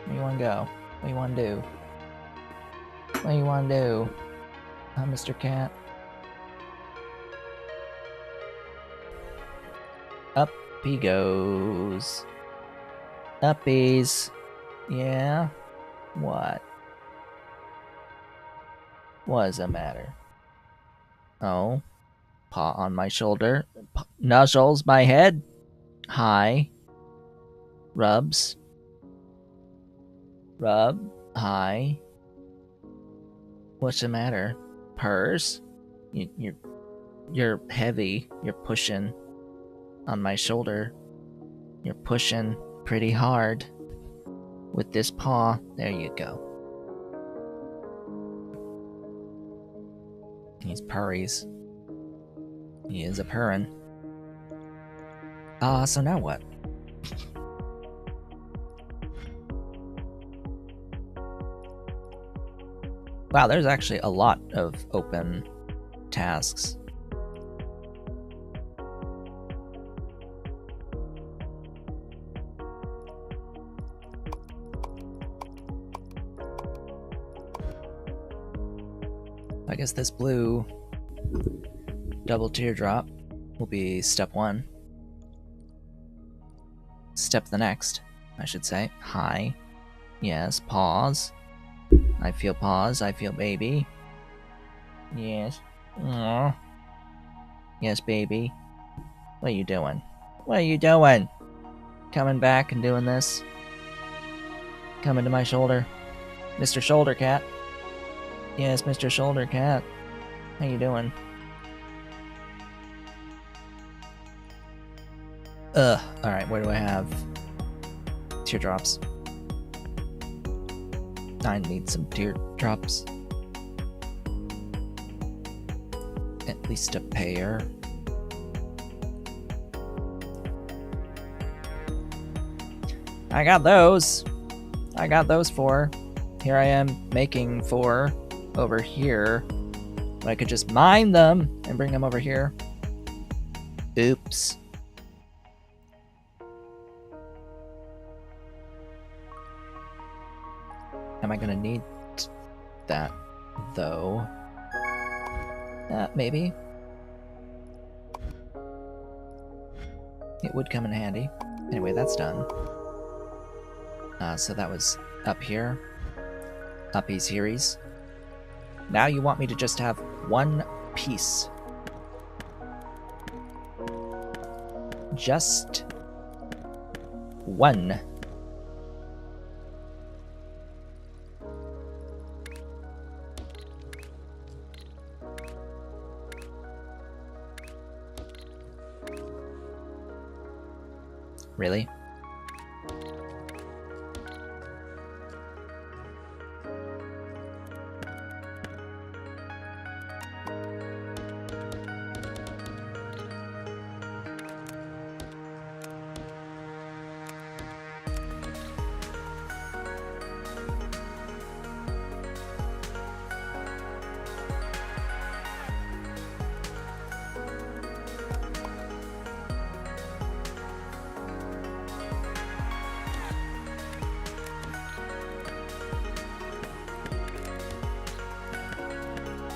Where you wanna go? What you wanna do? What you wanna do? Mr. Cat? Up he goes. Uppies. Yeah? What? What's the matter? Oh. Paw on my shoulder. Nuzzles my head. Hi. Rubs. Rub. Hi. What's the matter? Purrs? You're heavy. You're pushing on my shoulder. You're pushing pretty hard with this paw. There you go. He's purries. He is a purrin'. So now what? Wow, there's actually a lot of open tasks. I guess this blue double teardrop will be step 1. Step the next, I should say. Hi. Yes, pause. I feel pause. I feel baby. Yes. Aww. Yes, baby. What are you doing? What are you doing? Coming back and doing this? Coming to my shoulder. Mr. Shoulder Cat. Yes, Mr. Shoulder Cat. How you doing? Alright, where do I have teardrops? I need some teardrops. At least a pair. I got those. I got those 4. Here I am making 4 over here. But I could just mine them and bring them over here. Oops. Am I gonna need that, though? Maybe. It would come in handy. Anyway, that's done. So that was up here. Uppies here's. Now you want me to just have 1 piece. Just 1. Really?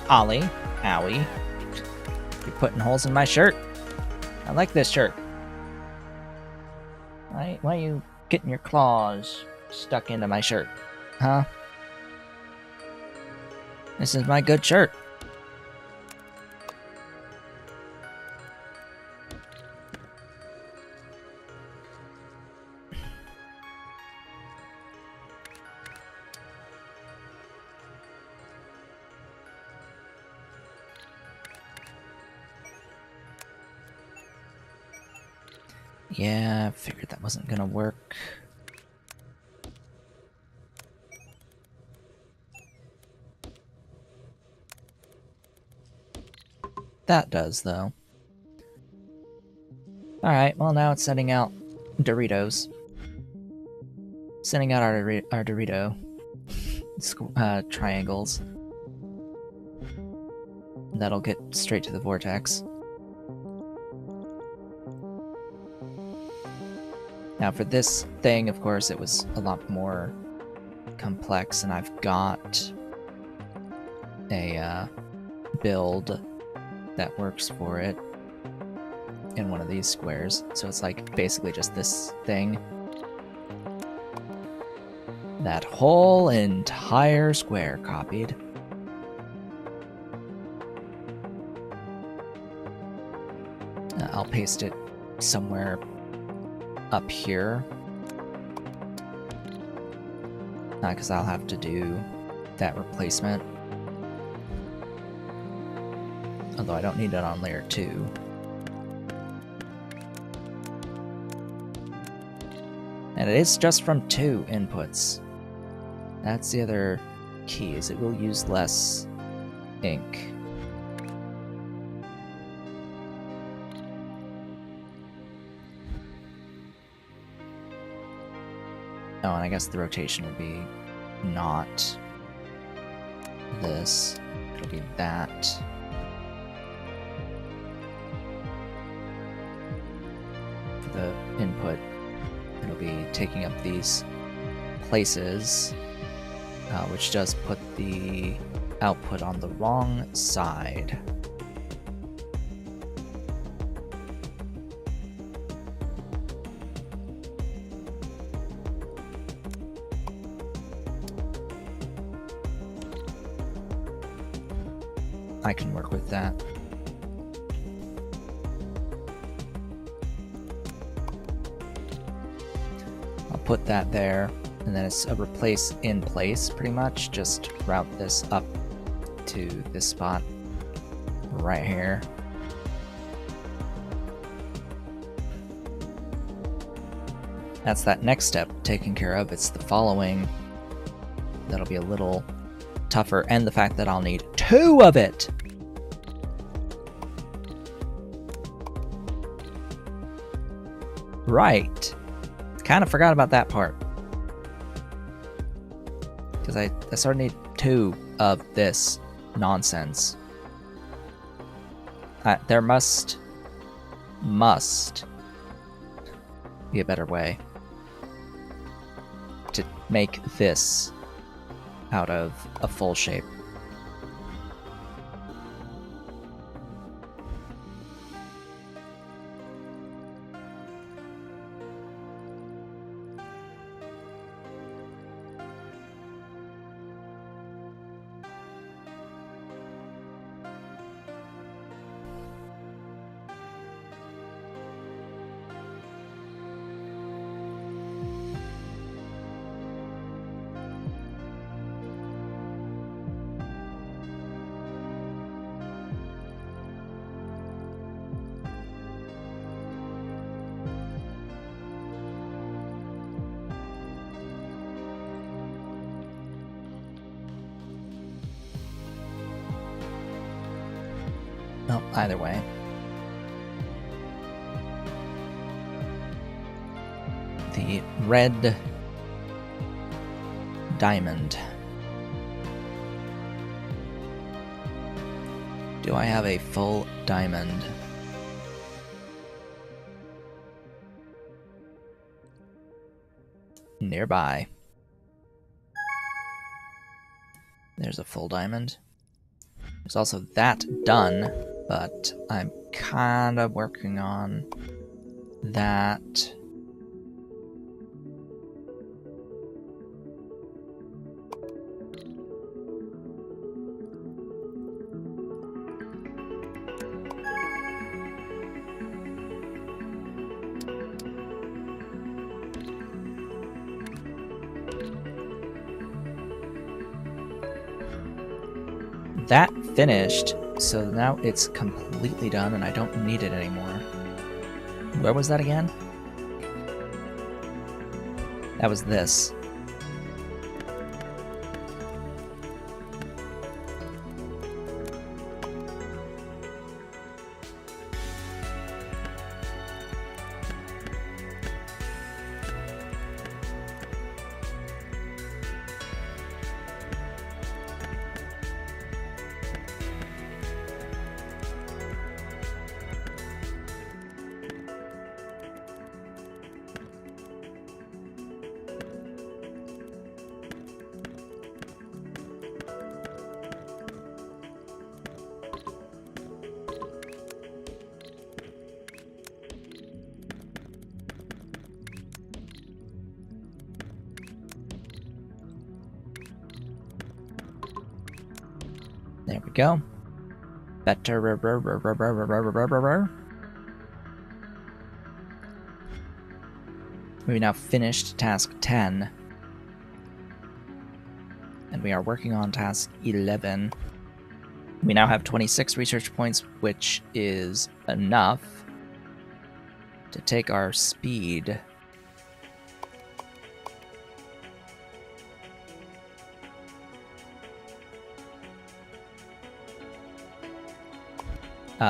Ollie, owie, you're putting holes in my shirt. I like this shirt. Why are you getting your claws stuck into my shirt? Huh? This is my good shirt. Yeah, I figured that wasn't gonna work. That does, though. Alright, well now it's sending out Doritos. Sending out our Dorito triangles. That'll get straight to the vortex. Now for this thing, of course, it was a lot more complex, and I've got a build that works for it in one of these squares. So it's like basically just this thing. That whole entire square copied. I'll paste it somewhere up here. Because I'll have to do that replacement. Although I don't need it on layer 2. And it is just from 2 inputs. That's the other key, is it will use less ink. Oh, and I guess the rotation will be not this. It'll be that. For the input, it'll be taking up these places, which does put the output on the wrong side. I can work with that. I'll put that there, and then it's a replace in place, pretty much. Just route this up to this spot right here. That's that next step taken care of. It's the following that'll be a little tougher, and the fact that I'll need 2 of it. Right. Kind of forgot about that part. Because I sort of need 2 of this nonsense. There must be a better way to make this out of a full shape. Well, either way. The red diamond. Do I have a full diamond? Nearby. There's a full diamond. There's also that done, but I'm kind of working on that. That finished, so now it's completely done and I don't need it anymore. Where was that again? That was this. There we go. Better. We now finished task 10. And we are working on task 11. We now have 26 research points, which is enough to take our speed.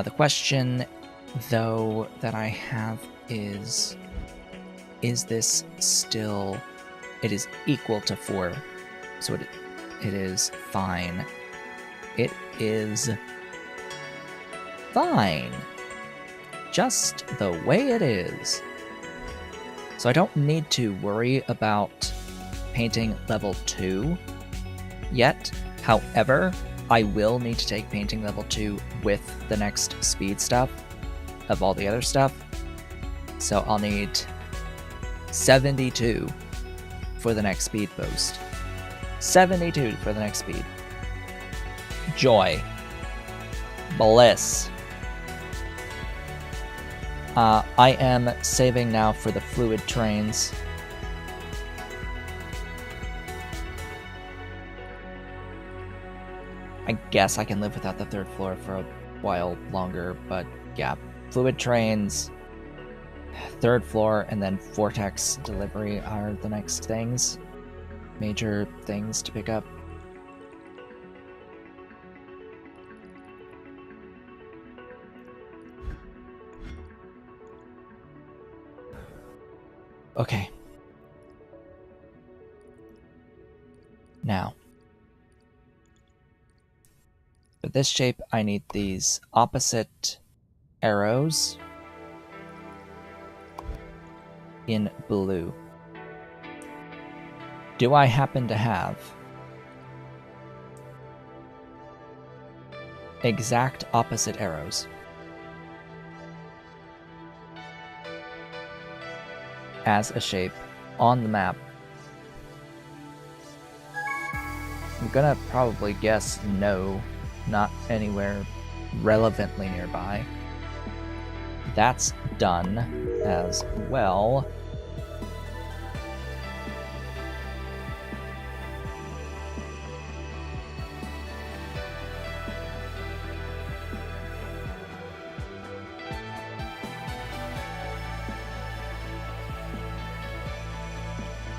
The question, though, that I have is this still... It is equal to 4, so it is fine. It is fine. Just the way it is. So I don't need to worry about painting level 2 yet. However, I will need to take painting level 2 with the next speed stuff of all the other stuff. So I'll need 72 for the next speed boost. 72 for the next speed. Joy. Bliss. I am saving now for the fluid trains. I guess I can live without the 3rd floor for a while longer, but yeah. Fluid trains, 3rd floor, and then vortex delivery are the next things. Major things to pick up. Okay. Now, for this shape, I need these opposite arrows in blue. Do I happen to have exact opposite arrows as a shape on the map? I'm gonna probably guess no, not anywhere relevantly nearby. That's done as well.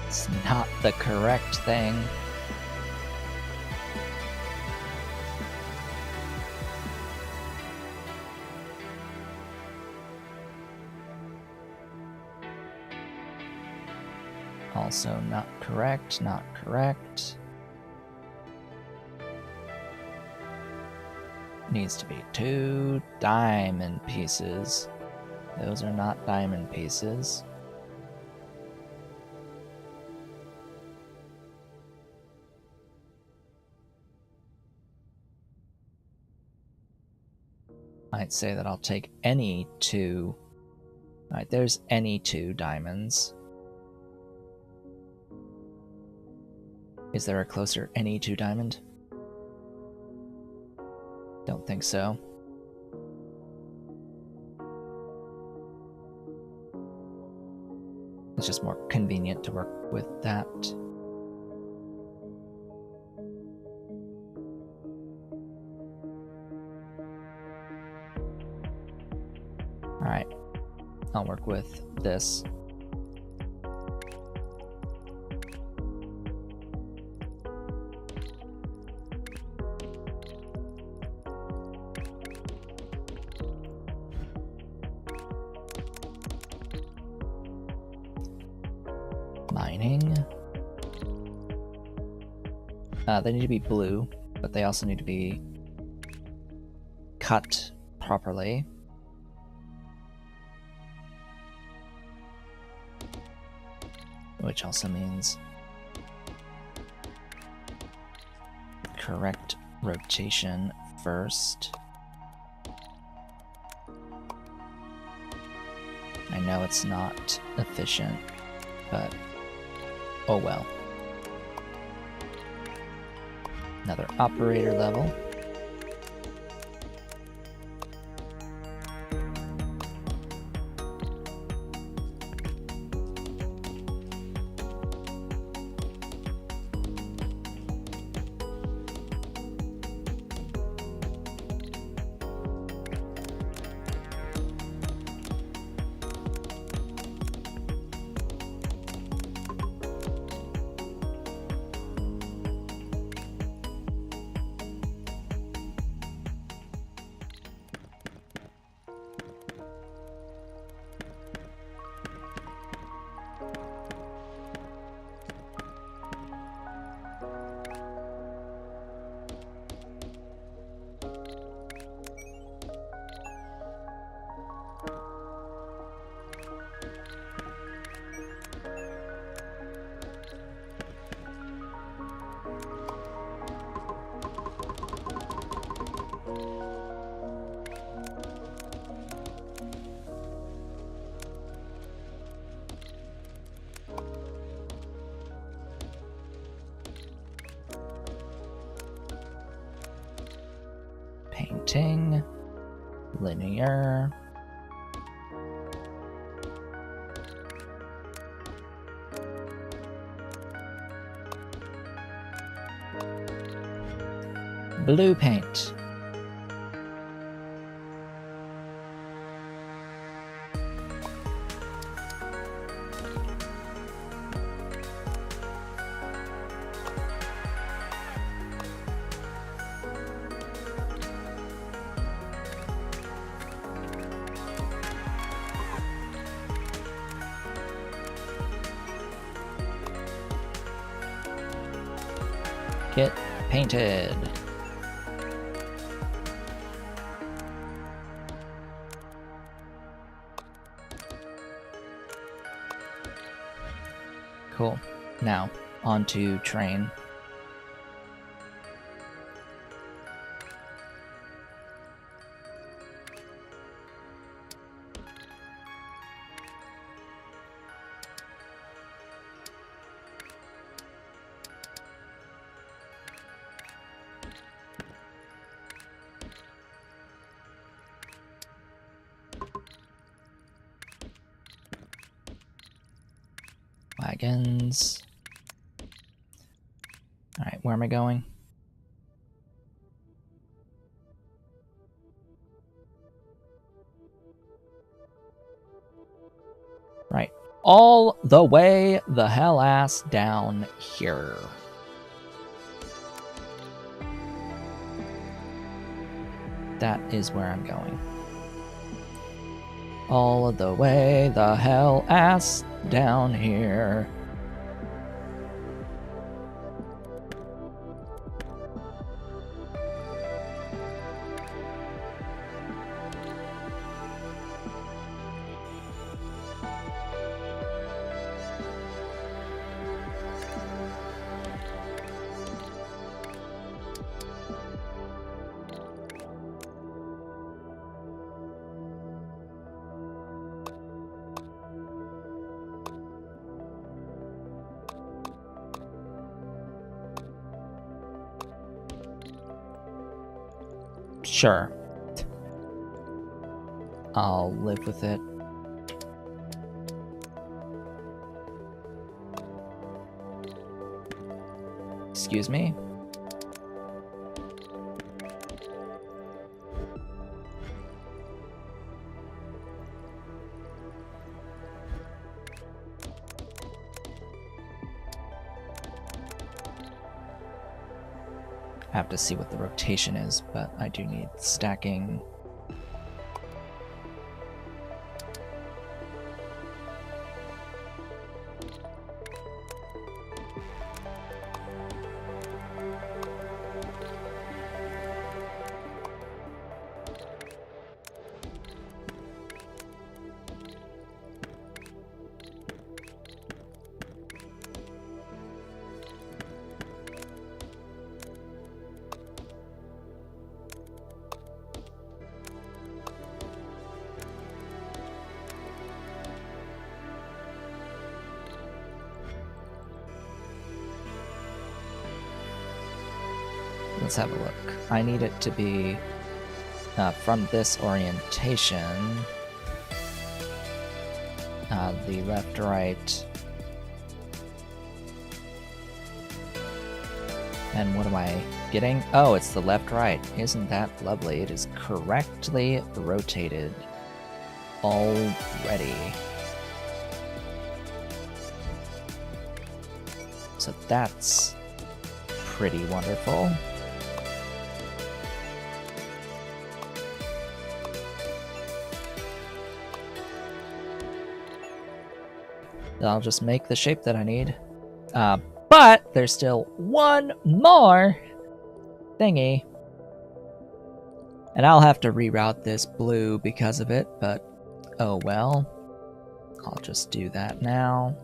It's not the correct thing. Also not correct, not correct. Needs to be 2 diamond pieces. Those are not diamond pieces. I'd say that I'll take any 2. Alright, there's any 2 diamonds. Is there a closer any 2 diamond? Don't think so. It's just more convenient to work with that. Alright, I'll work with this. Mining. They need to be blue, but they also need to be cut properly. Which also means correct rotation first. I know it's not efficient, but oh well. Another operator level. Painting, linear, blue paint. Get painted. Cool. Now, on to train. Wagons. Alright, where am I going? Right. All the way the hell ass down here. That is where I'm going. All of the way the hell ass down here. Sure. I'll live with it. Excuse me? I have to see what the rotation is, but I do need stacking. Let's have a look. I need it to be from this orientation. The left, right. And what am I getting? Oh, it's the left, right. Isn't that lovely? It is correctly rotated already. So that's pretty wonderful. I'll just make the shape that I need. But there's still one more thingy. And I'll have to reroute this blue because of it, but oh well. I'll just do that now.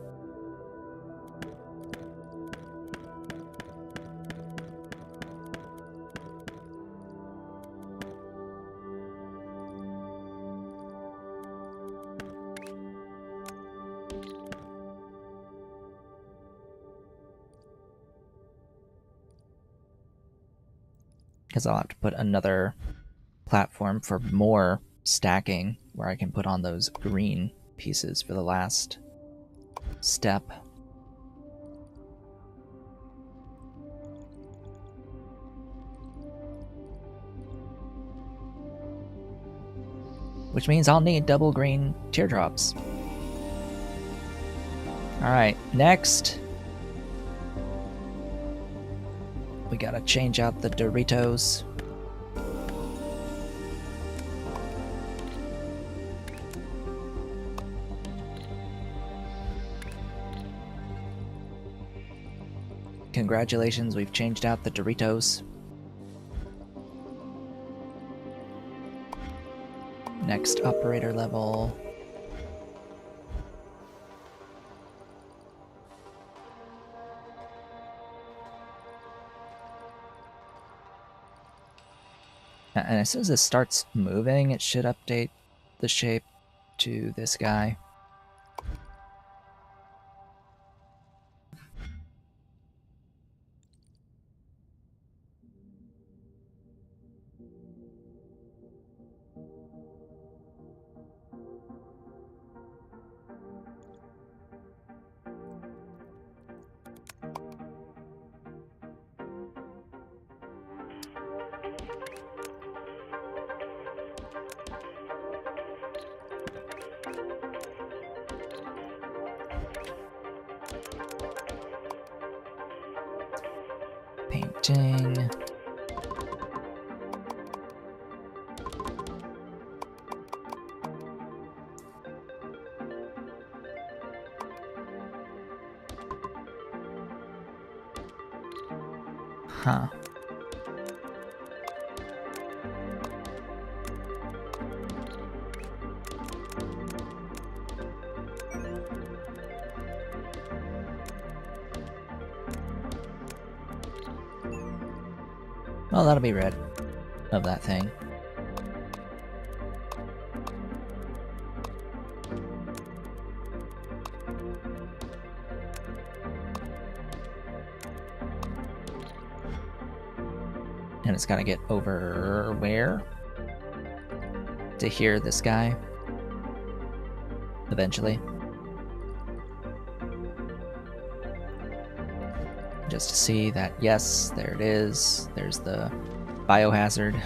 Because I'll have to put another platform for more stacking where I can put on those green pieces for the last step. Which means I'll need double green teardrops. Alright, next. We gotta change out the Doritos. Congratulations, we've changed out the Doritos. Next operator level. And as soon as this starts moving, it should update the shape to this guy. Painting. Huh. Well, that'll be red of that thing. And it's gotta get over where? To hear this guy. Eventually. Just to see that, yes, there it is. There's the biohazard.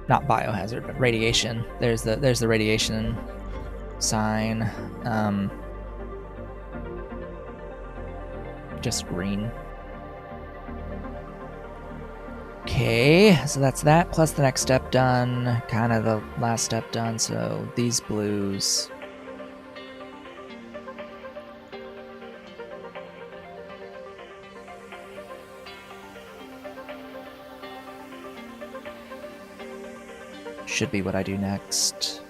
Not biohazard, but radiation. There's the radiation sign. Just green. Okay, so that's that, plus the next step done, kind of the last step done, so these blues. Should be what I do next.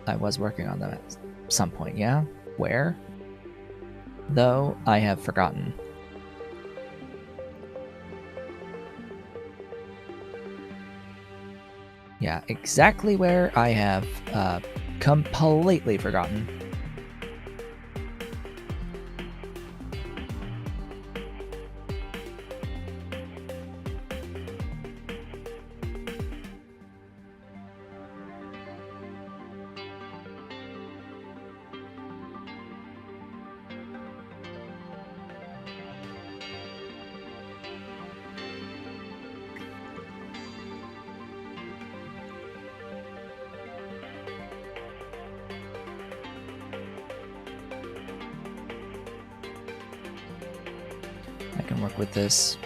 I was working on them at some point, yeah? Where? Though, I have forgotten. Yeah, exactly where I have completely forgotten. I can work with this.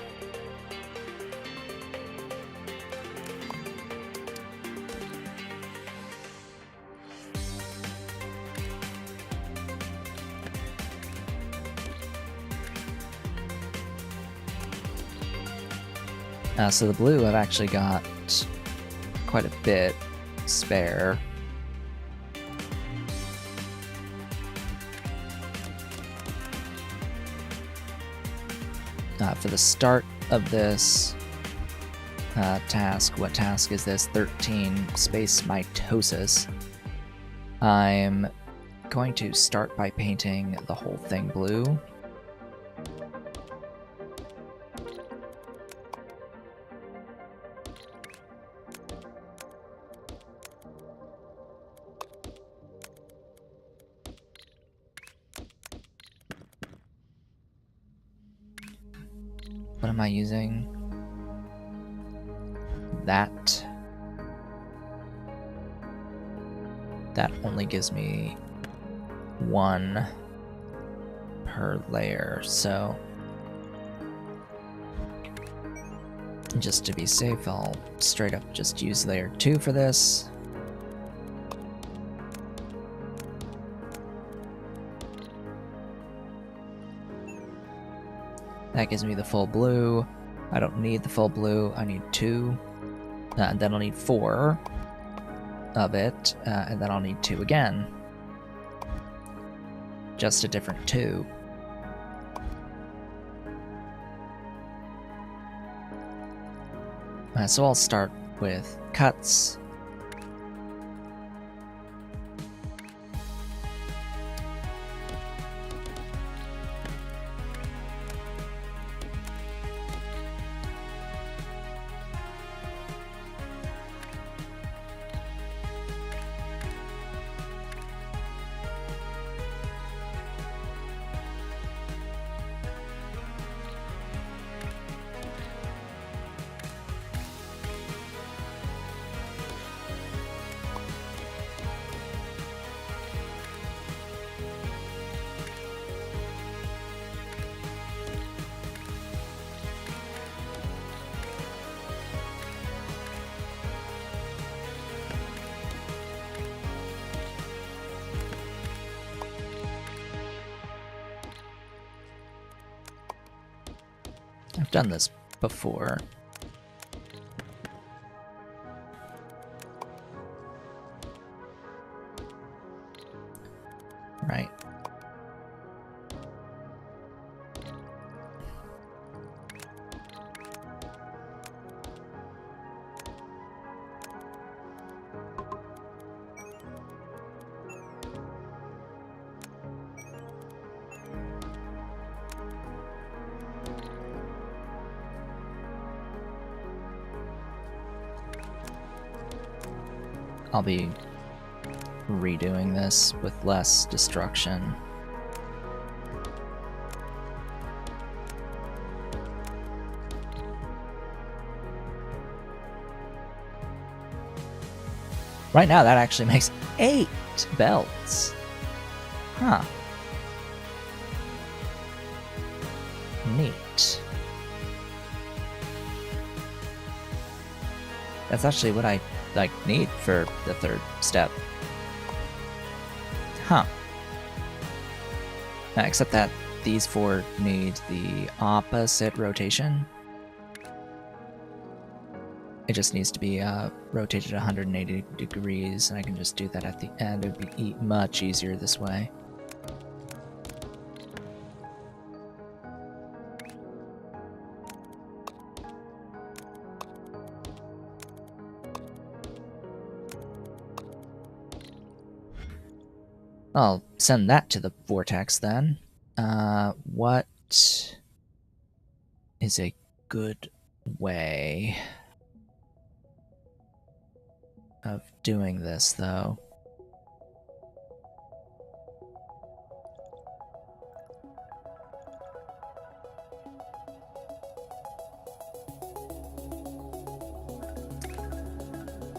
So the blue I've actually got quite a bit spare. For the start of this task, what task is this? 13, space mitosis. I'm going to start by painting the whole thing blue. What am I using? That only gives me one per layer, so just to be safe, I'll straight up just use layer 2 for this. That gives me the full blue. I don't need the full blue, I need 2. And then I'll need 4 of it, and then I'll need 2 again. Just a different 2. So I'll start with cuts. I've done this before. Right. I'll be redoing this with less destruction. Right now, that actually makes 8 belts. Huh. Neat. That's actually what I need for the 3rd step. Huh. Except that these 4 need the opposite rotation. It just needs to be rotated 180 degrees, and I can just do that at the end. It would be much easier this way. I'll send that to the vortex then. What is a good way of doing this, though?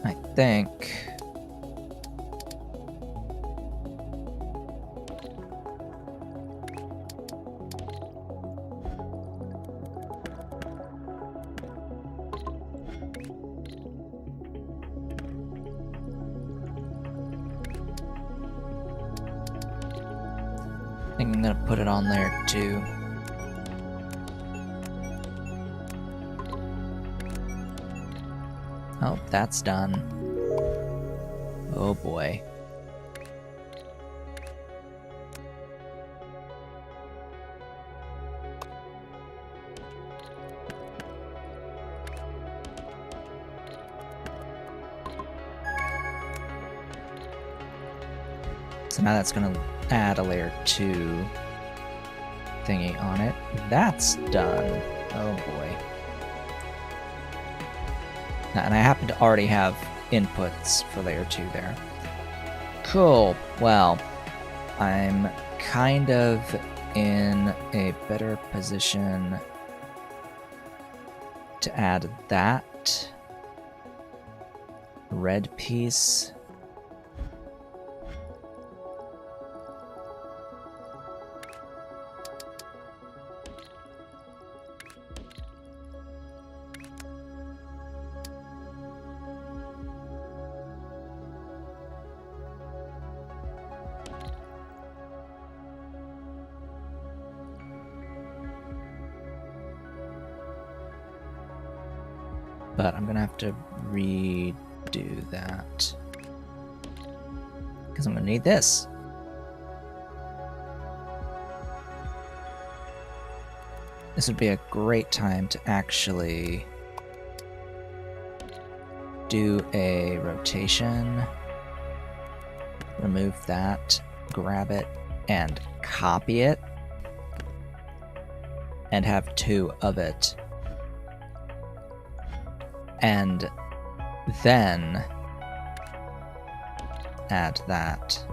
I think I'm gonna put it on there too. Oh, that's done. Oh boy. So now that's gonna add a layer 2 thingy on it. That's done. Oh boy. And I happen to already have inputs for layer 2 there. Cool. Well, I'm kind of in a better position to add that red piece. But I'm gonna have to redo that because I'm gonna need this. This would be a great time to actually do a rotation, remove that, grab it, and copy it, and have 2 of it. And then add that.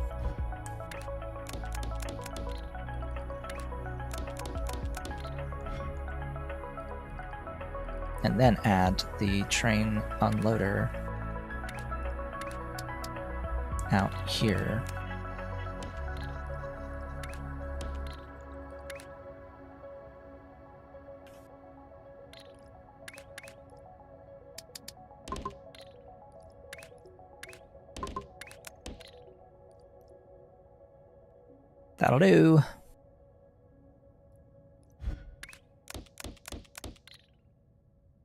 And then add the train unloader out here. That'll do.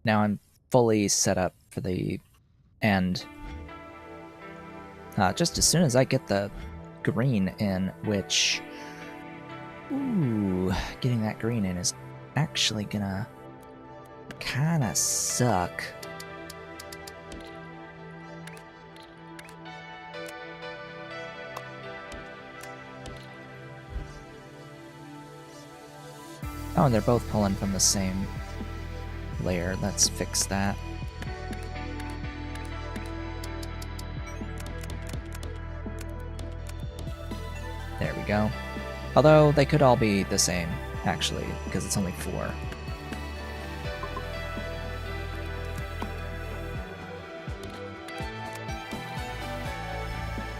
Now I'm fully set up for the end. Just as soon as I get the green in, which... Ooh, getting that green in is actually gonna kinda suck. Oh, and they're both pulling from the same layer. Let's fix that. go. Although they could all be the same, actually, because it's only 4.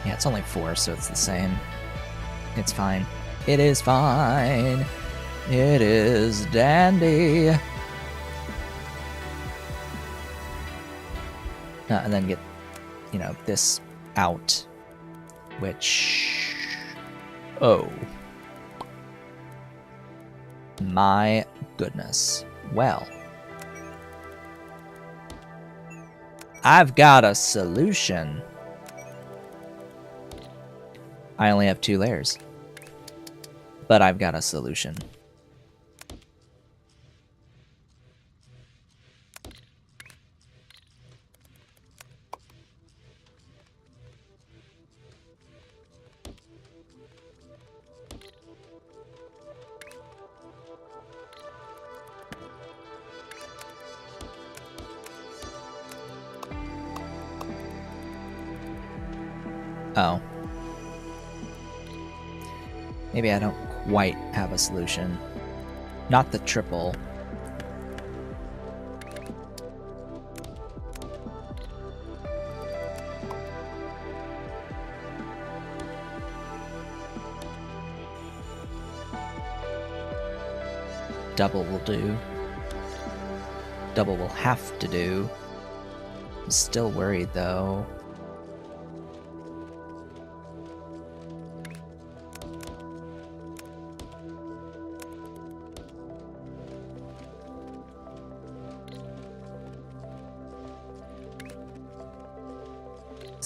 Yeah, it's only 4, so it's the same. It's fine. It is fine. It is dandy. And then get, you know, this out, which... Oh. My goodness. Well. I've got a solution. I only have 2 layers. But I've got a solution. Oh. Maybe I don't quite have a solution. Not the triple. Double will do. Double will have to do. I'm still worried though.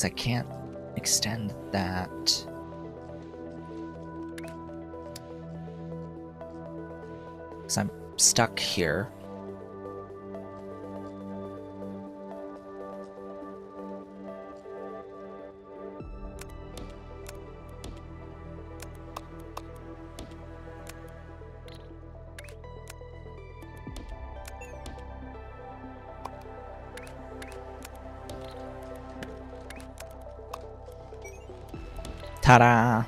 I can't extend that. Because I'm stuck here. Ta-da!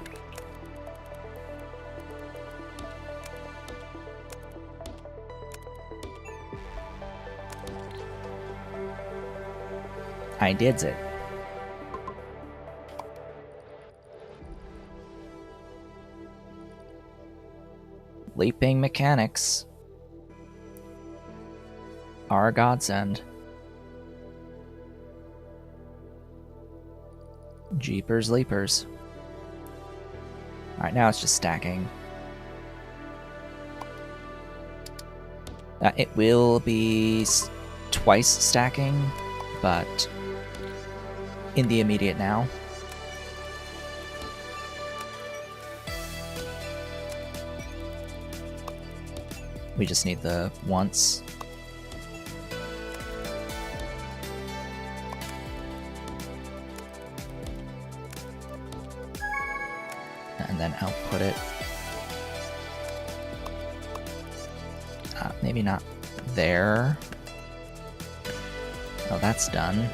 I did it. Leaping mechanics are a godsend. Jeepers leapers. Alright, now it's just stacking. It will be twice stacking, but in the immediate now. We just need the once. And then output it. Maybe not there. Oh, that's done.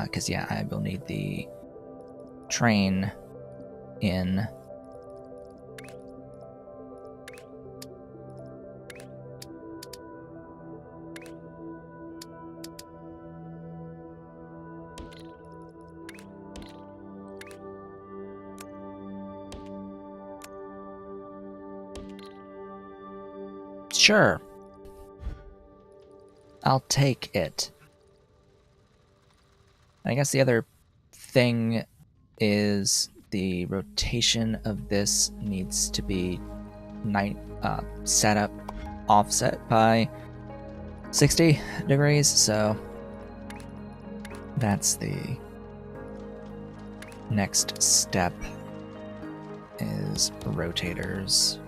Because, yeah, I will need the train in. Sure. I'll take it. I guess the other thing is the rotation of this needs to be set up offset by 60 degrees, so that's the next step is rotators.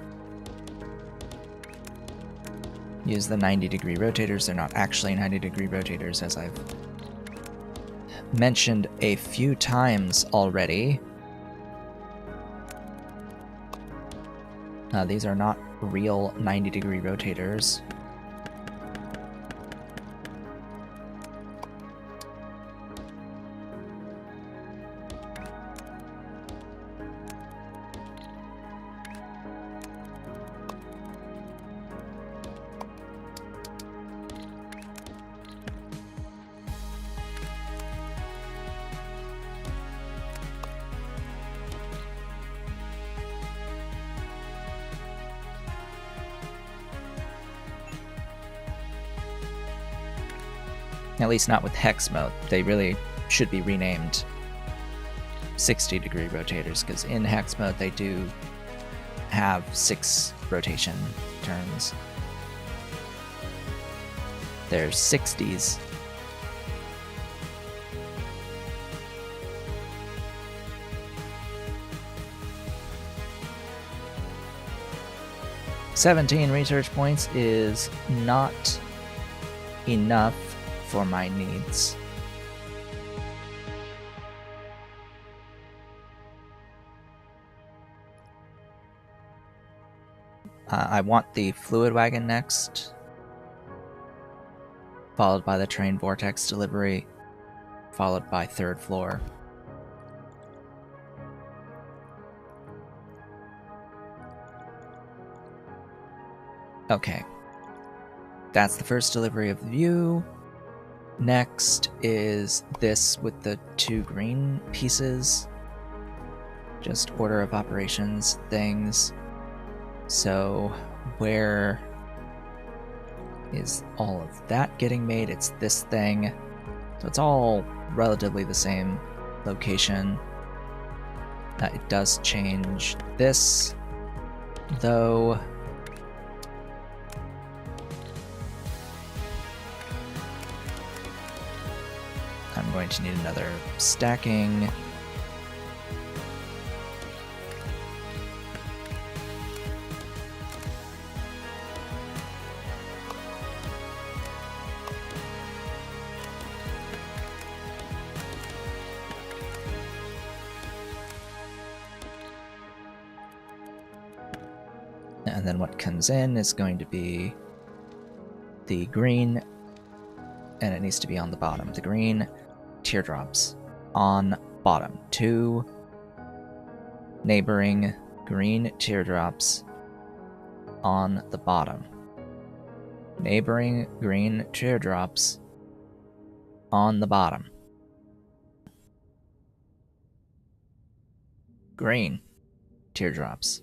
Use the 90-degree rotators. They're not actually 90-degree rotators, as I've mentioned a few times already. These are not real 90-degree rotators. At least not with hex mode. They really should be renamed 60-degree rotators, because in hex mode they do have 6 rotation turns. They're 60s. $17 research points is not enough for my needs. I want the fluid wagon next, followed by the train vortex delivery, followed by 3rd floor. Okay, that's the first delivery of the view. Next is this with the 2 green pieces. Just order of operations things. So where is all of that getting made? It's this thing. So it's all relatively the same location. It does change this, though. I'm going to need another stacking. And then what comes in is going to be the green, and it needs to be on the bottom. The green teardrops on bottom. 2 neighboring green teardrops on the bottom. Neighboring green teardrops on the bottom. Green teardrops.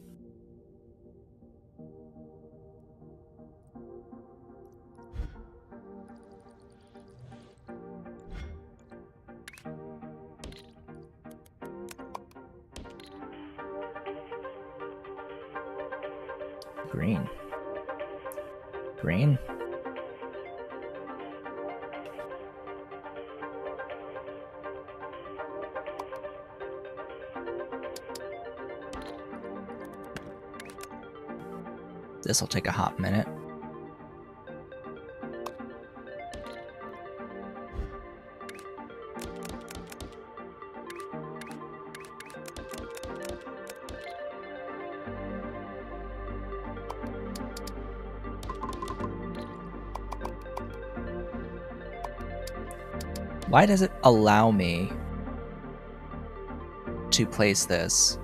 Green. Green. This'll take a hot minute. Why does it allow me to place this?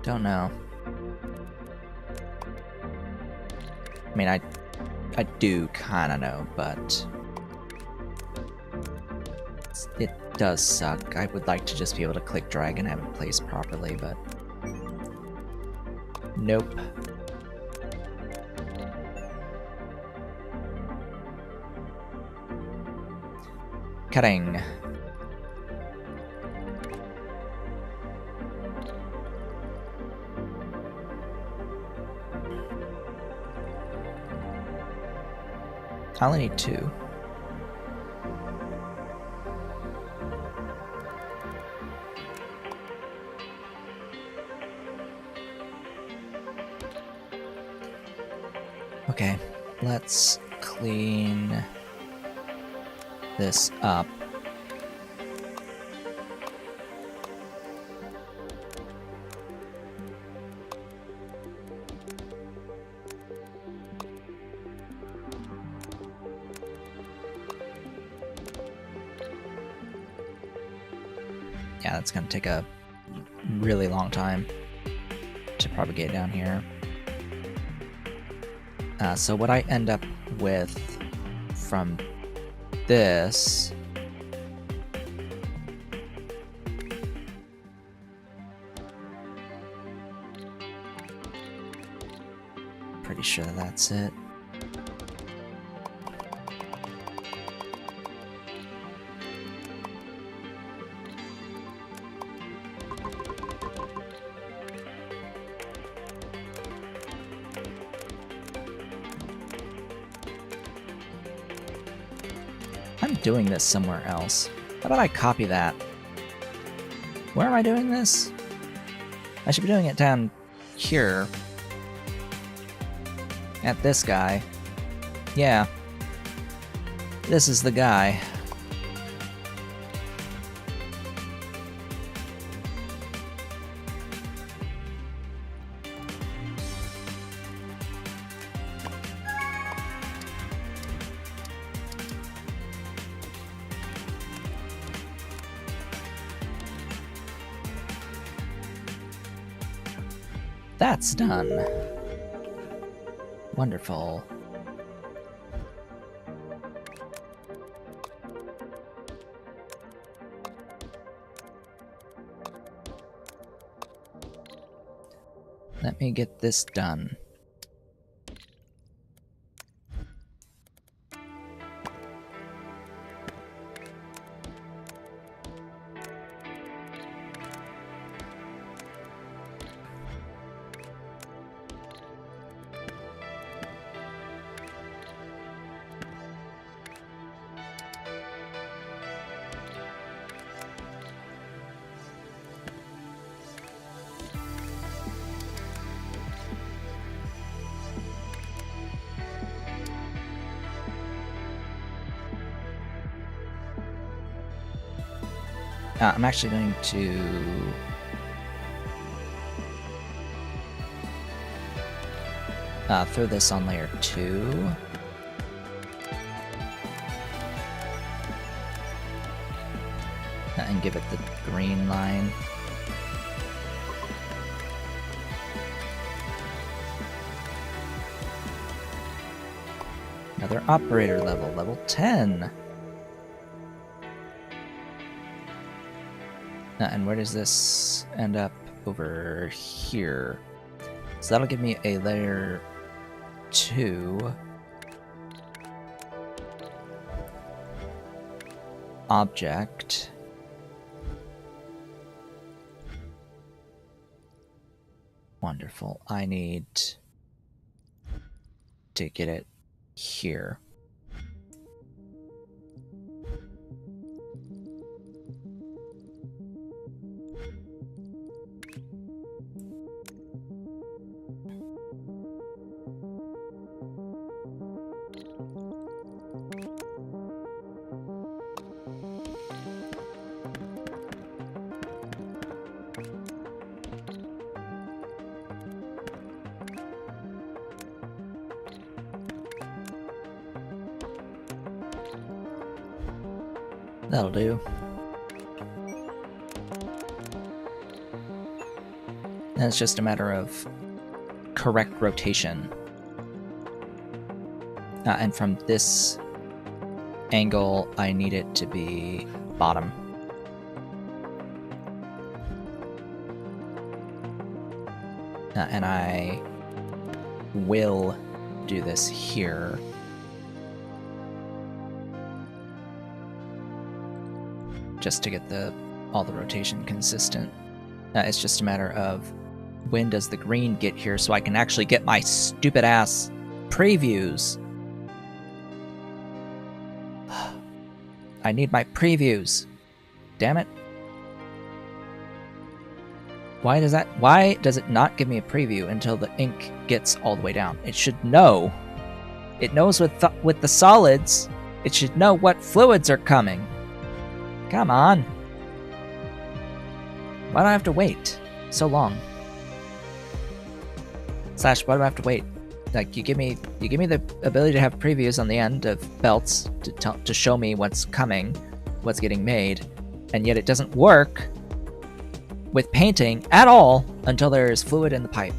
Don't know. I mean, I do kind of know, but it does suck. I would like to just be able to click drag and have it placed properly, but nope. Cutting. I only need 2. Okay, let's clean this up. Yeah, that's gonna take a really long time to propagate down here. So what I end up with from this pretty sure that's it. I'm doing this somewhere else. How about I copy that? Where am I doing this? I should be doing it down here. At this guy. Yeah. This is the guy. That's done. Wonderful. Let me get this done. I'm actually going to throw this on layer 2. And give it the green line. Another operator level, level 10. And where does this end up? Over here. So that'll give me a layer 2 object. Wonderful. I need to get it here. That'll do. And it's just a matter of correct rotation. And from this angle, I need it to be bottom. And I will do this here. Just to get all the rotation consistent. It's just a matter of when does the green get here so I can actually get my stupid ass previews. I need my previews. Damn it. Why does it not give me a preview until the ink gets all the way down? It should know. It knows with the solids, it should know what fluids are coming. Come on. Why do I have to wait so long? Slash, why do I have to wait? Like, you give me the ability to have previews on the end of belts to show me what's coming, what's getting made, and yet it doesn't work with painting at all until there is fluid in the pipe.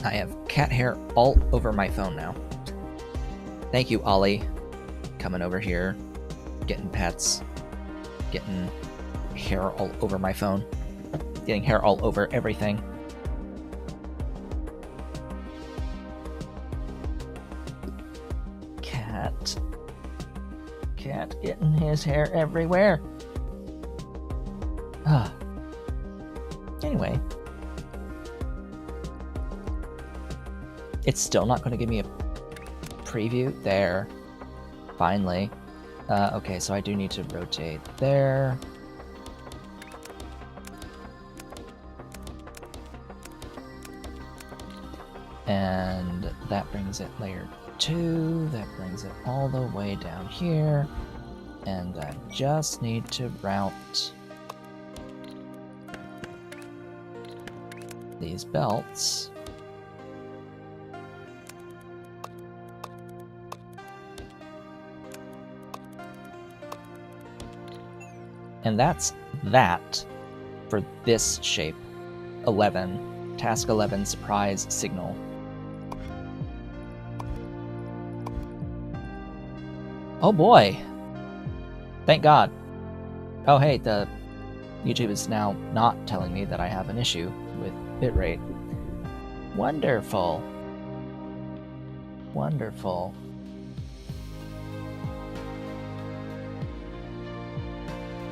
I have cat hair all over my phone now. Thank you, Ollie. Coming over here, getting pets, getting hair all over my phone, getting hair all over everything. Cat getting his hair everywhere. Anyway. It's still not going to give me a preview. There. Finally. Okay, so I do need to rotate there. And that brings it layer 2. That brings it all the way down here. And I just need to route these belts. And that's that for this shape. 11. Task 11, surprise signal. Oh boy! Thank God. Oh hey, the YouTube is now not telling me that I have an issue with bitrate. Wonderful. Wonderful.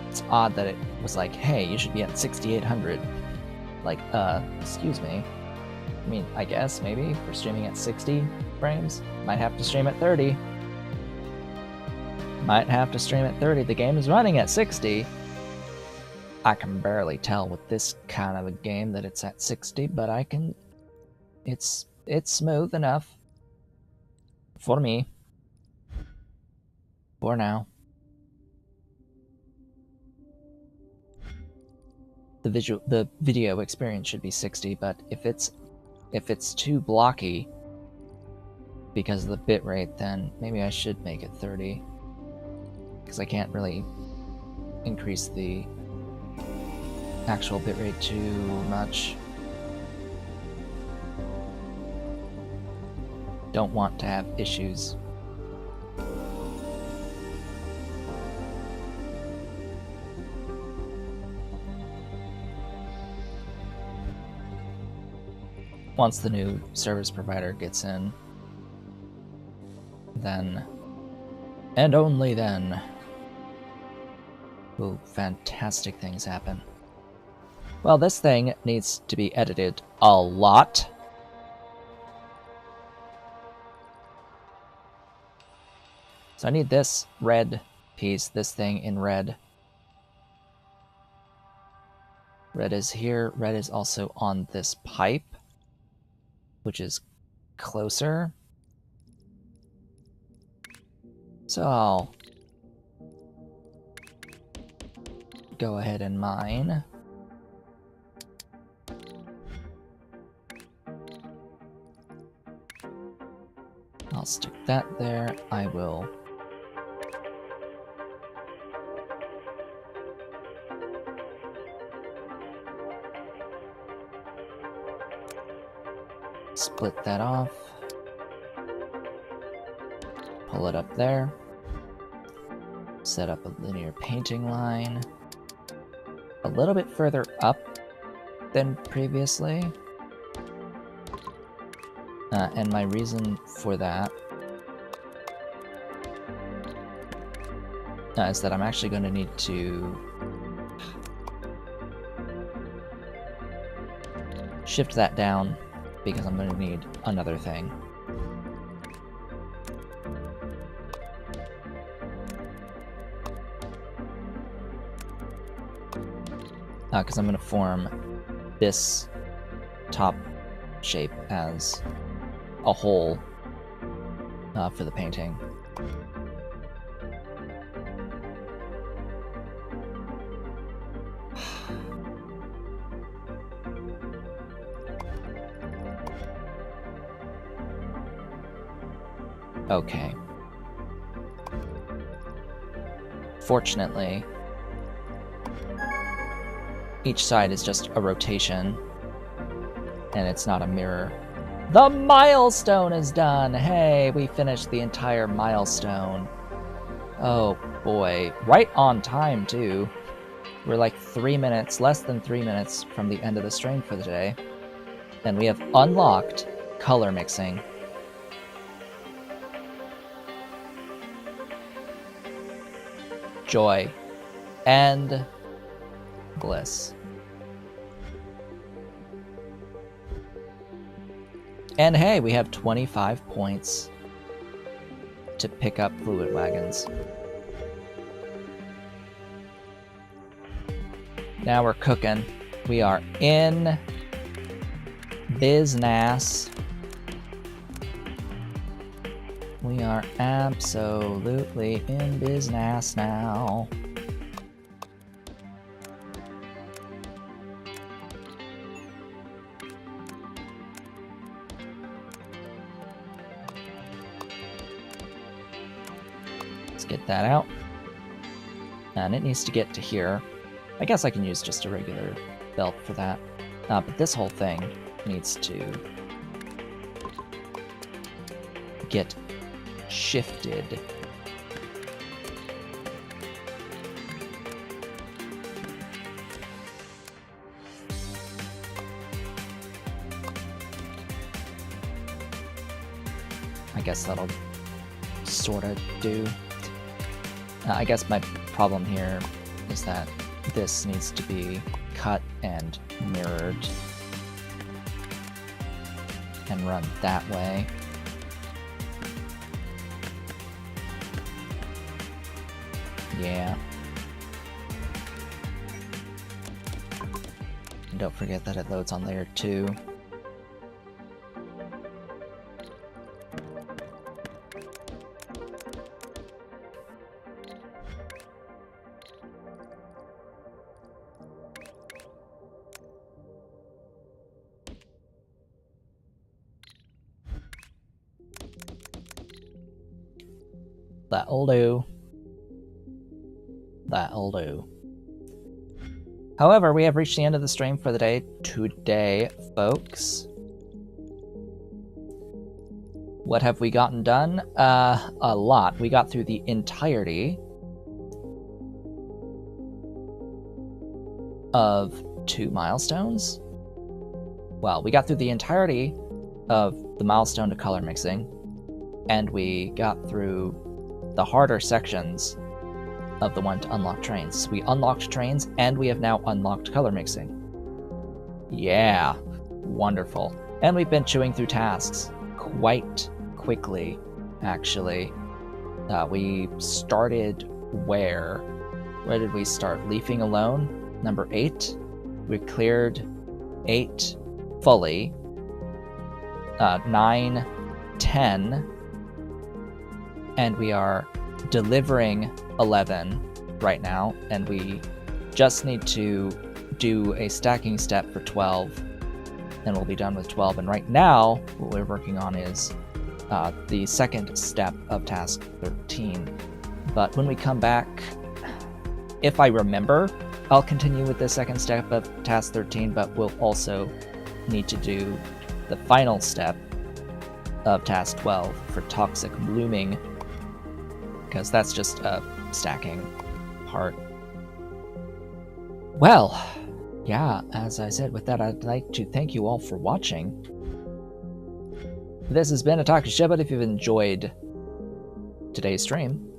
It's odd that it was like, hey, you should be at 6800. Like, excuse me. I mean, I guess, maybe, for streaming at 60 frames. Might have to stream at 30. Might have to stream at 30. The game is running at 60. I can barely tell with this kind of a game that it's at 60, but I can... It's smooth enough. For me. For now. The video experience should be 60, but if it's too blocky because of the bitrate, then maybe I should make it 30. Because I can't really increase the actual bitrate too much. Don't want to have issues. Once the new service provider gets in, then, and only then, will fantastic things happen. Well, this thing needs to be edited a lot. So I need this red piece, this thing in red. Red is here. Red is also on this pipe, which is closer. So I'll go ahead and mine. I'll stick that there. I will split that off, pull it up there, set up a linear painting line, a little bit further up than previously, and my reason for that is that I'm actually going to need to shift that down because I'm going to need another thing. Because I'm going to form this top shape as a whole for the painting. Okay. Fortunately, each side is just a rotation, and it's not a mirror. The milestone is done! Hey, we finished the entire milestone. Oh boy, right on time too. We're like 3 minutes, less than 3 minutes from the end of the stream for the day. And we have unlocked color mixing. Joy and bliss. And hey, we have 25 points to pick up fluid wagons. Now we're cooking. We are in business. We are absolutely in business now. Let's get that out. And it needs to get to here. I guess I can use just a regular belt for that. But this whole thing needs to get shifted. I guess that'll sort of do. I guess my problem here is that this needs to be cut and mirrored and run that way. Yeah. And don't forget that it loads on layer 2. That'll do. That'll do. However, we have reached the end of the stream for the day today, folks. What have we gotten done? A lot. We got through the entirety of 2 milestones. Well, we got through the entirety of the milestone to color mixing, and we got through the harder sections of the one to unlock trains. We unlocked trains, and we have now unlocked color mixing. Yeah, wonderful. And we've been chewing through tasks quite quickly, actually. We started where? Where did we start? Leafing alone, number 8. We cleared 8 fully. 9, 10. And we are delivering 11 right now, and we just need to do a stacking step for 12, and we'll be done with 12. And right now, what we're working on is the second step of task 13. But when we come back, if I remember, I'll continue with the second step of task 13, but we'll also need to do the final step of task 12 for toxic blooming, because that's just a stacking part. Well, yeah, as I said, with that, I'd like to thank you all for watching. This has been Otaku Shapez. If you've enjoyed today's stream,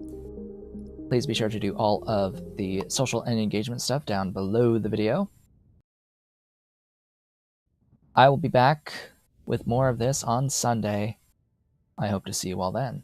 please be sure to do all of the social and engagement stuff down below the video. I will be back with more of this on Sunday. I hope to see you all then.